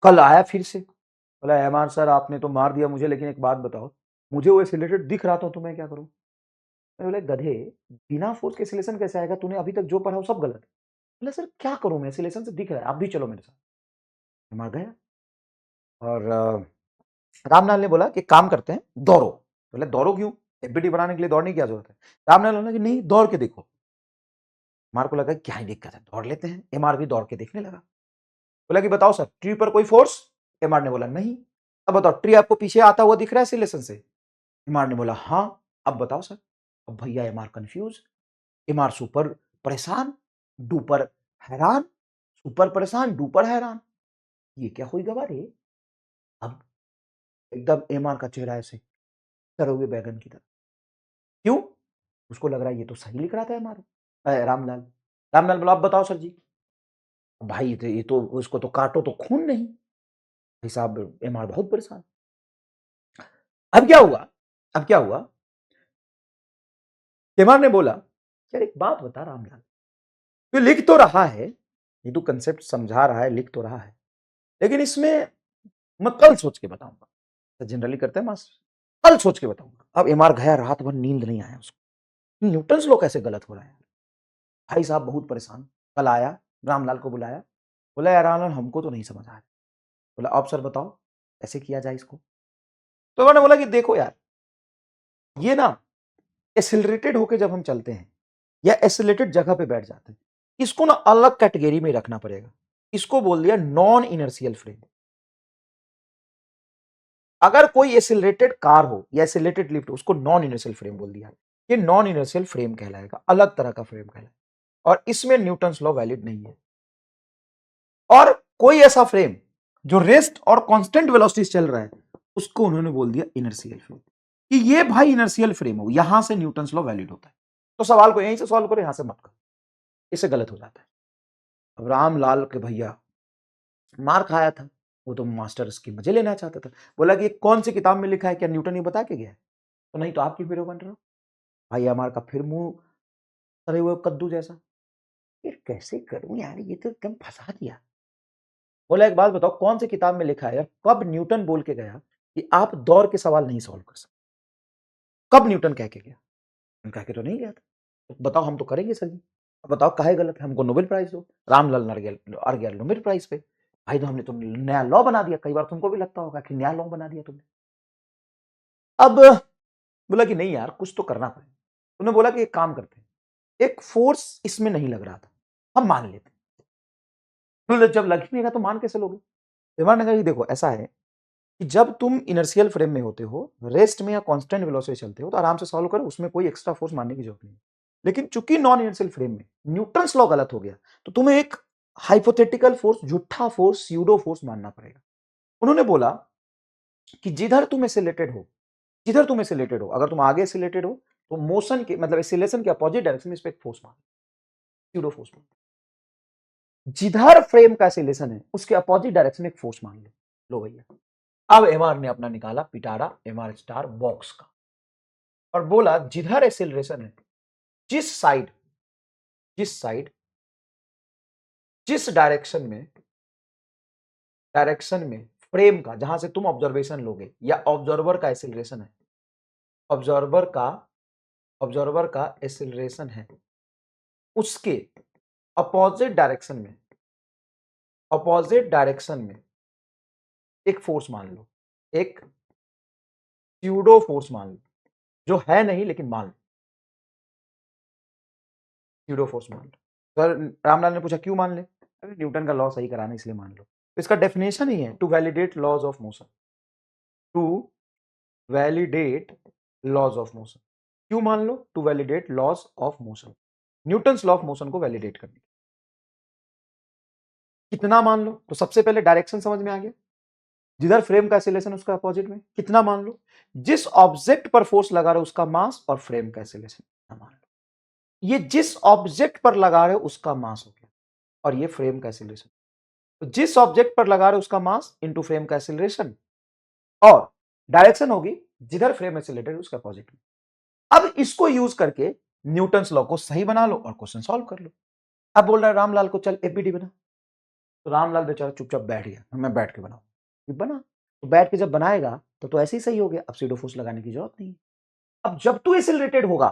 कल आया फिर से, बोला एमआर सर आपने तो मार दिया मुझे, लेकिन एक बात बताओ, मुझे वो एसिलेटेड दिख रहा था तो मैं क्या करूं? मैं बोला गधे, बिना फोर्स के एसिलेशन कैसे आएगा? तूने अभी तक जो पढ़ा वो सब गलत है। बोला सर क्या करूं मैं, एसिलेशन से दिख रहा है, आप भी चलो मेरे साथ। एमआर गया, और रामलाल ने बोला कि काम करते हैं, दौड़ो। बोले दौड़ो क्यों? एबीटी बनाने के लिए दौड़ने की क्या जरूरत है? रामलाल बोला कि नहीं दौड़ के देखो। एमआर को लगा क्या ही दिक्कत है, दौड़ लेते हैं। एमआर भी दौड़ के देखने लगा। बोला कि बताओ सर ट्री पर कोई फोर्स? एमआर ने बोला नहीं। अब बताओ ट्री आपको पीछे आता हुआ दिख रहा है एसिलेशन से? एमआर ने बोला हाँ। अब बताओ सर। अब भैया एमआर कंफ्यूज, एमआर सुपर परेशान, डुपर हैरान, सुपर परेशान डुपर हैरान, ये क्या हुई गवा रे? अब एकदम एमआर का चेहरा ऐसे सरे हुए बैगन की तरह। क्यों? उसको लग रहा है ये तो सही लिख रहा था एमआर, रामलाल। रामलाल बोला अब बताओ सर जी। भाई ये तो उसको तो काटो तो खून नहीं। भाई साहब एमआर बहुत परेशान। अब क्या हुआ? अब क्या हुआ? एमआर ने बोला यार एक बात बता रामलाल, तो लिख तो रहा है, ये तो कंसेप्ट समझा रहा है, लिख तो रहा है, लेकिन इसमें मैं कल सोच के बताऊंगा। तो जनरली करते हैं मास्टर, कल सोच के बताऊंगा। अब एमआर गया, रात भर नींद नहीं आया उसको, न्यूटन्स लॉ कैसे गलत हो रहा है? भाई साहब बहुत परेशान। कल आया, रामलाल को बुलाया, बोला यार रामलाल हमको तो नहीं समझ आ रहा। बोला अब सर बताओ कैसे किया जाए इसको? तो मैंने बोला कि देखो यार, ये ना एसिलरेटेड होके जब हम चलते हैं या एसिलेटेड जगह पे बैठ जाते हैं, इसको ना अलग कैटेगरी में रखना पड़ेगा। इसको बोल दिया नॉन इनर्शियल फ्रेम। अगर कोई एसिलरेटेड कार हो या एसिलरेटेड लिफ्ट, उसको नॉन इनर्शियल फ्रेम बोल दिया, ये नॉन इनर्शियल फ्रेम कहलाएगा, अलग तरह का फ्रेम कहलाएगा, और इसमें न्यूटन्स लॉ वैलिड नहीं है। और कोई ऐसा फ्रेम जो रेस्ट और कांस्टेंट वेलोसिटी चल रहा है, उसको उन्होंने बोल दिया इनर्शियल फ्रेम, कि ये भाई इनर्शियल फ्रेम हो, यहां से न्यूटन्स लॉ वैलिड होता है। तो सवाल को यहीं से सॉल्व करो, यहां से मत करो, इससे गलत हो जाता है। अब रामलाल के भैया मार खाया था, वो तो मास्टर इसके मजे लेना चाहता था। बोला कि कौन सी किताब में लिखा है, क्या न्यूटन ही बता के गया है? तो नहीं तो आपकी हीरो बन रहा हो। भाई हमारे का फिर मुंह तरे हुए कद्दू जैसा, ये कैसे करूं यार, ये तो एकदम फंसा दिया। बोला एक बात बताओ, कौन सी किताब में लिखा है, कब न्यूटन बोल के गया कि आप दौर के सवाल नहीं सॉल्व कर सकते? कब न्यूटन कह के गया? कह के तो नहीं गया था। तो बताओ, हम तो करेंगे सर जी। अब बताओ काहे गलत है, हमको नोबेल प्राइज दो। रामलाल अड़ गया नोबेल प्राइज पे। भाई तो हमने तो नया लॉ बना दिया। कई बार तुमको भी लगता होगा कि नया लॉ बना दिया तुमने। अब बोला कि नहीं यार, कुछ तो करना पड़ेगा। उन्होंने बोला कि एक काम करते हैं, एक फोर्स इसमें नहीं लग रहा था, हम मान लेते हैं। बोले जब लग ही नहीं रहा तो मान कैसे लोगे? विमान ने कहा कि देखो ऐसा है कि जब तुम इनर्शियल फ्रेम में होते हो, रेस्ट में या कांस्टेंट वेलोसिटी चलते हो, तो आराम से सॉल्व करो, उसमें कोई एक्स्ट्रा फोर्स मानने की जरूरत नहीं। लेकिन चूंकि नॉन इनर्शियल फ्रेम में न्यूटन्स लॉ गलत हो गया, तो तुम्हें एक हाइपोथेटिकल फोर्स, झूठा फोर्स, स्यूडो फोर्स मानना पड़ेगा। उन्होंने बोला कि जिधर तुम एसिलेटेड हो, जिधर तुम एसिलेटेड हो, अगर तुम आगे एसिलेटेड हो तो मोशन के मतलब एसिलेशन के अपोजिट डायरेक्शन में इस पे एक फोर्स मान, स्यूडो फोर्स मान। जिधर फ्रेम का एसिलेशन है उसके अपोजिट डायरेक्शन में एक फोर्स मान लो भैया। अब एमआर ने अपना निकाला पिटारा एमआर स्टार बॉक्स का और बोला जिधर एक्सेलरेशन है, जिस साइड जिस डायरेक्शन में फ्रेम का, जहां से तुम ऑब्जर्वेशन लोगे या ऑब्जर्वर का एक्सेलरेशन है, ऑब्जर्वर का एक्सेलरेशन है, उसके अपोजिट डायरेक्शन में एक फोर्स मान लो, एक स्यूडो फोर्स मान लो, जो है नहीं लेकिन मान लो, स्यूडो फोर्स मान लो। सर रामलाल ने पूछा क्यों मान ले? अरे न्यूटन का लॉ सही कराना इसलिए मान लो। तो इसका डेफिनेशन ही है to validate laws of motion, to validate laws of motion. क्यों मान लो? To validate laws of motion, Newton's law of motion को वैलिडेट करने। कितना मान लो? तो सबसे पहले डायरेक्शन समझ में आ गया, जिधर फ्रेम का एक्सेलरेशन उसका अपोजिट में। कितना मान लो? जिस ऑब्जेक्ट पर फोर्स लगा रहे हो उसका मास और फ्रेम का एक्सेलरेशन मान लो। ये जिस ऑब्जेक्ट पर लगा रहे हो उसका मास हो गया और ये फ्रेम का एक्सेलरेशन। तो जिस ऑब्जेक्ट पर लगा रहे हो उसका मास इंटू फ्रेम का एक्सेलरेशन और डायरेक्शन होगी जिधर फ्रेम एक्सेलरेटेड उसका अपोजिट में। अब इसको यूज करके न्यूटन्स लॉ को सही बना लो और क्वेश्चन सॉल्व कर लो। अब बोल रहा है रामलाल को चल एफबीडी बना, तो रामलाल बेचारा चुपचाप बैठ गया, मैं बैठ के बनाऊं। बना, तो बैठ के जब बनाएगा तो ऐसे ही सही हो गया। अब सीडो फोर्स लगाने की जरूरत नहीं। अब जब तू एक्सेलरेटेड होगा,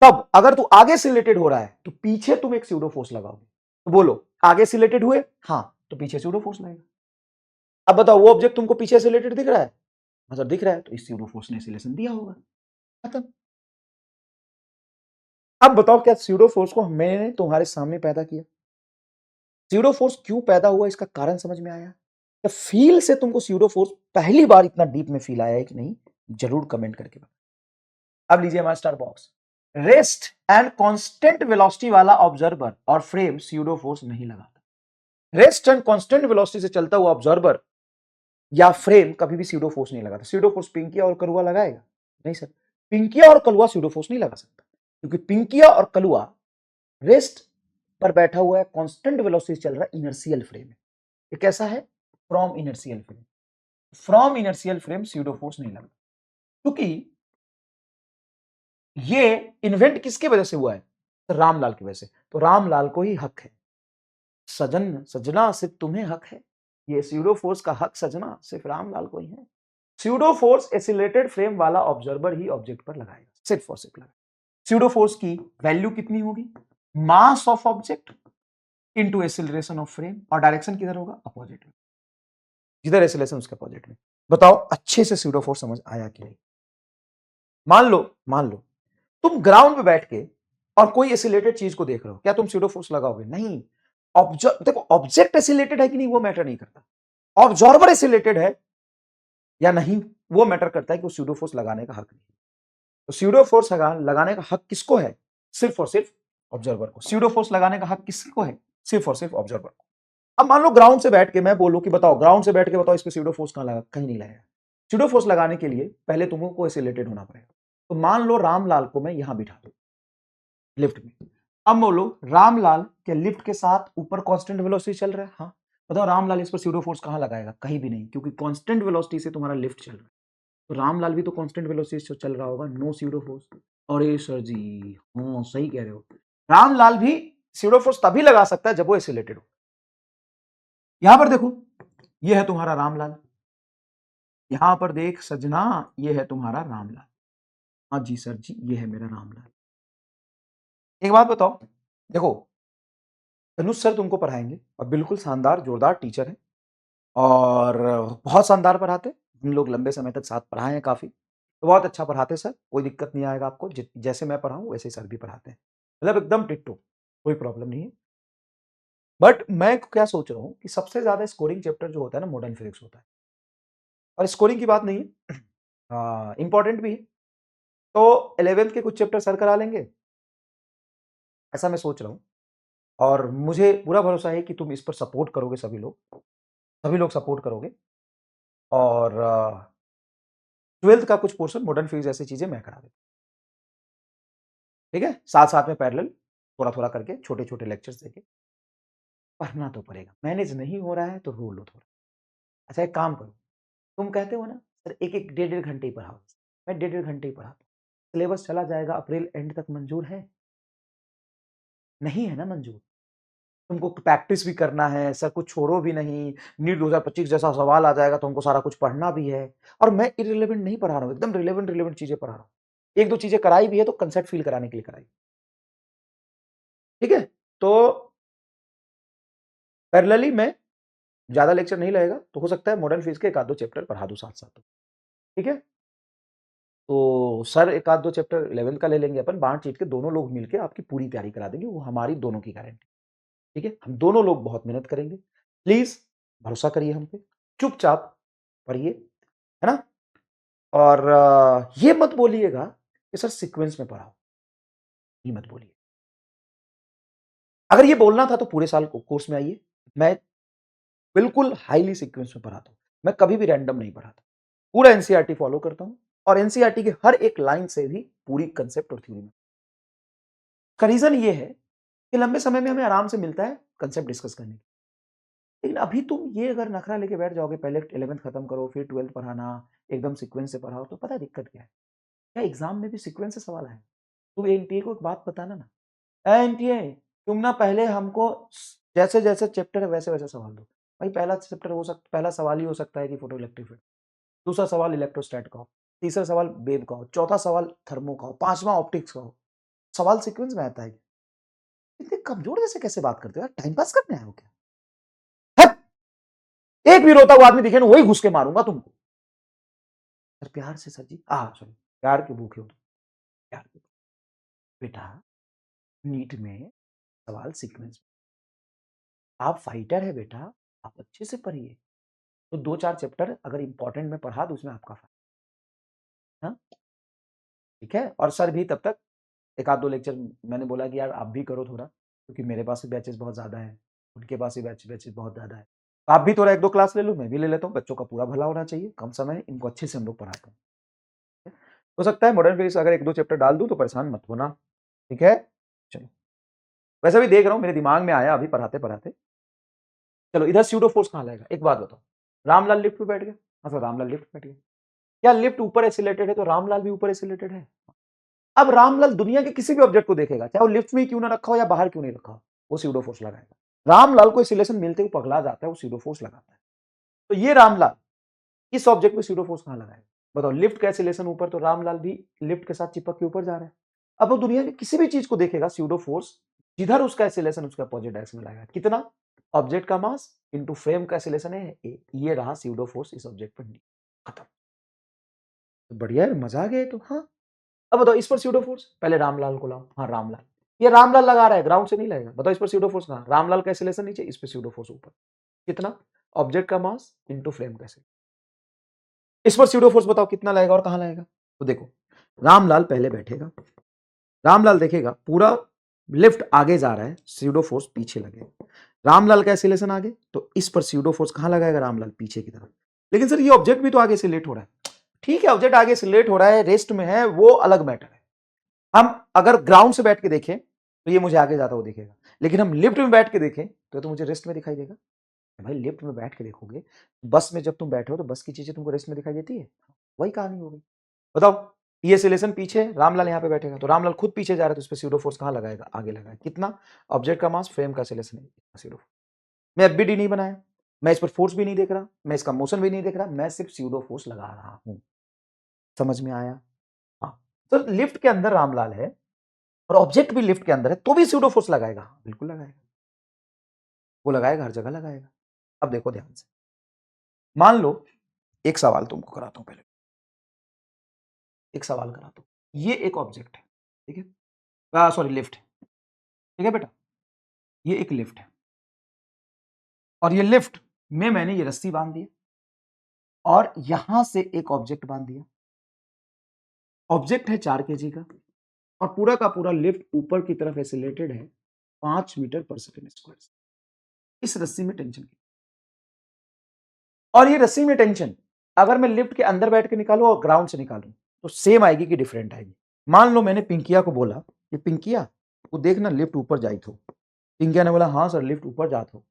तब अगर तू आगे एक्सेलरेटेड हो रहा है तो पीछे तुम एक सीडो फोर्स लगाओगे। तो बोलो आगे एक्सेलरेटेड हुए, हाँ, तो पीछे सीडो फोर्स लगेगा। अब बताओ वो ऑब्जेक्ट तुमको पीछे एक्सेलरेटेड दिख रहा है? मतलब दिख रहा है, तो इस सीडो फोर्स ने एक्सेलरेशन दिया होगा, खत्म। अब बताओ क्या सीडो फोर्स को मैंने तुम्हारे सामने पैदा किया? सीडो फोर्स क्यों पैदा हुआ इसका कारण समझ में आया? या फील से तुमको सीडो फोर्स पहली बार इतना डीप में फील आया है कि नहीं? जरूर कमेंट करके बताओ। अब लीजिए हमारा star box. Rest and constant velocity वाला ऑब्जर्वर और फ्रेम सीडो फोर्स नहीं लगाता। रेस्ट एंड कांस्टेंट वेलोसिटी से चलता हुआ ऑब्जर्वर या फ्रेम कभी भी सीडो फोर्स नहीं लगाता। सीडो फोर्स पिंकिया और कलुआ लगाएगा? नहीं सर, पिंकिया और कलुआ सीडो फोर्स नहीं लगा सकता, क्योंकि पिंकिया और कलुआ रेस्ट पर बैठा हुआ है, कांस्टेंट वेलोसिटी चल रहा है, इनर्शियल फ्रेम है। ये कैसा है? From inertial frame. From inertial frame SIDO force नहीं लगता, क्योंकि ये इन्वेंट किसके वजह से हुआ है? रामलाल की वजह से। तो रामलाल को ही हक है। सजना सिर्फ तुम्हें हक है, ये स्यूडो फोर्स का हक सजना सिर्फ रामलाल को ही है। स्यूडो फोर्स एसिलेटेड फ्रेम वाला ऑब्जर्वर ही ऑब्जेक्ट पर लगाएगा, सिर्फ और सिर्फ लगाएगा। स्यूडो फोर्स की वैल्यू कितनी होगी? Mass of object into acceleration of frame, और डायरेक्शन किधर होगा? अपोजिट में, जिधर एक्सेलरेशन उसके अपोजिट में। बताओ अच्छे से स्यूडो फोर्स समझ आया कि नहीं? मान लो तुम ग्राउंड पे बैठ के और कोई एसिलेटेड चीज को देख रहे हो, क्या तुम स्यूडो फोर्स लगाओगे? नहीं। देखो ऑब्जेक्ट एसिलेटेड है कि नहीं वो मैटर नहीं करता, ऑब्जर्वर एसिलेटेड है या नहीं वो मैटर करता है कि वो स्यूडो फोर्स लगाने का हक नहीं। तो स्यूडो फोर्स लगाने का हक किसको है? सिर्फ और सिर्फ ऑब्जर्वर को। स्यूडो फोर्स लगाने का हक किसको है? सिर्फ और सिर्फ ऑब्जर्वर को। अब मान लो ग्राउंड से बैठ के मैं बोलूं कि बताओ, ग्राउंड से बैठ के बताओ इस पे स्यूडो फोर्स कहां लगा? कहीं नहीं लगेगा। स्यूडो फोर्स लगाने के लिए पहले तुमको एसिलेटेड होना पड़ेगा। तो मान लो रामलाल को मैं यहां बिठा दूं लिफ्ट में। अब बोलो रामलाल के लिफ्ट के साथ ऊपर कांस्टेंट वेलोसिटी चल रहा है, हाँ, बताओ रामलाल इस पर स्यूडो फोर्स कहां लगाएगा? कहीं भी नहीं, क्योंकि कांस्टेंट वेलोसिटी से तुम्हारा लिफ्ट चल रहा है। तो रामलाल भी तो कांस्टेंट वेलोसिटी से चल रहा होगा, नो स्यूडो फोर्स। अरे सर जी, हाँ सही कह रहे हो, रामलाल भी स्यूडो फोर्स तभी लगा सकता है जब वो एसिलेटेड हो। यहां पर देखो, ये है तुम्हारा रामलाल, यहां पर देख सजना, ये है तुम्हारा रामलाल। हाँ जी सर जी, ये है मेरा रामलाल। एक बात बताओ, देखो धनुष सर तुमको पढ़ाएंगे और बिल्कुल शानदार जोरदार टीचर है और बहुत शानदार पढ़ाते हैं। हम लोग लंबे समय तक साथ पढ़ाए हैं काफी, तो बहुत अच्छा पढ़ाते सर, कोई दिक्कत नहीं आएगा आपको। जैसे मैं पढ़ाऊं वैसे ही सर भी पढ़ाते हैं, मतलब एकदम टिट्टो, कोई प्रॉब्लम नहीं है। बट मैं क्या सोच रहा हूँ कि सबसे ज्यादा स्कोरिंग चैप्टर जो होता है ना, मॉडर्न फिजिक्स होता है। और स्कोरिंग की बात नहीं है, इंपॉर्टेंट भी है। तो 11th के कुछ चैप्टर सर करा लेंगे, ऐसा मैं सोच रहा हूँ। और मुझे पूरा भरोसा है कि तुम इस पर सपोर्ट करोगे, सभी लोग सपोर्ट करोगे। और 12th का कुछ पोर्शन मॉडर्न फिजिक्स ऐसी चीजें मैं करा देता हूँ, ठीक है, साथ साथ में पैरेलल थोड़ा थोड़ा करके छोटे छोटे लेक्चर्स देके पढ़ना तो पड़ेगा। मैनेज नहीं हो रहा है तो रो लो थोड़ा। अच्छा एक काम करो, तुम कहते हो ना सर एक एक डेढ़ डेढ़ घंटे ही पढ़ाओ, मैं डेढ़ डेढ़ घंटे ही पढ़ाता हूँ। सिलेबस चला जाएगा अप्रैल एंड तक, मंजूर है? नहीं है ना मंजूर? तुमको प्रैक्टिस भी करना है, सर कुछ छोड़ो भी नहीं। नीट 2025 जैसा सवाल आ जाएगा तो हमको सारा कुछ पढ़ना भी है। और मैं इररिलेवेंट नहीं पढ़ा रहा हूँ, एकदम रिलेवेंट रिलेवेंट चीजें पढ़ा रहा हूँ। एक दो चीजें कराई भी है तो कंसेप्ट फील कराने के लिए कराई, ठीक है। तो पैरेलली में ज्यादा लेक्चर नहीं लगेगा, तो हो सकता है मॉडर्न फिजिक्स के एक आध दो चैप्टर पढ़ा दूं साथ साथ, ठीक है। तो सर एक आध दो चैप्टर 11th का ले लेंगे अपन, बांट चीट के दोनों लोग मिलके आपकी पूरी तैयारी करा देंगे, वो हमारी दोनों की गारंटी, ठीक है। हम दोनों लोग बहुत मेहनत करेंगे, प्लीज भरोसा करिए हम पे, चुपचाप पढ़िए, है ना। और ये मत बोलिएगा कि सर सीक्वेंस में पढ़ाओ, ये मत बोलिए। अगर ये बोलना था तो पूरे साल कोर्स में आइए, मैं बिल्कुल हाईली सीक्वेंस में पढ़ाता हूं, मैं कभी भी रैंडम नहीं पढ़ाता, पूरा एनसीईआरटी फॉलो करता हूं और एनसीईआरटी के हर एक लाइन से भी पूरी कंसेप्ट और थ्योरी में। का रीजन ये है कि लंबे समय में हमें आराम से मिलता है कंसेप्ट डिस्कस करने की। लेकिन अभी तुम ये अगर नखरा लेके बैठ जाओगे, पहले 11th खत्म करो फिर 12th पढ़ाना, एकदम सीक्वेंस से पढ़ाओ, तो पता है दिक्कत क्या है? क्या एग्जाम में भी सीक्वेंस से सवाल है? तुम एनटीए को एक बात बताना ना, एनटीए तुम ना पहले हमको जैसे जैसे चैप्टर है वैसे वैसे सवाल दो। भाई पहला चैप्टर हो सकता, पहला सवाल ही हो सकता है कि फोटो इलेक्ट्रिक फील्ड, दूसरा सवाल इलेक्ट्रोस्टैट का हो, तीसरा सवाल वेव का हो, चौथा सवाल थर्मो का हो, पांचवा ऑप्टिक्स का हो। सवाल सीक्वेंस में आता है। इतने कमजोर जैसे कैसे बात करते हो यार, टाइम पास करने आए हो क्या? हट! एक भी रोता हुआ आदमी दिखे ना, वही घुस के मारूंगा तुमको। सर प्यार से सर जी, सॉरी, प्यार के भूखे हो तुम, प्यार के। बेटा नीट में सवाल सीक्वेंस, आप फाइटर है बेटा, आप अच्छे से पढ़िए। तो दो चार चैप्टर अगर इंपॉर्टेंट में पढ़ा तो उसमें आपका फायदा, हाँ ठीक है। और सर भी तब तक एक आध दो लेक्चर, मैंने बोला कि यार आप भी करो थोड़ा, क्योंकि मेरे पास भी बैचेस बहुत ज़्यादा हैं, उनके पास भी बैचेस बहुत ज़्यादा है। तो आप भी थोड़ा एक दो क्लास ले लो, मैं भी ले लेता हूँ, बच्चों का पूरा भला होना चाहिए, कम समय इनको अच्छे से हम लोग पढ़ाते हैं। हो सकता है मॉडर्न फिजिक्स अगर एक दो चैप्टर डाल दूँ तो परेशान मत होना, ठीक है। चलो, वैसे भी देख रहा हूँ मेरे दिमाग में आया अभी पढ़ाते पढ़ाते। चलो इधर स्यूडो फोर्स कहाँ लगेगा, एक बात बताओ, रामलाल लिफ्ट पे बैठ गया, अच्छा रामलाल लिफ्ट बैठ गया, क्या लिफ्ट ऊपर एसिलेटेड है तो रामलाल भी ऊपर एसिलेटेड है? अब रामलाल दुनिया के किसी भी ऑब्जेक्ट को देखेगा, चाहे वो लिफ्ट में क्यों ना रखा हो या बाहर क्यों नहीं रखा हो, वो स्यूडो फोर्स लगाएगा। रामलाल को एसिलेशन मिलते हुए पगला जाता है, वो स्यूडो फोर्स लगाता है। तो ये रामलाल इस ऑब्जेक्ट में स्यूडो फोर्स कहां लगाएगा? बताओ, लिफ्ट का एसिलेशन ऊपर, तो रामलाल भी लिफ्ट के साथ चिपक के ऊपर जा रहा है। अब वो दुनिया की किसी भी चीज को देखेगा, स्यूडो फोर्स जिधर उसका एसिलेशन उसका अपोजिट डायरेक्शन में लगाएगा। कितना? ऑब्जेक्ट का मास इंटू फ्रेम का एसिलेशन है ए, ये रहा स्यूडो फोर्स इस ऑब्जेक्ट पर, खत्म। तो बढ़िया है, मजा आ गया तो। हाँ अब बताओ इस पर स्यूडो फोर्स, पहले रामलाल को लाओ, हाँ रामलाल, ये रामलाल लगा रहा है, ग्राउंड से नहीं लगेगा। बताओ इस पर स्यूडो फोर्स कहां, रामलाल का एसिलेशन नीचे, इस पर स्यूडो फोर्स ऊपर। कितना? ऑब्जेक्ट का मास इंटू फ्रेम का एसिलेशन। इस पर स्यूडो फोर्स बताओ कितना लगेगा और कहां लगेगा? तो देखो, रामलाल पहले बैठेगा, रामलाल देखेगा पूरा लिफ्ट आगे जा रहा है, स्यूडो फोर्स पीछे लगेगा। रामलाल का एसिलेशन आगे, तो इस पर स्यूडो फोर्स कहां लगाएगा? रामलाल पीछे की तरफ। लेकिन सर ये ऑब्जेक्ट भी तो आगे से लेट हो रहा है। ठीक है, ऑब्जेक्ट आगे से लेट हो रहा है, रेस्ट में है, वो अलग मैटर है। हम अगर ग्राउंड से बैठ के देखें तो ये मुझे आगे जाता हुआ दिखेगा, लेकिन हम लिफ्ट में बैठ के देखें तो मुझे रेस्ट में दिखाई देगा। भाई लिफ्ट में बैठ के देखोगे, बस में जब तुम बैठे हो तो बस की चीजें तुमको रेस्ट में दिखाई देती है, वही कहानी हो गई। बताओ, ये एक्सीलरेशन पीछे है, रामलाल यहाँ पे बैठेगा, तो रामलाल खुद पीछे जा रहा है, तो इस पे स्यूडो फोर्स कहाँ लगाएगा, आगे लगाएगा। कितना? ऑब्जेक्ट का मास, फ्रेम का एक्सीलरेशन है, स्यूडो। मैं एफबीडी नहीं बनाया, मैं इस पर फोर्स भी नहीं देख रहा, मैं इसका मोशन भी नहीं देख रहा, मैं सिर्फ स्यूडो फोर्स लगा रहा हूं। समझ में आया? हाँ। तो लिफ्ट के अंदर रामलाल है और ऑब्जेक्ट भी लिफ्ट के अंदर है, तो भी स्यूडो फोर्स लगाएगा? बिल्कुल लगाएगा, वो लगाएगा, हर जगह लगाएगा। अब देखो ध्यान से, मान लो एक सवाल तुमको कराता हूं, पहले एक सवाल कराता हूं। ये एक ऑब्जेक्ट है, ठीक है, सॉरी लिफ्ट है, ठीक है बेटा, ये एक लिफ्ट है और ये लिफ्ट में मैंने ये रस्सी बांध दी और यहां से एक ऑब्जेक्ट बांध दिया। ऑब्जेक्ट है 4 kg का और पूरा का पूरा लिफ्ट ऊपर की तरफ एक्सेलरेटेड है 5 मीटर पर सेकेंड स्क्वायर से। इस रस्सी में टेंशन की, और ये रस्सी में टेंशन अगर मैं लिफ्ट के अंदर बैठ के निकालूं और ग्राउंड से निकालूं तो सेम आएगी कि डिफरेंट आएगी। मान लो मैंने पिंकिया को बोला कि पिंकिया वो देखना लिफ्ट ऊपर जाई थो। पिंकिया ने बोला हाँ सर लिफ्ट ऊपर जात हो।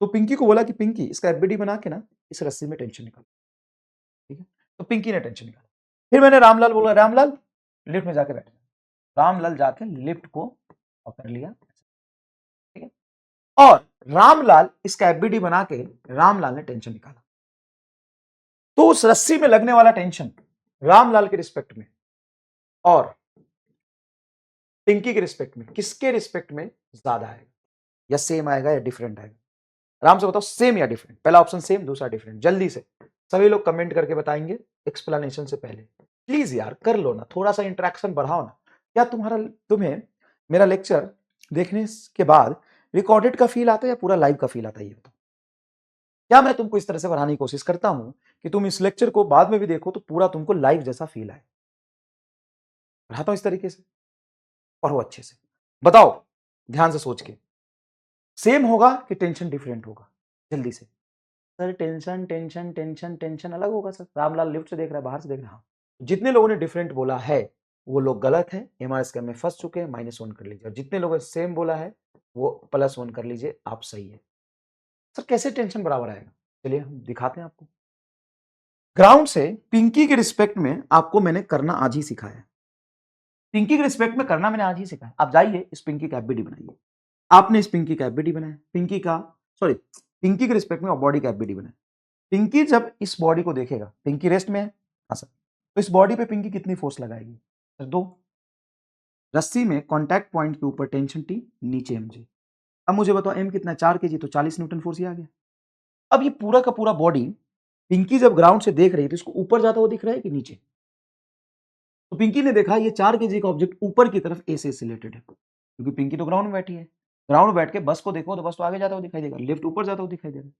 तो पिंकी को बोला कि पिंकी इसका एफबीडी बना के ना इस रस्सी में टेंशन निकालो, ठीक है। तो पिंकी ने टेंशन निकाला। फिर मैंने रामलाल बोला रामलाल लिफ्ट में जाके बैठ जा। रामलाल जाके लिफ्ट को पकड़ लिया, ठीक है। और रामलाल इसका एफबीडी बना के रामलाल ने टेंशन निकाला। तो उस रस्सी में लगने वाला टेंशन रामलाल के रिस्पेक्ट में और पिंकी के रिस्पेक्ट में, किसके रिस्पेक्ट में ज्यादा आएगा, या सेम आएगा या डिफरेंट आएगा? आराम से बताओ, सेम या डिफरेंट? पहला ऑप्शन सेम, दूसरा डिफरेंट। जल्दी से सभी लोग कमेंट करके बताएंगे एक्सप्लेनेशन से पहले। प्लीज यार कर लो ना, थोड़ा सा इंटरेक्शन बढ़ाओ ना। क्या तुम्हें मेरा लेक्चर देखने के बाद रिकॉर्डेड का फील आता है या पूरा लाइव का फील आता है, ये बताओ। क्या मैं तुमको इस तरह से पढ़ाने की कोशिश करता हूं कि तुम इस लेक्चर को बाद में भी देखो तो पूरा तुमको लाइव जैसा फील आए? पढ़ाता हूं इस तरीके से, पढ़ो अच्छे से, बताओ ध्यान से सोच के, सेम होगा कि टेंशन डिफरेंट होगा? जल्दी से। Sir tension tension tension tension अलग होगा सर। रामलाल लिफ्ट से देख रहा है, बाहर से देख रहा है। हाँ, जितने लोगों ने डिफरेंट बोला है वो लोग गलत है, एमआर स्कैम में फंस चुके हैं, -1 कर लीजिए। और जितने लोगों ने सेम बोला है वो +1 कर लीजिए, आप सही है। सर कैसे टेंशन बराबर आएगा? चलिए हम दिखाते हैं आपको। ग्राउंड से पिंकी के रिस्पेक्ट में आपको मैंने करना आज ही सिखाया। पिंकी के रिस्पेक्ट में करना मैंने आज ही सिखाया। आप जाइए इस पिंकी का एफबीडी बनाइए। आपने इस पिंकी का एफबीडी बनाया, पिंकी के रिस्पेक्ट में बॉडी का एफबीडी बनाया। पिंकी जब इस बॉडी को देखेगा, पिंकी रेस्ट में है, हाँ सर, तो इस बॉडी पे पिंकी कितनी फोर्स लगाएगी सर? 2। रस्सी में कॉन्टैक्ट पॉइंट के ऊपर टेंशन टी, नीचे mg। अब मुझे बताओ m कितना है? 4 kg, तो 40 न्यूटन फोर्स ही आ गया। अब ये पूरा का पूरा बॉडी पिंकी जब ग्राउंड से देख रही है तो इसको ऊपर जाता हुआ दिख रहा है कि नीचे? तो पिंकी ने देखा ये 4 kg का ऑब्जेक्ट ऊपर की तरफ ए से रिलेटेड है, क्योंकि पिंकी तो ग्राउंड में बैठी है। ग्राउंड में बैठ के बस को देखो तो बस तो आगे जाता हुआ दिखाई देगा, लिफ्ट ऊपर जाता हुआ दिखाई दे रहा है।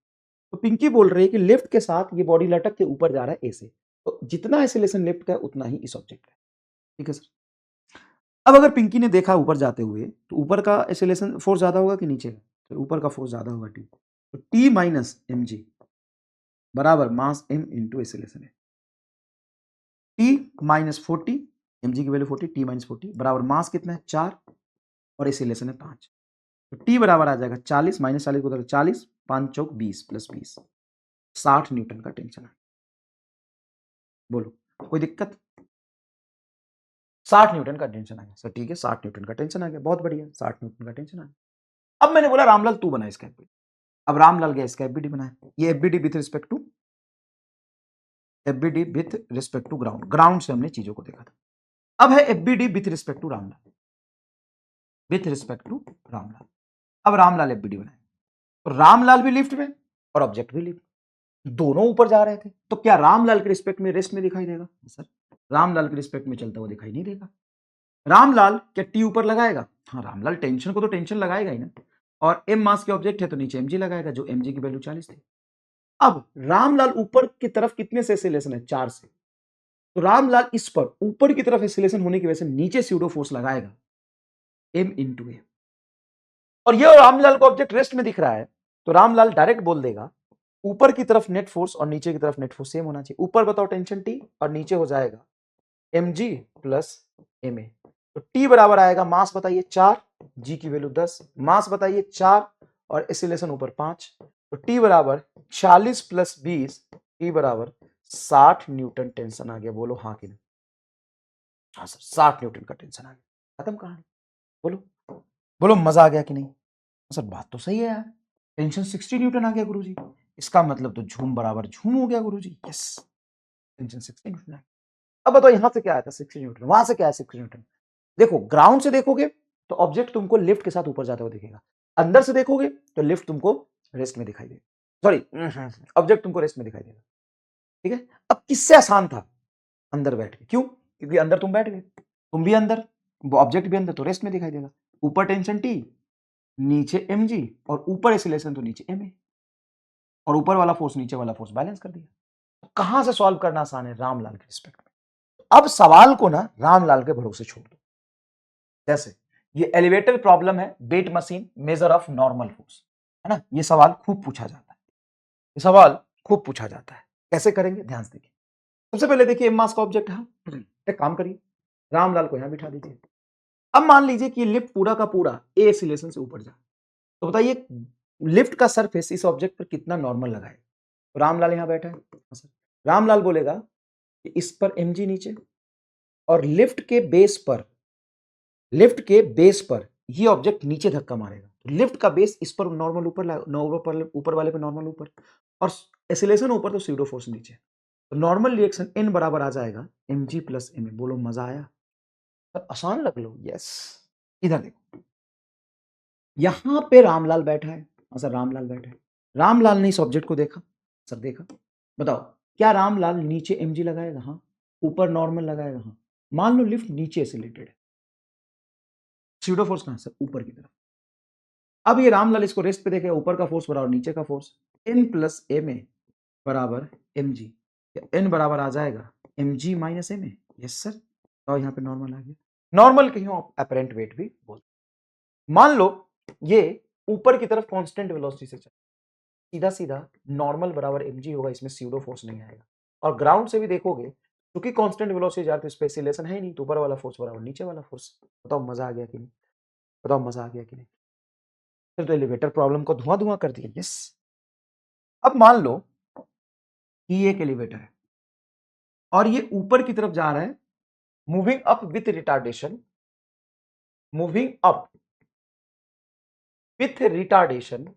तो पिंकी बोल रही है कि लिफ्ट के साथ ये बॉडी लटक के ऊपर जा रहा है ए से, तो जितना एक्सीलरेशन लिफ्ट का है उतना ही इस ऑब्जेक्ट का है, ठीक है सर। अब अगर पिंकी ने देखा ऊपर जाते हुए तो ऊपर का एक्सीलरेशन फोर्स ज्यादा होगा कि नीचे का? तो ऊपर का फोर्स ज्यादा होगा, टी। तो टी माइनस एम जी बराबर मास एम इंटू एक्सीलरेशन है। टी माइनस 40, एम जी की वैल्यू 40, टी माइनस 40 बराबर मास कितना है 4 और एक्सीलरेशन है 5। तो टी बराबर आ जाएगा 40 माइनस 40 को 40, 5 चौक 20 प्लस 20, 60 न्यूटन का टेंशन है। बोलो कोई दिक्कत? 60 न्यूटन का टेंशन आ गया सर, ठीक है 60 न्यूटन का टेंशन आ गया, बहुत बढ़िया, 60 न्यूटन का टेंशन आ गया। अब मैंने बोला रामलाल तू बना इसका एफबीडी। अब रामलाल गया इसका एफबीडी बनाया। ये FBD with respect to ground, ground से हमने चीजों को देखा था। अब है FBD with respect to Ramlal, with respect to Ramlal. अब रामलाल एफबीडी बनाए, तो रामलाल भी लिफ्ट में और ऑब्जेक्ट भी लिफ्ट, दोनों ऊपर जा रहे थे, तो क्या रामलाल के रिस्पेक्ट में रेस्ट में दिखाई देगा? सर रामलाल के रिस्पेक्ट में चलता हुआ दिखाई नहीं देगा। रामलाल क्या टी ऊपर लगाएगा? हाँ, रामलाल टेंशन को तो टेंशन लगाएगा ही ना, और एम मास के ऑब्जेक्ट है तो नीचे mg लगाएगा, जो mg की वैल्यू 40 थी। अब रामलाल ऊपर की तरफ कितने से एक्सीलरेशन है? 4 से, तो रामलाल इस पर ऊपर की तरफ एक्सीलरेशन होने की वजह से नीचे स्यूडो फोर्स लगाएगा m इंटू ए, और ये रामलाल को ऑब्जेक्ट रेस्ट में दिख रहा है, तो रामलाल डायरेक्ट बोल देगा ऊपर की तरफ नेट फोर्स और नीचे की तरफ नेट फोर्स सेम होना चाहिए। ऊपर बताओ टेंशन टी और नीचे हो जाएगा mg प्लस ma। तो टी बराबर आएगा, मास बताइए 4, जी की वैल्यू 10, मास बताइए 4 और एक्सीलरेशन ऊपर 5, तो टी बराबर 40 प्लस 20, टी बराबर 60 न्यूटन टेंशन आ गया। बोलो हाँ कि नहीं? हाँ सर 60 न्यूटन का टेंशन आ गया, खत्म कहानी। बोलो बोलो मजा आ गया कि नहीं? सर बात तो सही है यार, टेंशन 60 न्यूटन आ गया गुरुजी, इसका मतलब तो झूम बराबर झूम हो गया गुरुजी। यस, टेंशन 60 न्यूटन आ गया। अब बताओ यहां से क्या आया था 60 न्यूटन, वहां से क्या है 60 न्यूटन? देखो ग्राउंड से देखोगे तो ऑब्जेक्ट तुमको लिफ्ट के साथ ऊपर जाता हुआ दिखेगा, अंदर से देखोगे तो लिफ्ट तुमको रेस्ट में दिखाई देगा, सॉरी ऑब्जेक्ट तुमको रेस्ट में दिखाई देगा। ठीक है, अब किससे आसान था? अंदर बैठ के, क्यों? क्योंकि अंदर तुम बैठ गए, तुम भी अंदर, वो ऑब्जेक्ट भी अंदर, तो रेस्ट में दिखाई देगा। ऊपर टेंशन टी, नीचे एम जी, और ऊपर एसिलेशन तो नीचे एम ए, और ऊपर वाला फोर्स नीचे वाला फोर्स बैलेंस कर दिया। तो कहां से सॉल्व करना आसान है? रामलाल के रिस्पेक्ट में। अब सवाल को ना रामलाल के भरोसे छोड़ दो। जैसे ये एलिवेटर प्रॉब्लम है, weight machine, measure of normal force, है ना, ये सवाल खूब पूछा जाता है, ये सवाल खूब पूछा जाता है। कैसे करेंगे ध्यान से देखिए। सबसे पहले देखिए एम मास का ऑब्जेक्ट है, एक काम करिए रामलाल को यहां बिठा दीजिए। अब मान लीजिए कि लिफ्ट पूरा का पूरा ए एसिलेशन से ऊपर जाए, तो बताइए लिफ्ट का सरफेस इस ऑब्जेक्ट पर कितना नॉर्मल लगाए? तो रामलाल यहां बैठा है, रामलाल बोलेगा कि इस पर एम नीचे, और लिफ्ट के बेस पर ये ऑब्जेक्ट नीचे धक्का मारेगा, तो लिफ्ट का बेस इस पर नॉर्मल ऊपर वाले पे नॉर्मल ऊपर, और एसिलेशन ऊपर, तो स्यूडो फोर्स नीचे, तो नॉर्मल रिएक्शन एन बराबर आ जाएगा M G plus M A. बोलो मजा आया? सर आसान लग लो? यस। इधर देखो, यहां पे रामलाल बैठा है, सर रामलाल बैठा है, रामलाल ने इस ऑब्जेक्ट को देखा, सर देखा, बताओ क्या रामलाल नीचे एम जी लगाएगा? हाँ। ऊपर नॉर्मल लगाएगा? हाँ। मान लो लिफ्ट नीचे से रिलेटेड है, स्यूडो फोर्स कहां? सर ऊपर की तरफ। अब ये रामलाल इसको रेस्ट पे देखेगा, ऊपर का फोर्स बराबर नीचे का force, N plus M A बराबर एम जी, एन बराबर आ जाएगा M G minus M A. Yes sir, और यहाँ पे नॉर्मल आ गया, नॉर्मल कहीं अपरेंट वेट भी बोलते। मान लो ये ऊपर की तरफ कांस्टेंट वेलोसिटी से चल, सीधा सीधा नॉर्मल बराबर एम जी होगा, इसमें स्यूडो फोर्स नहीं आएगा। और ग्राउंड से भी देखोगे क्योंकि कांस्टेंट वेलोसिटी जा रही है, स्पेसिलेशन है नहीं, तो ऊपर वाला फोर्स बराबर नीचे वाला फोर्स। बताओ मजा आ गया कि नहीं? बताओ मजा आ गया कि नहीं? फिर तो एलिवेटर प्रॉब्लम को धुआं धुआं कर दिया। यस। अब मान लो कि एक एलिवेटर है और ये ऊपर की तरफ जा रहा है, moving up with retardation, moving up with retardation,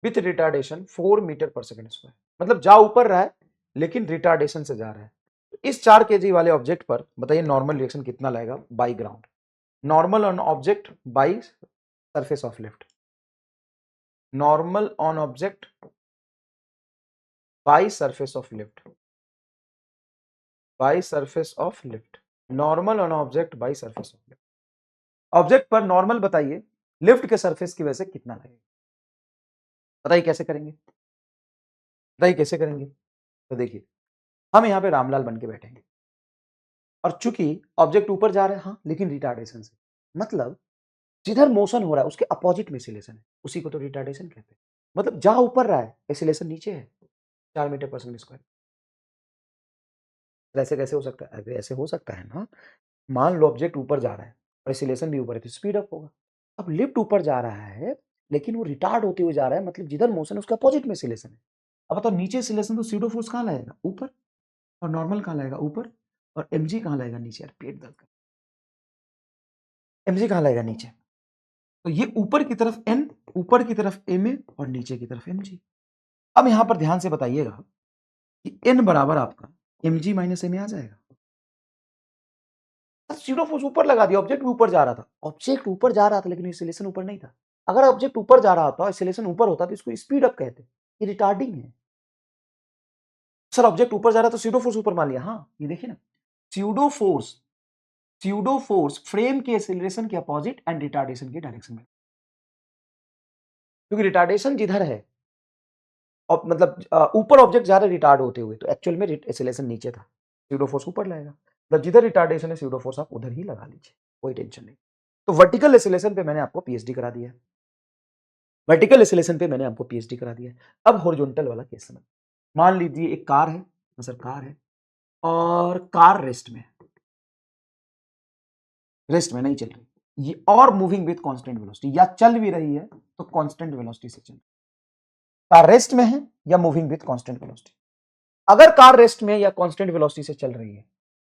with retardation 4 metre per second square, मतलब जा ऊपर रहा है लेकिन रिटार्डेशन से जा रहा है। तो इस 4 केजी वाले ऑब्जेक्ट पर बताइए नॉर्मल रिएक्शन कितना लाएगा by ground? Normal on object by surface of lift, normal on object by surface of lift, by surface of lift, normal on object by surface of lift. Object पर normal बताइए lift के surface की वजह से कितना लगेगा? बताइए कैसे करेंगे? बताइए कैसे करेंगे? तो देखिए हम यहां पे रामलाल बन के बैठेंगे, और चूंकि ऑब्जेक्ट ऊपर जा रहा है, हाँ, लेकिन रिटार्डेशन से, मतलब जिधर मोशन हो रहा है उसके अपोजिट में एसिलेशन है, उसी को तो रिटार्डेशन कहते हैं। मतलब जहां ऊपर रहा है एसिलेशन नीचे है 4 मीटर पर सेकंड स्क्वायर। ऐसे कैसे हो सकता है? अरे ऐसे हो सकता है ना, मान लो ऑब्जेक्ट ऊपर जा रहा है और एसिलेशन भी ऊपर है, तो स्पीड अप होगा। अब लिफ्ट ऊपर जा रहा है लेकिन वो रिटार्ड होते हुए जा रहा है, मतलब जिधर मोशन है उसके अपोजिट में एसिलेशन है। अब बताओ नीचे एसिलेशन, तो स्यूडो फोर्स कहां लाएगा? ऊपर। और नॉर्मल कहां लाएगा? ऊपर। और एमजी कहां लाएगा? नीचे। यार पेट दर्द कर, एमजी कहां लाएगा? नीचे। तो ये ऊपर की तरफ एन, ऊपर की तरफ एम ए, और नीचे की तरफ एम जी। अब यहां पर ध्यान से बताइएगा कि एन बराबर आपका M G minus M A आ जाएगा। जीरो फोर्स ऊपर लगा दिया, ऑब्जेक्ट भी ऊपर जा रहा था, ऑब्जेक्ट ऊपर जा रहा था लेकिन एक्सीलरेशन ऊपर नहीं था। अगर ऑब्जेक्ट ऊपर जा रहा होता, एक्सीलरेशन ऊपर होता, तो इसको स्पीड अप कहते, ये रिटार्डिंग है। सर ऑब्जेक्ट ऊपर जा रहा तो स्यूडो फोर्स ऊपर मान लिया, हाँ ये देखिए ना, pseudo force, pseudo force frame के एक्सीलरेशन के अपोजिट एंड रिटार्डेशन के डायरेक्शन में, क्योंकि रिटार्डेशन जिधर है मतलब ऊपर ऑब्जेक्ट जा रहा है रिटार्ड होते हुए, तो एक्चुअल में एक्सीलरेशन नीचे था, स्यूडो फोर्स ऊपर लाएगा, मतलब जिधर रिटार्डेशन है स्यूडो फोर्स आप उधर ही लगा लीजिए, कोई टेंशन नहीं। तो वर्टिकल एक्सीलरेशन पे मैंने आपको पीएचडी करा दिया है, वर्टिकल एक्सीलरेशन पे मैंने आपको पीएचडी करा दिया है। अब हॉरिजॉन्टल वाला केस समझ। मान लीजिए एक कार है, सर कार है, और कार रेस्ट में, रेस्ट में नहीं चल रही ये, और मूविंग विद कांस्टेंट वेलोसिटी, या चल भी रही है तो कांस्टेंट वेलोसिटी से चल रही है। कार रेस्ट में है या मूविंग विद कांस्टेंट वेलोसिटी? अगर कार रेस्ट में या कांस्टेंट वेलोसिटी से चल रही है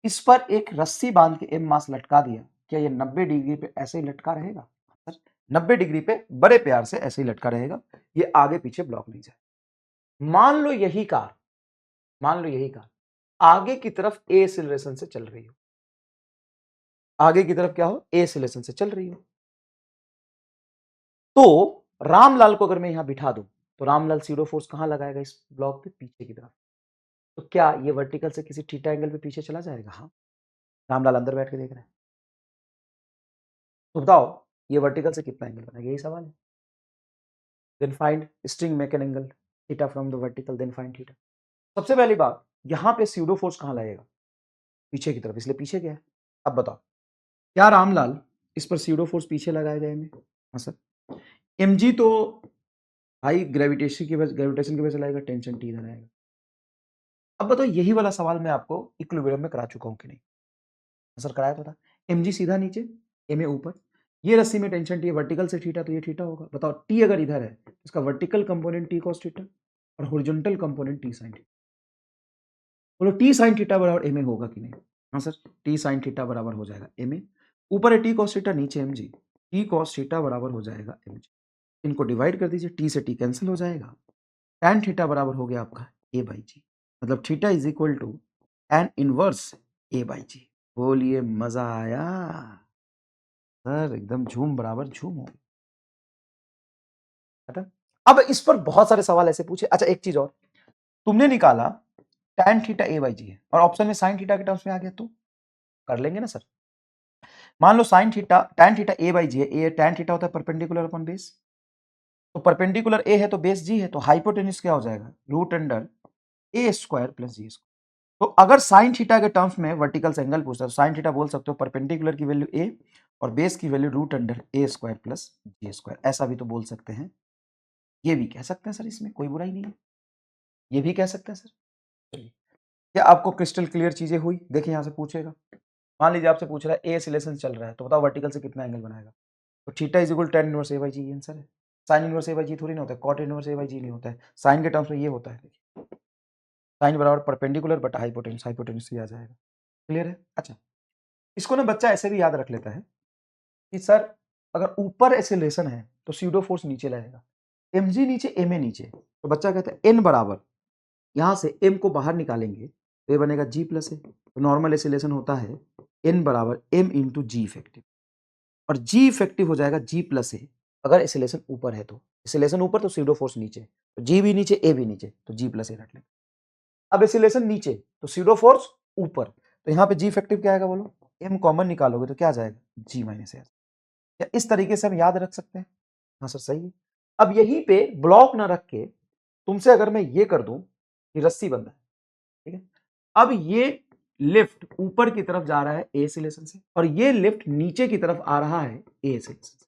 इस पर एक रस्सी बांध के एम मास लटका दिया, क्या ये 90 डिग्री पे ऐसे ही लटका रहेगा? 90 डिग्री पे बड़े प्यार से ऐसे ही लटका रहेगा, ये आगे पीछे ब्लॉक नहीं जाए। मान लो यही कार आगे की तरफ ए एक्सीलरेशन से चल रही हो, आगे की तरफ क्या हो, ए एक्सीलरेशन से चल रही हो, तो रामलाल को अगर मैं यहां बिठा दूं तो रामलाल सीरो फोर्स कहां लगाएगा, इस ब्लॉक पे पीछे की तरफ। तो क्या ये वर्टिकल से किसी थीटा एंगल पे पीछे चला जाएगा? हाँ, रामलाल अंदर बैठ के देख रहे हैं, तो बताओ ये वर्टिकल से कितना एंगल बनेगा, यही सवाल है। Then find string make an angle theta from the vertical, then find theta. सबसे पहली बात, यहां पे स्यूडो फोर्स कहां लगेगा, पीछे की तरफ, इसलिए पीछे गया है। अब बताओ क्या रामलाल इस पर स्यूडो फोर्स पीछे लगाएगा एम? हाँ सर। एम जी तो हाई ग्रेविटेशन की वजह से लगेगा, टेंशन टी इधर आएगा। अब बताओ यही वाला सवाल मैं आपको इक्विलिब्रियम में करा चुका हूं कि नहीं? सर कराया तो था। एम जी सीधा नीचे, एम ए ऊपर, ये रस्सी में टेंशन टी है, वर्टिकल से थीटा तो ये थीटा होगा। बताओ टी अगर इधर है तो इसका vertical component T cos theta और horizontal component T sine theta. बोलो टी साइन थीटा बराबर एम ए होगा कि नहीं? हाँ सर, टी साइन थीटा बराबर हो जाएगा एम ए, ऊपर है टी कॉस थीटा, नीचे M G, T cos theta बराबर हो जाएगा एम जी। इनको डिवाइड कर दीजिए, टी से टी कैंसिल हो जाएगा, tan थीटा बराबर हो गया आपका a बाई जी, मतलब theta is equal to tan inverse a by G. बोलिए मजा आया सर, एकदम झूम बराबर झूम हो गया। अब इस पर बहुत सारे सवाल ऐसे पूछे। अच्छा एक चीज और, तुमने निकाला tan theta a by G है और ऑप्शन में sin थीटा के टर्म्स में आ गया, तो कर लेंगे ना सर। मान लो sin theta tan theta a by G है, a tan थीटा होता है परपेंडिकुलर अपॉन बेस, तो परपेंडिकुलर a है तो बेस g है, तो हाइपोटेन्यूज क्या हो जाएगा, root under a square plus G square. तो अगर साइन थीटा के टर्म्स में वर्टिकल एंगल पूछता है तो साइन थीटा बोल सकते हो परपेंडिकुलर की वैल्यू ए और बेस की वैल्यू रूट अंडर ए स्क्वायर प्लस जी स्क्वायर, ऐसा भी तो बोल सकते हैं, ये भी कह सकते हैं सर, इसमें कोई बुराई नहीं है, ये भी कह सकते हैं सर। क्या आपको क्रिस्टल क्लियर चीजें हुई? देखिए यहां से पूछेगा, मान लीजिए आपसे पूछ रहा है ए एक्सीलरेशन चल रहा है, तो बताओ वर्टिकल से कितना एंगल बनाएगा, तो theta is equal tan inverse A by G, answer है। Sine inverse A by G थोड़ी ना होता है, cot inverse A by G नहीं होता है, साइन के टर्म्स में ये होता है, देखिए साइन बराबर परपेंडिकुलर बटा हाइपोटेन्यूज, हाइपोटेन्यूज से आ जाएगा। क्लियर है? अच्छा, इसको ना बच्चा ऐसे भी याद रख लेता है कि सर अगर ऊपर एक्सेलरेशन है तो स्यूडो फोर्स नीचे लगेगा, mg नीचे ma नीचे, तो बच्चा कहता है n बराबर, यहां से m को बाहर निकालेंगे तो ये बनेगा g प्लस ए, तो नॉर्मल एक्सेलरेशन होता है n बराबर m इंटू जी इफेक्टिव, और g इफेक्टिव हो जाएगा g प्लस ए अगर एक्सेलरेशन ऊपर है, तो एक्सेलरेशन ऊपर तो स्यूडो फोर्स नीचे, तो g भी नीचे a भी नीचे, तो g प्लस ए रख लेंगे। अब एक्सेलरेशन नीचे तो स्यूडो फोर्स ऊपर, तो यहाँ पे g इफेक्टिव क्या आएगा बोलो, m कॉमन निकालोगे तो क्या आ जाएगा, g माइनस ए। या इस तरीके से हम याद रख सकते हैं? हाँ सर सही है। अब यहीं पे ब्लॉक ना रख के तुमसे अगर मैं ये कर दूं कि रस्सी बंधा है, ठीक है, अब ये लिफ्ट ऊपर की तरफ जा रहा है ए एक्सीलरेशन से और ये लिफ्ट नीचे की तरफ आ रहा है ए एक्सीलरेशन से,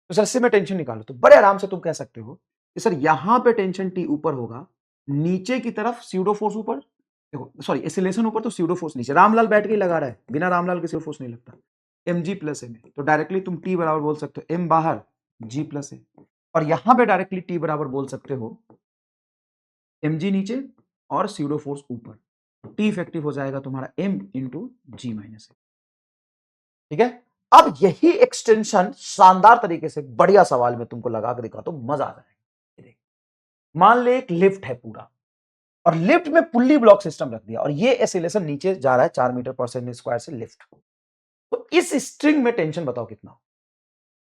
तो सर रस्सी में टेंशन निकालो, तो बड़े आराम से तुम कह सकते हो कि सर यहां पे टेंशन टी ऊपर होगा, नीचे की तरफ स्यूडो फोर्स ऊपर, देखो सॉरी एक्सीलरेशन ऊपर तो स्यूडो फोर्स नीचे, रामलाल बैठ के ही लगा रहा है, बिना रामलाल के स्यूडो फोर्स नहीं लगता, एम जी प्लस एम, तो डायरेक्टली तुम टी बराबर बोल सकते हो एम बाहर जी प्लस ए, और यहां पे डायरेक्टली टी बराबर बोल सकते हो एम जी नीचे और स्यूडो फोर्स ऊपर, टी इफेक्टिव हो जाएगा तुम्हारा एम इंटू जी माइनस ए। ठीक है, अब यही एक्सटेंशन शानदार तरीके से बढ़िया सवाल में तुमको लगा के दिखा तो मजा आ जाएगा। मान ले एक लिफ्ट है पूरा और लिफ्ट में पुल्ली ब्लॉक सिस्टम रख दिया और ये एसिलेशन नीचे जा रहा है 4 मीटर पर सेकंड स्क्वायर से लिफ्ट, तो इस स्ट्रिंग में टेंशन बताओ कितना हो?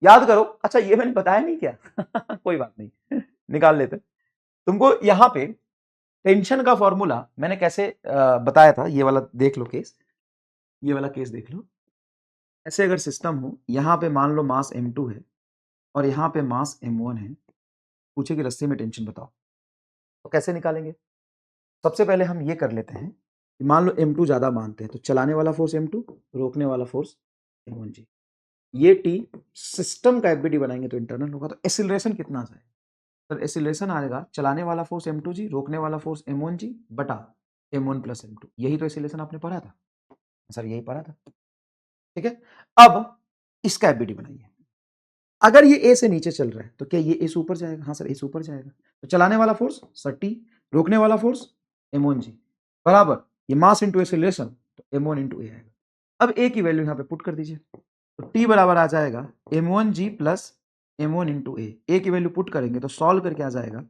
याद करो। अच्छा ये मैंने बताया नहीं क्या? कोई बात नहीं, निकाल लेते। तुमको यहां पे टेंशन का फॉर्मूला मैंने कैसे बताया था, ये वाला देख लो केस, ये वाला केस देख लो। ऐसे अगर सिस्टम हो, यहां पे मान लो मास m2 है और यहां पे मास m1 है, पूछे कि रस्सी में टेंशन बताओ, तो कैसे निकालेंगे? सबसे पहले हम ये कर लेते हैं कि मान लो m2 ज्यादा मानते हैं, तो चलाने वाला फोर्स m2, रोकने वाला फोर्स m1 जी, ये t सिस्टम का एफबीडी बनाएंगे तो इंटरनल होगा, तो एक्सीलरेशन कितना है सर? एक्सीलरेशन आएगा चलाने वाला फोर्स m2 जी, रोकने वाला फोर्स m1 जी बटा m1 प्लस m2, यही तो एक्सीलरेशन आपने पढ़ा था सर, यही पढ़ा था। ठीक है, अब इसका एफबीडी बनाइए। अगर ये ए से नीचे चल रहा है तो क्या ये ए से ऊपर जाएगा? हाँ सर ए से ऊपर जाएगा, तो चलाने वाला फोर्स सर टी, रोकने वाला फोर्स m1 जी बराबर ये मास इंटू एक्सीलरेशन, तो m1 इंटू ए आएगा। अब a की वैल्यू यहाँ पे पुट कर दीजिए, तो t बराबर आ जाएगा m1g प्लस m1 इंटू ए की वैल्यू पुट करेंगे तो सॉल्व करके आ जाएगा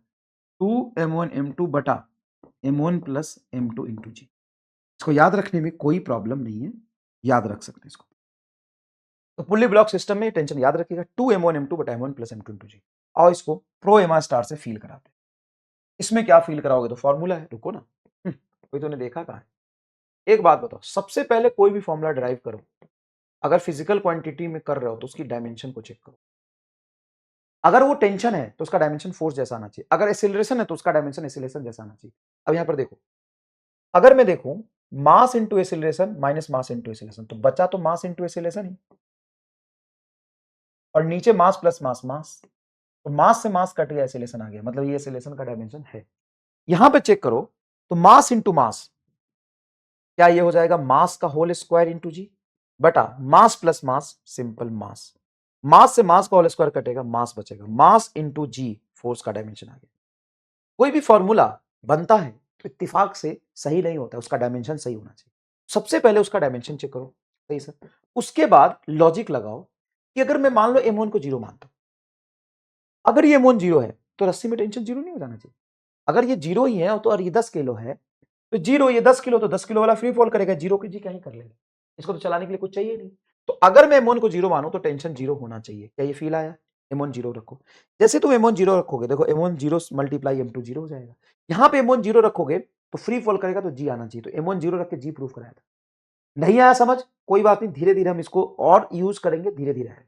2m1 m2 बटा m1 प्लस m2 इंटू जी। इसको याद रखने में कोई प्रॉब्लम नहीं है, याद रख सकते हैं इसको। तो पुल्ली ब्लॉक सिस्टम में टेंशन याद रखिएगा 2m1 m2 बटा m1 प्लस m2 इंटू जी। और इसको प्रो एमा स्टार से फील कराते हैं। इसमें क्या फील कराओगे, तो फॉर्मूला है, रुको ना, कोई तो ने देखा कहाँ है। एक बात बताओ, सबसे पहले कोई भी फॉर्मूला ड्राइव करो, अगर फिजिकल क्वांटिटी में कर रहे हो तो उसकी डायमेंशन को चेक करो। अगर वो टेंशन है तो उसका डायमेंशन फोर्स जैसा आना चाहिए, अगर एक्सीलरेशन है तो उसका डायमेंशन एक्सीलरेशन जैसा आना चाहिए। अब यहां पर देखो, अगर मैं देखूं mass into acceleration minus mass into acceleration, तो बचा तो मास इंटू एक्सीलरेशन ही, और नीचे मास प्लस मास मास, तो मास से मास कट गया, एक्सीलरेशन आ गया, मतलब ये एक्सीलरेशन का डायमेंशन है। यहां पे चेक करो तो मास इंटू मास, क्या ये हो जाएगा मास का होल स्क्वायर इंटू जी बटा मास प्लस मास सिंपल मास, मास से मास का होल स्क्वायर कटेगा, मास बचेगा, मास इंटू जी फोर्स का डायमेंशन आ गया। कोई भी फॉर्मूला बनता है तो इत्तेफाक से सही नहीं होता, उसका डायमेंशन सही होना चाहिए। सबसे पहले उसका डायमेंशन चेक करो, सही सर। उसके बाद लॉजिक लगाओ कि अगर मैं मान लो m1 को 0 मानता हूं, अगर ये m1 0 है तो रस्सी में टेंशन 0 नहीं हो जाना चाहिए। अगर ये 0 ही है तो और ये 10 किलो है, तो 0 ये 10 किलो, तो 10 किलो वाला फ्री फॉल करेगा, 0 की जी कहीं कर लेगा, इसको तो चलाने के लिए कुछ चाहिए नहीं। तो अगर मैं m1 को 0 मानूं तो टेंशन 0 होना चाहिए। क्या ये फील आया? m1 0 रखो, जैसे तुम m1 0 रखोगे, देखो m1 0 मल्टीप्लाई m2 0 हो जाएगा। यहां पे m1 0 रखोगे तो फ्री फॉल करेगा, तो जी आना चाहिए, तो m1 0 रख के जी प्रूफ कराया था। नहीं आया समझ, कोई बात नहीं, धीरे धीरे हम इसको और यूज करेंगे, धीरे धीरे आएगा।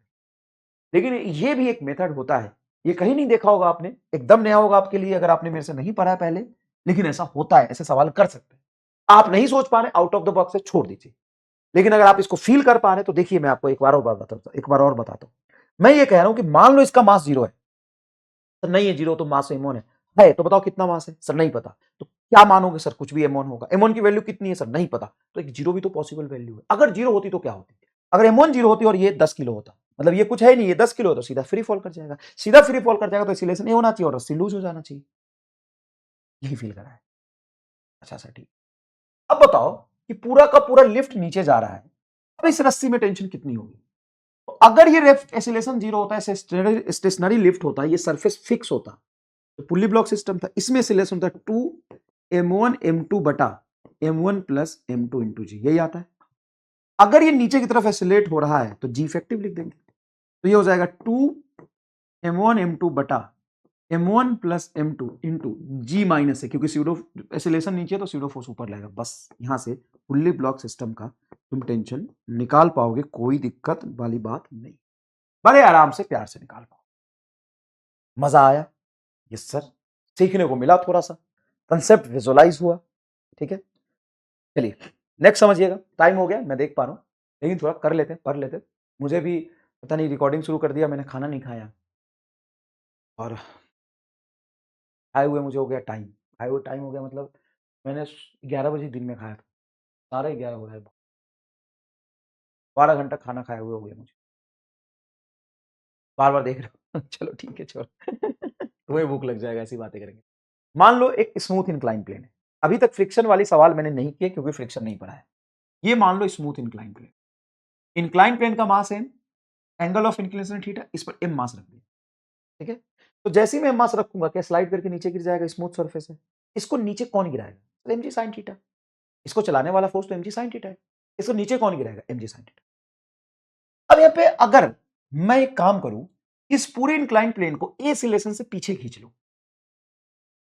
लेकिन ये भी एक मेथड होता है, ये कहीं नहीं देखा होगा आपने, एकदम नया होगा आपके लिए अगर आपने मेरे से नहीं पढ़ा है पहले, लेकिन ऐसा होता है, ऐसे सवाल कर सकते हैं। आप नहीं सोच पा रहे, आउट ऑफ द बॉक्स है, छोड़ दीजिए। लेकिन अगर आप इसको फील कर पा रहे तो देखिए, मैं आपको एक बार और बताता हूं। मैं ये कह रहा हूं कि मान लो इसका मास 0 है, सर नहीं है 0 तो मास m1 है तो बताओ कितना मास है, सर नहीं पता, तो क्या मानोगे, सर कुछ भी m1 होगा। m1 की वैल्यू कितनी है, सर नहीं पता, तो एक 0 भी तो पॉसिबल वैल्यू है। अगर 0 होती तो क्या होती, अगर m1 0 होती और ये 10 किलो होता, मतलब ये कुछ है नहीं, ये 10 किलो, तो सीधा फ्री फॉल कर जाएगा, सीधा फ्री फॉल कर जाएगा, तो एक्सीलरेशन ये होना चाहिए और रस्सी लूज हो जाना चाहिए। यही फील करा है। अच्छा सर ठीक। अब बताओ कि पूरा का पूरा लिफ्ट नीचे जा रहा है, अब इस रस्सी में टेंशन कितनी होगी। तो अगर ये एक्सीलरेशन 0 होता है, स्टेशनरी लिफ्ट होता है, ये सरफेस फिक्स होता, तो पुल्ली ब्लॉक सिस्टम था, इसमें एक्सीलरेशन था 2m1 m2 बटा m1 प्लस m2 इंटू जी, यही आता है। अगर ये नीचे की तरफ एक्सीलरेट हो रहा है तो जी इफेक्टिव लिख देंगे, तो ये हो जाएगा 2m1 m2 बटा m1 प्लस m2 इंटू जी माइनस है, क्योंकि स्यूडो एक्सीलरेशन नीचे तो स्यूडो फोर्स ऊपर लगेगा। बस यहां से पुल्ली ब्लॉक सिस्टम का तुम टेंशन निकाल पाओगे, कोई दिक्कत वाली बात नहीं, बड़े आराम से प्यार से निकाल पाओ। मजा आया? यस सर, सीखने को मिला, थोड़ा सा कंसेप्ट विजुअलाइज हुआ, ठीक है। चलिए नेक्स्ट समझिएगा, टाइम हो गया मैं देख पा रहा हूं, लेकिन थोड़ा कर लेते हैं, पढ़ लेते हैं। मुझे भी पता नहीं, रिकॉर्डिंग शुरू कर दिया मैंने, खाना नहीं खाया, और खाए हुए मुझे हो गया टाइम, खाए हुए टाइम हो गया, मतलब मैंने 11 बजे दिन में खाया था, 11:30 हो रहा है, 12 घंटा खाना खाए हुए हो गया मुझे, बार बार देख रहे हो चलो ठीक है, चलो तुम्हें भूख लग जाएगा, ऐसी बातें करेंगे। मान लो एक स्मूथ इंक्लाइन प्लेन है, अभी तक फ्रिक्शन वाली सवाल मैंने नहीं किए क्योंकि फ्रिक्शन नहीं पढ़ा है। ये मान लो smooth incline plane, incline plane का mass M, angle of inclination theta, इस पर एम मास रख दिया, ठीक है। तो जैसे ही मैं एम मास रखूंगा, क्या स्लाइड करके नीचे गिर जाएगा, स्मूथ सरफेस है, इसको नीचे कौन गिराएगा, एम जी साइन थीटा, इसको चलाने वाला फोर्स तो एम जी साइन थीटा है, इसको नीचे कौन गिराएगा, एम जी साइन थीटा। अब यहाँ पे अगर मैं एक काम करूं, इस पूरे इंक्लाइन प्लेन को ए सिलेशन से पीछे खींच लूं,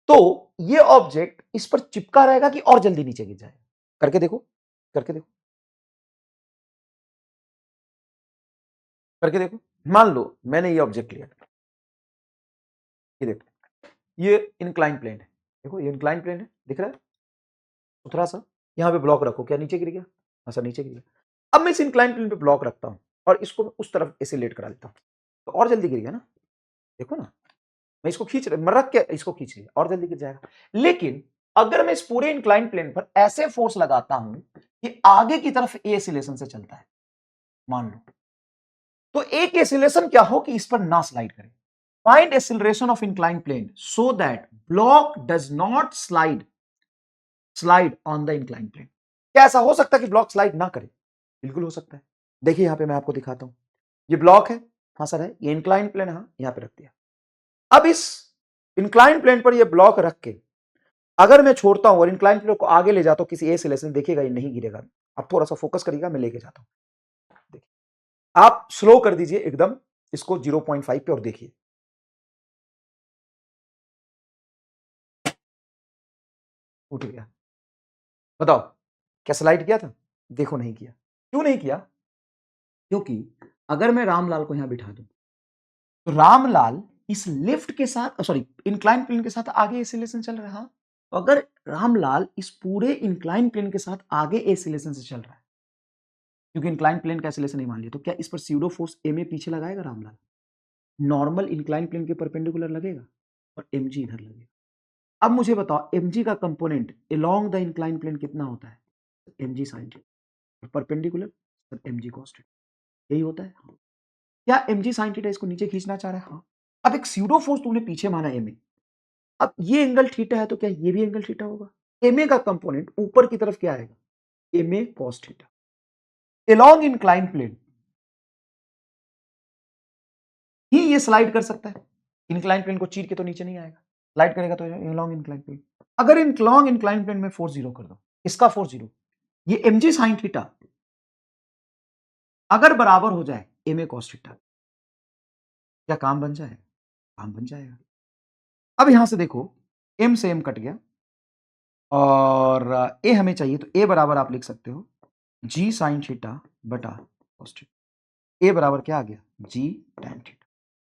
तो ये ऑब्जेक्ट इस पर चिपका रहेगा कि और जल्दी नीचे गिर जाएगा, करके देखो, करके देखो, करके देखो। मान लो मैंने ये ऑब्जेक्ट लिया, ये देखो, ये इंक्लाइन प्लेन है, देखो ये इंक्लाइन प्लेन है, दिख रहा है सुथरा सा, यहां पे ब्लॉक रखो, क्या नीचे गिर गया, अच्छा नीचे गिर गया। अब मैं इस इंक्लाइन प्लेन पे ब्लॉक रखता हूं और इसको मैं उस तरफ एसिलेट करा देता हूं, तो और जल्दी गिर गया ना, देखो ना, मैं इसको मैं रख के इसको खींच लिया, और जल्दी गिर जाएगा। लेकिन अगर मैं इस पूरे इंक्लाइन प्लेन पर ऐसे फोर्स लगाता हूं कि आगे की तरफ ए एसिलेशन से चलता है, मान लो, तो एक एसिलेशन क्या हो कि इस पर ना स्लाइड करे। Find acceleration of incline plane so that block does not slide on the incline plane. क्या ऐसा हो सकता है कि ब्लॉक स्लाइड ना करे? बिल्कुल हो सकता है। देखिए यहां पे मैं आपको दिखाता हूं, ये ब्लॉक है, हाँ सर है, ये इंक्लाइन प्लेन, हाँ यहां पे रख दिया। अब इस इंक्लाइन प्लेन पर ये ब्लॉक रख के अगर मैं छोड़ता हूं और इंक्लाइन प्लेन को आगे ले जाता हूं किसी ए सिलेक्शन, देखिएगा ये नहीं गिरेगा। आप थोड़ा सा फोकस करिएगा, मैं लेके जाता हूं। देखिए आप स्लो कर दीजिए एकदम इसको 0.5 पे और देखिए उठ गया। बताओ क्या स्लाइड किया था? देखो नहीं किया। क्यों नहीं किया? क्योंकि अगर मैं रामलाल को यहां बिठा दूं तो रामलाल इस लिफ्ट के साथ, सॉरी इंक्लाइन प्लेन के साथ आगे एसिलेशन चल रहा है। तो अगर रामलाल इस पूरे इंक्लाइन प्लेन के साथ आगे एसिलेशन से चल रहा है, क्योंकि इंक्लाइन प्लेन का एसिलेशन नहीं मान लिया, तो क्या इस पर स्यूडो फोर्स एम ए पीछे लगाएगा रामलाल? नॉर्मल इंक्लाइन प्लेन के परपेंडिकुलर लगेगा और एम जी इधर लगेगा। अब मुझे बताओ एम जी का component along the incline plane कितना होता है? M G sine theta, perpendicular M G cos theta, यही होता है। क्या एम जी साइन थीटा इसको नीचे खींचना चाह रहा है? हाँ। अब एक स्यूडो फोर्स तुमने पीछे माना एम ए, अब ये एंगल थीटा है तो क्या ये भी एंगल थीटा होगा? एम ए का कंपोनेंट ऊपर की तरफ क्या आएगा? M A cos theta along incline plane ही ये स्लाइड कर सकता है। इंक्लाइन प्लेन को चीर के तो नीचे नहीं आएगा, स्लाइड करेगा तो अलोंग इंक्लाइन प्लेन। अगर लॉन्ग इंक्लाइन प्लेन में फोर्स जीरो कर दो, इसका फोर्स जीरो, ये एम जी साइन थीटा अगर बराबर हो जाए एम ए कॉस थीटा, क्या काम बन जाएगा? काम बन जाएगा। अब यहां से देखो एम से एम कट गया और ए हमें चाहिए, तो ए बराबर आप लिख सकते हो जी साइन थीटा बटा कॉस थीटा। ए बराबर क्या आ गया? जी टैन थीटा।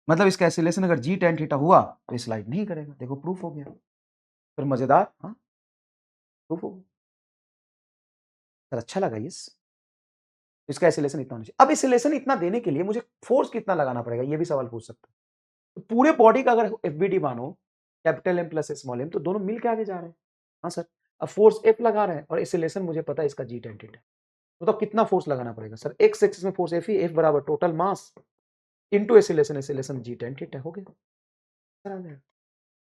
मतलब इसका एसिलेशन अगर जी टैन थीटा हुआ तो ये स्लाइड नहीं करेगा। देखो प्रूफ हो गया। फिर मजेदार, हाँ प्रूफ हो गया। सर अच्छा लगा ये, इसका एसिलेशन इतना होना चाहिए। अब एसिलेशन इतना देने के लिए मुझे फोर्स कितना लगाना पड़ेगा, ये भी सवाल पूछ सकते हैं। तो पूरे बॉडी का अगर एफबीडी मानो capital M plus small M, तो दोनों मिल के आगे जा रहे हैं। हाँ सर, अब फोर्स एफ लगा रहे हैं और एसिलेशन मुझे पता है इसका जी टैन थीटा। तो कितना फोर्स लगाना पड़ेगा? सर एक्स एक्सिस में फोर्स एफ ही, एफ बराबर total mass into acceleration, acceleration G tan theta हो गया।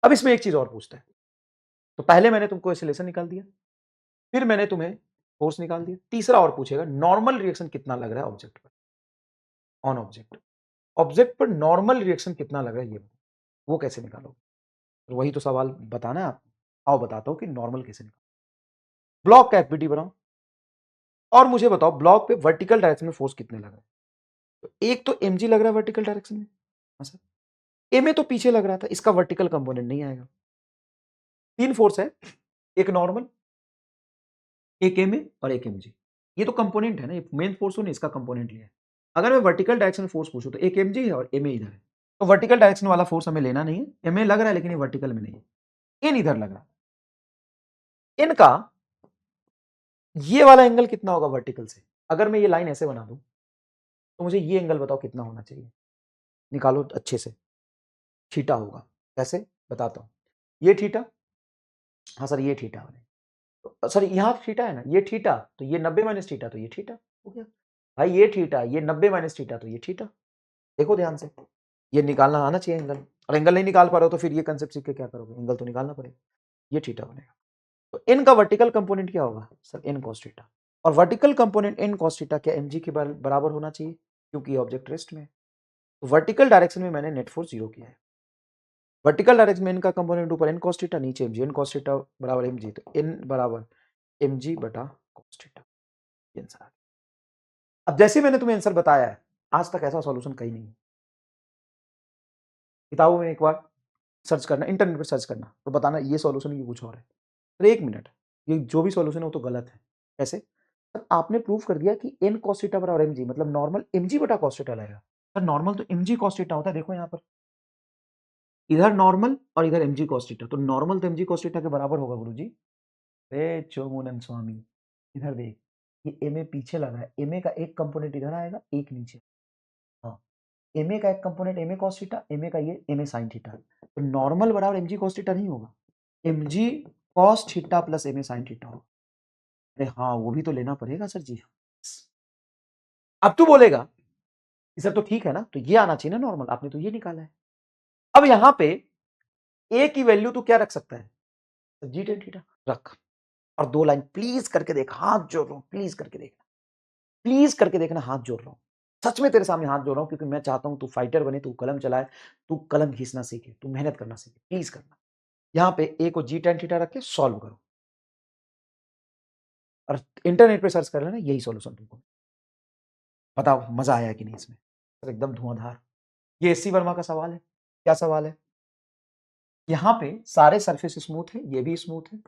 अब इसमें एक चीज और पूछता है। तो पहले मैंने तुमको एसिलेशन निकाल दिया, फिर मैंने तुम्हें फोर्स निकाल दिया, तीसरा और पूछेगा नॉर्मल रिएक्शन कितना लग रहा है ऑब्जेक्ट पर, ऑन ऑब्जेक्ट। ऑब्जेक्ट पर नॉर्मल रिएक्शन कितना लग रहा है ये वो कैसे निकालोगे? तो वही तो सवाल बताना है आप। आओ बताता हूं कि नॉर्मल कैसे निकालो। ब्लॉक का एफबीडी बनाओ और मुझे बताओ ब्लॉक पे वर्टिकल डायरेक्शन में फोर्स कितने लग रहे हैं। तो एक तो एमजी लग रहा है वर्टिकल डायरेक्शन में, हाँ सर। एमए तो पीछे लग रहा था, इसका वर्टिकल कंपोनेंट नहीं आएगा। तीन फोर्स है, एक नॉर्मल, एक एमए और एक एमजी। ये तो कंपोनेंट है ना, ये मेन फोर्स हो नहीं, इसका कंपोनेंट लिया है। अगर मैं वर्टिकल डायरेक्शन फोर्स पूछूं तो एक एमजी है और एमए इधर है। तो वर्टिकल डायरेक्शन वाला फोर्स हमें लेना नहीं है, एमए लग रहा है लेकिन ये वर्टिकल में नहीं है, इन इधर लग रहा है। इनका ये वाला एंगल कितना होगा वर्टिकल से? अगर मैं ये लाइन ऐसे बना दूं तो मुझे ये एंगल बताओ कितना होना चाहिए, निकालो अच्छे से। थीटा होगा। कैसे? बताता हूं। ये थीटा, हाँ सर ये थीटा बने, तो सर यहाँ थीटा है ना, ये थीटा, तो ये 90 माइनस थीटा, तो ये थीटा हो गया। भाई ये थीटा, ये 90 माइनस थीटा, तो ये थीटा। देखो ध्यान से, ये निकालना आना चाहिए एंगल, और एंगल नहीं निकाल पा रहे हो तो फिर ये कंसेप्ट सीख के क्या करोगे? एंगल तो निकालना पड़ेगा। ये थीटा बनेगा। तो इन का वर्टिकल कंपोनेंट क्या होगा? Sir N cos theta. और vertical component N cos theta क्या एमजी के बराबर होना चाहिए? क्योंकि ऑब्जेक्ट रेस्ट में। तो वर्टिकल डायरेक्शन में मैंने नेट फोर्स जीरो किया है। वर्टिकल डायरेक्शन में इनका कंपोनेंट ऊपर एन कॉस थीटा, नीचे एमजी, एन कॉस थीटा बराबर एमजी, तो एन बराबर एमजी बटा कॉस थीटा। ये आंसर आ गया। अब जैसे मैंने तुम्हें आंसर बताया है, आज तक ऐसा सॉल्यूशन कहीं नहीं है। किताबों में एक बार सर्च करना, इंटरनेट पर सर्च करना, तो बताना ये सॉल्यूशन ये कुछ और है। तो एक मिनट, ये जो भी सॉल्यूशन है वो तो गलत है। कैसे? सर आपने प्रूव कर दिया कि एन कॉस थीटा बराबर एमजी, मतलब नॉर्मल एमजी बटा कॉस थीटा लगेगा। सर नॉर्मल तो एमजी कॉस थीटा होता है, देखो यहाँ पर इधर नॉर्मल और इधर एमजी कॉस थीटा, तो नॉर्मल तो एमजी कॉस थीटा के बराबर होगा गुरुजी। रे चोमुनन स्वामी, इधर देख, ये एमए पीछे लगा है, एमए का एक कंपोनेंट इधर आएगा, एक नीचे। हाँ, एमए का एक component MA cos theta, MA का ये एमए साइन थीटा, तो नॉर्मल बराबर एमजी कॉस थीटा नहीं होगा, MG cos theta plus MA sine theta होगा। अरे हाँ वो भी तो लेना पड़ेगा सर जी। अब तू बोलेगा कि सर तो ठीक है ना, तो ये आना चाहिए ना नॉर्मल, आपने तो ये निकाला है। अब यहां पे ए की वैल्यू तू क्या रख सकता है? जी टेन थीटा रख। और 2 लाइन प्लीज करके देख, हाथ जोड़ रहा हूं, प्लीज करके देखना, प्लीज करके देखना, हाथ जोड़ रहा हूं, सच में तेरे सामने हाथ जोड़ रहा हूं, क्योंकि मैं चाहता हूं तू फाइटर बने, तू कलम चलाए, तू कलम खींचना सीखे, तू मेहनत करना सीखे, प्लीज करना। यहां पे ए को जी tan थीटा रख के सॉल्व करो और इंटरनेट पे सर्च कर लेना, यही सॉल्यूशन तुमको। बताओ मजा आया कि नहीं इसमें? सर एकदम धुआंधार। ये एससी वर्मा का सवाल है। क्या सवाल है? यहां पे सारे सरफेस स्मूथ है, ये भी स्मूथ है,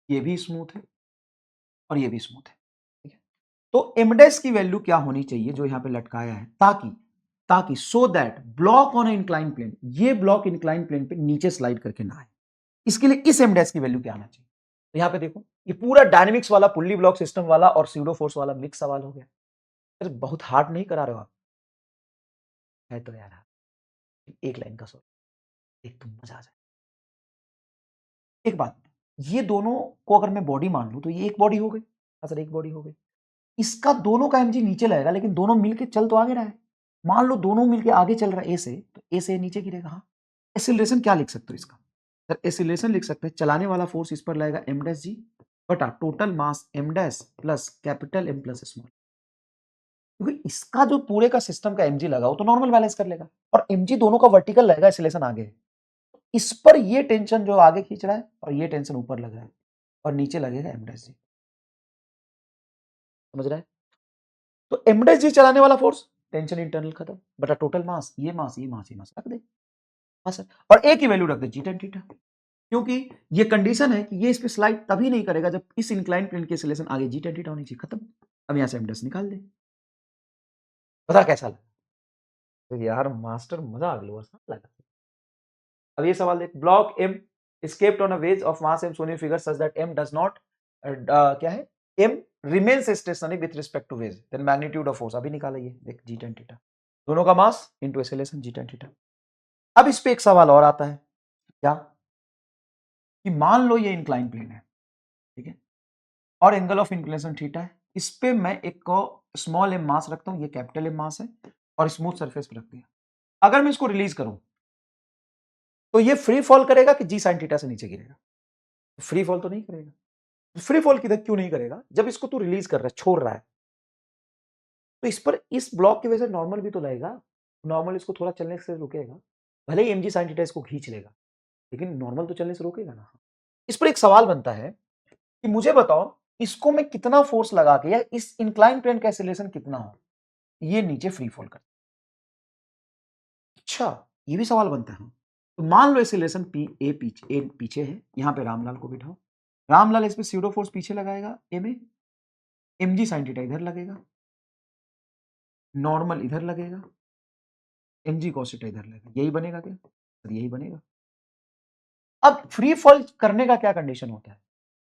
ये भी स्मूथ है और ये भी स्मूथ है, ठीक है। तो एमडेस की वैल्यू क्या होनी चाहिए जो यहां पे लटकाया है, ताकि ताकि so that block on incline plane, ये ब्लॉक इंक्लाइन प्लेन पे नीचे स्लाइड करके ना आए। इसके लिए इस एमडेस की वैल्यू क्या आना चाहिए? तो यहां पे देखो, ये पूरा डायनेमिक्स वाला, पुल्ली ब्लॉक सिस्टम वाला और स्यूडो फोर्स वाला मिक्स सवाल हो गया। अरे बहुत हार्ड नहीं करा रहे हो आप, है तो यार एक लाइन का सॉल्व, एक तो मजा आ जाए। एक बात, ये दोनों को अगर मैं बॉडी मान लूं तो ये एक बॉडी हो गई, सर एक बॉडी हो गई। इसका दोनों का एमजी नीचे लगेगा, लेकिन दोनों मिलके चल तो आगे रहा है। मान लो दोनों मिलके आगे चल रहा है ए से, तो ए से नीचे गिरेगा। हाँ, एक्सीलरेशन क्या लिख सकते हो इसका? सर एक्सीलरेशन लिख सकते हैं, चलाने वाला फोर्स इस पर लगेगा एम डैश जी बटा total mass M dash plus capital M plus small, क्योंकि इसका जो पूरे का सिस्टम का एमजी लगा वो तो नॉर्मल बैलेंस कर लेगा, और एमजी दोनों का वर्टिकल लगेगा, एक्सीलरेशन आगे है। इस पर ये टेंशन जो आगे खींच रहा है और ये टेंशन ऊपर लग रहा है, और नीचे लगेगा एम डैश जी। समझ रहा है? तो एम डैश जी चलाने वाला फोर्स, टेंशन इंटरनल खत्म, बटा टोटल मास, ये मास ये मास ये मास रख दे। हाँ सर, और ए की वैल्यू रख दे जी tan थीटा, क्योंकि ये कंडीशन है कि ये इस पे स्लाइड तभी नहीं करेगा जब इस इंक्लाइन प्लेन की एक्सीलरेशन आगे जी tan थीटा होनी चाहिए। खत्म। अब यहां से एम डैश निकाल दे। पता कैसा लगा? तो यार मास्टर मजा आ गया, लगा। अब ये सवाल देख, block M escaped on a wedge of mass m shown in figure such that m does not क्या है, m remains stationary with respect to wedge, then magnitude of force अभी निकाला, ये देख जी tan थीटा, दोनों का मास इनटू एक्सीलरेशन जी tan theta. अब इस पे एक सवाल और आता है, क्या कि मान लो ये इंक्लाइन प्लेन है, ठीक है, और एंगल ऑफ इंक्लिनेशन थीटा है, इस पे मैं एक को स्मॉल एम मास रखता हूं, ये कैपिटल एम मास है, और स्मूथ सरफेस पे रख दिया। अगर मैं इसको रिलीज करूं तो ये फ्री फॉल करेगा कि जी साइन थीटा से नीचे गिरेगा? फ्री फॉल तो नहीं करेगा। फ्री फॉल किधर क्यों नहीं करेगा? जब इसको तू रिलीज कर रहा है, छोड़ रहा है, तो इस पर इस ब्लॉक की वजह से नॉर्मल भी तो लगेगा, नॉर्मल इसको थोड़ा चलने से रुकेगा, भले ही एम जी साइन थीटा इसको खींच लेगा, लेकिन नॉर्मल तो चलने से रोकेगा ना। इस पर एक सवाल बनता है कि मुझे बताओ, इसको मैं कितना फोर्स लगा के, या इस इंक्लाइन प्लेन का एक्सीलरेशन कितना हो ये नीचे फ्री फॉल कर। अच्छा, ये भी सवाल बनता है। तो मान लो एक्सीलरेशन पी ए पीछे है, यहां पे रामलाल को बिठाओ, रामलाल इस पे स्यूडो फोर्स पीछे लगाएगा ए में, एम जी साइन थीटा इधर लगेगा, नॉर्मल इधर लगेगा, एम जी कॉस थीटा इधर लगेगा, यही बनेगा क्या? यही बनेगा। अब फ्री फॉल करने का क्या कंडीशन होता है?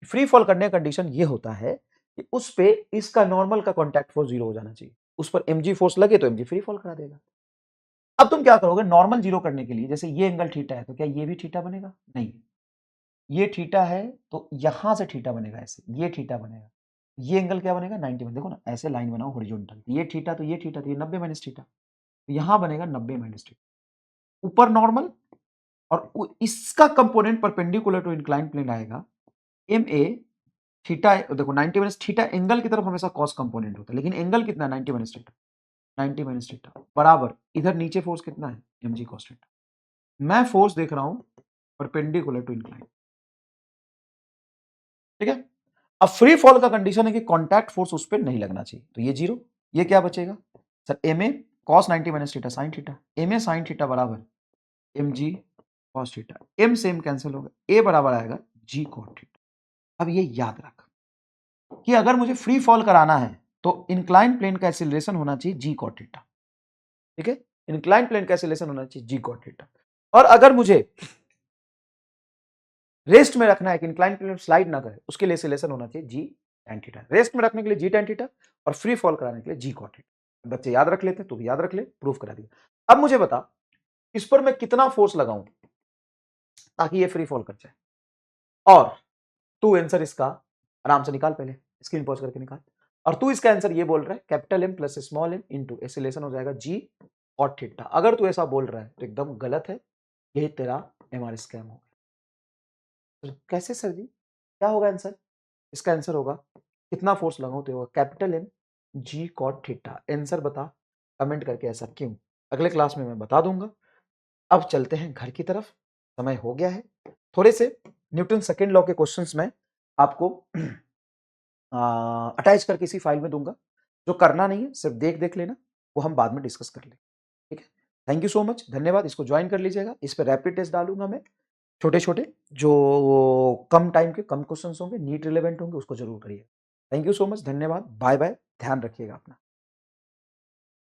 फ्री फॉल करने का कंडीशन ये होता है कि उस पे इसका नॉर्मल का कॉन्टैक्ट फोर्स 0 हो जाना चाहिए, उस पर एमजी फोर्स लगे तो एमजी फ्री फॉल करा देगा। अब तुम क्या करोगे, नॉर्मल 0 करने के लिए, जैसे ये एंगल थीटा है तो क्या ये भी थीटा बनेगा? नहीं, ये थीटा है तो यहां से थीटा बनेगा, ऐसे ये थीटा बनेगा, ये एंगल क्या बनेगा 90 में, देखो ना ऐसे लाइन बनाओ हॉरिजॉन्टल, ये थीटा तो ये थीटा तो ये 90 माइनस थीटा, तो यहां बनेगा 90 माइनस थीटा, ऊपर नॉर्मल, और इसका component perpendicular to incline plane आएगा एम ए थीटा, देखो 90 माइनस थीटा एंगल की तरफ हमेशा कॉस कंपोनेंट होता है, लेकिन एंगल कितना 90 माइनस थीटा, 90 माइनस थीटा बराबर इधर नीचे फोर्स कितना है mg cos थीटा, मैं फोर्स देख रहा हूं परपेंडिकुलर टू इंक्लाइन, ठीक है। अब फ्री फॉल का कंडीशन है कि कांटेक्ट फोर्स उस पर नहीं लगना चाहिए, तो ये 0, ये क्या बचेगा sir, M A cos 90 minus theta sine theta, M A sine theta बराबर M G cos theta, M same cancel होगा, ए बराबर आएगा जी कॉट थीटा। अब ये याद रख कि अगर मुझे फ्री फॉल कराना है तो इंक्लाइन प्लेन का एक्सीलरेशन होना चाहिए जी कॉट थीटा, ठीक है, इंक्लाइन प्लेन का एक्सीलरेशन होना चाहिए जी कॉट थीटा, और अगर मुझे रेस्ट में रखना है कि इंक्लाइन प्लेन स्लाइड ना करे, उसके लिए एक्सीलरेशन होना चाहिए जी tan थीटा, रेस्ट में रखने के लिए जी tan थीटा, और फ्री फॉल कराने के लिए जी कॉट थीटा। बच्चे याद रख लेते, तू भी याद रख ले, प्रूफ करा दिया। अब मुझे बता, इस पर मैं कितना फोर्स लगाऊं ताकि ये फ्री फॉल कर जाए, और तू आंसर इसका आराम से निकाल, पहले स्क्रीन पॉज करके निकाल, और तू इसका आंसर ये बोल रहा है capital M plus small M into acceleration हो जाएगा जी कॉट थीटा। अगर तू ऐसा बोल रहा है तो एकदम गलत है, यही तेरा एमआर स्कैम होगा। कैसे सर जी, क्या होगा आंसर? इसका आंसर होगा कितना फोर्स लगाऊं तो होगा capital N G cot theta. Answer बता कमेंट करके, ऐसा क्यों? अगले क्लास में मैं बता दूंगा। अब चलते हैं घर की तरफ, समय हो गया है। थोड़े से न्यूटन सेकेंड लॉ के क्वेश्चंस में आपको अटैच करके इसी फाइल में दूंगा, जो करना नहीं है सिर्फ देख देख लेना, वो हम बाद में डिस्कस कर लेंगे। ठीक है, थैंक यू सो मच, धन्यवाद। इसको ज्वाइन कर लीजिएगा। इस पर रैपिड टेस्ट डालूंगा मैं, छोटे छोटे, जो कम टाइम के कम क्वेश्चंस होंगे, नीट रिलेवेंट होंगे, उसको जरूर करिएगा। थैंक यू सो मच, धन्यवाद, बाय बाय, ध्यान रखिएगा अपना।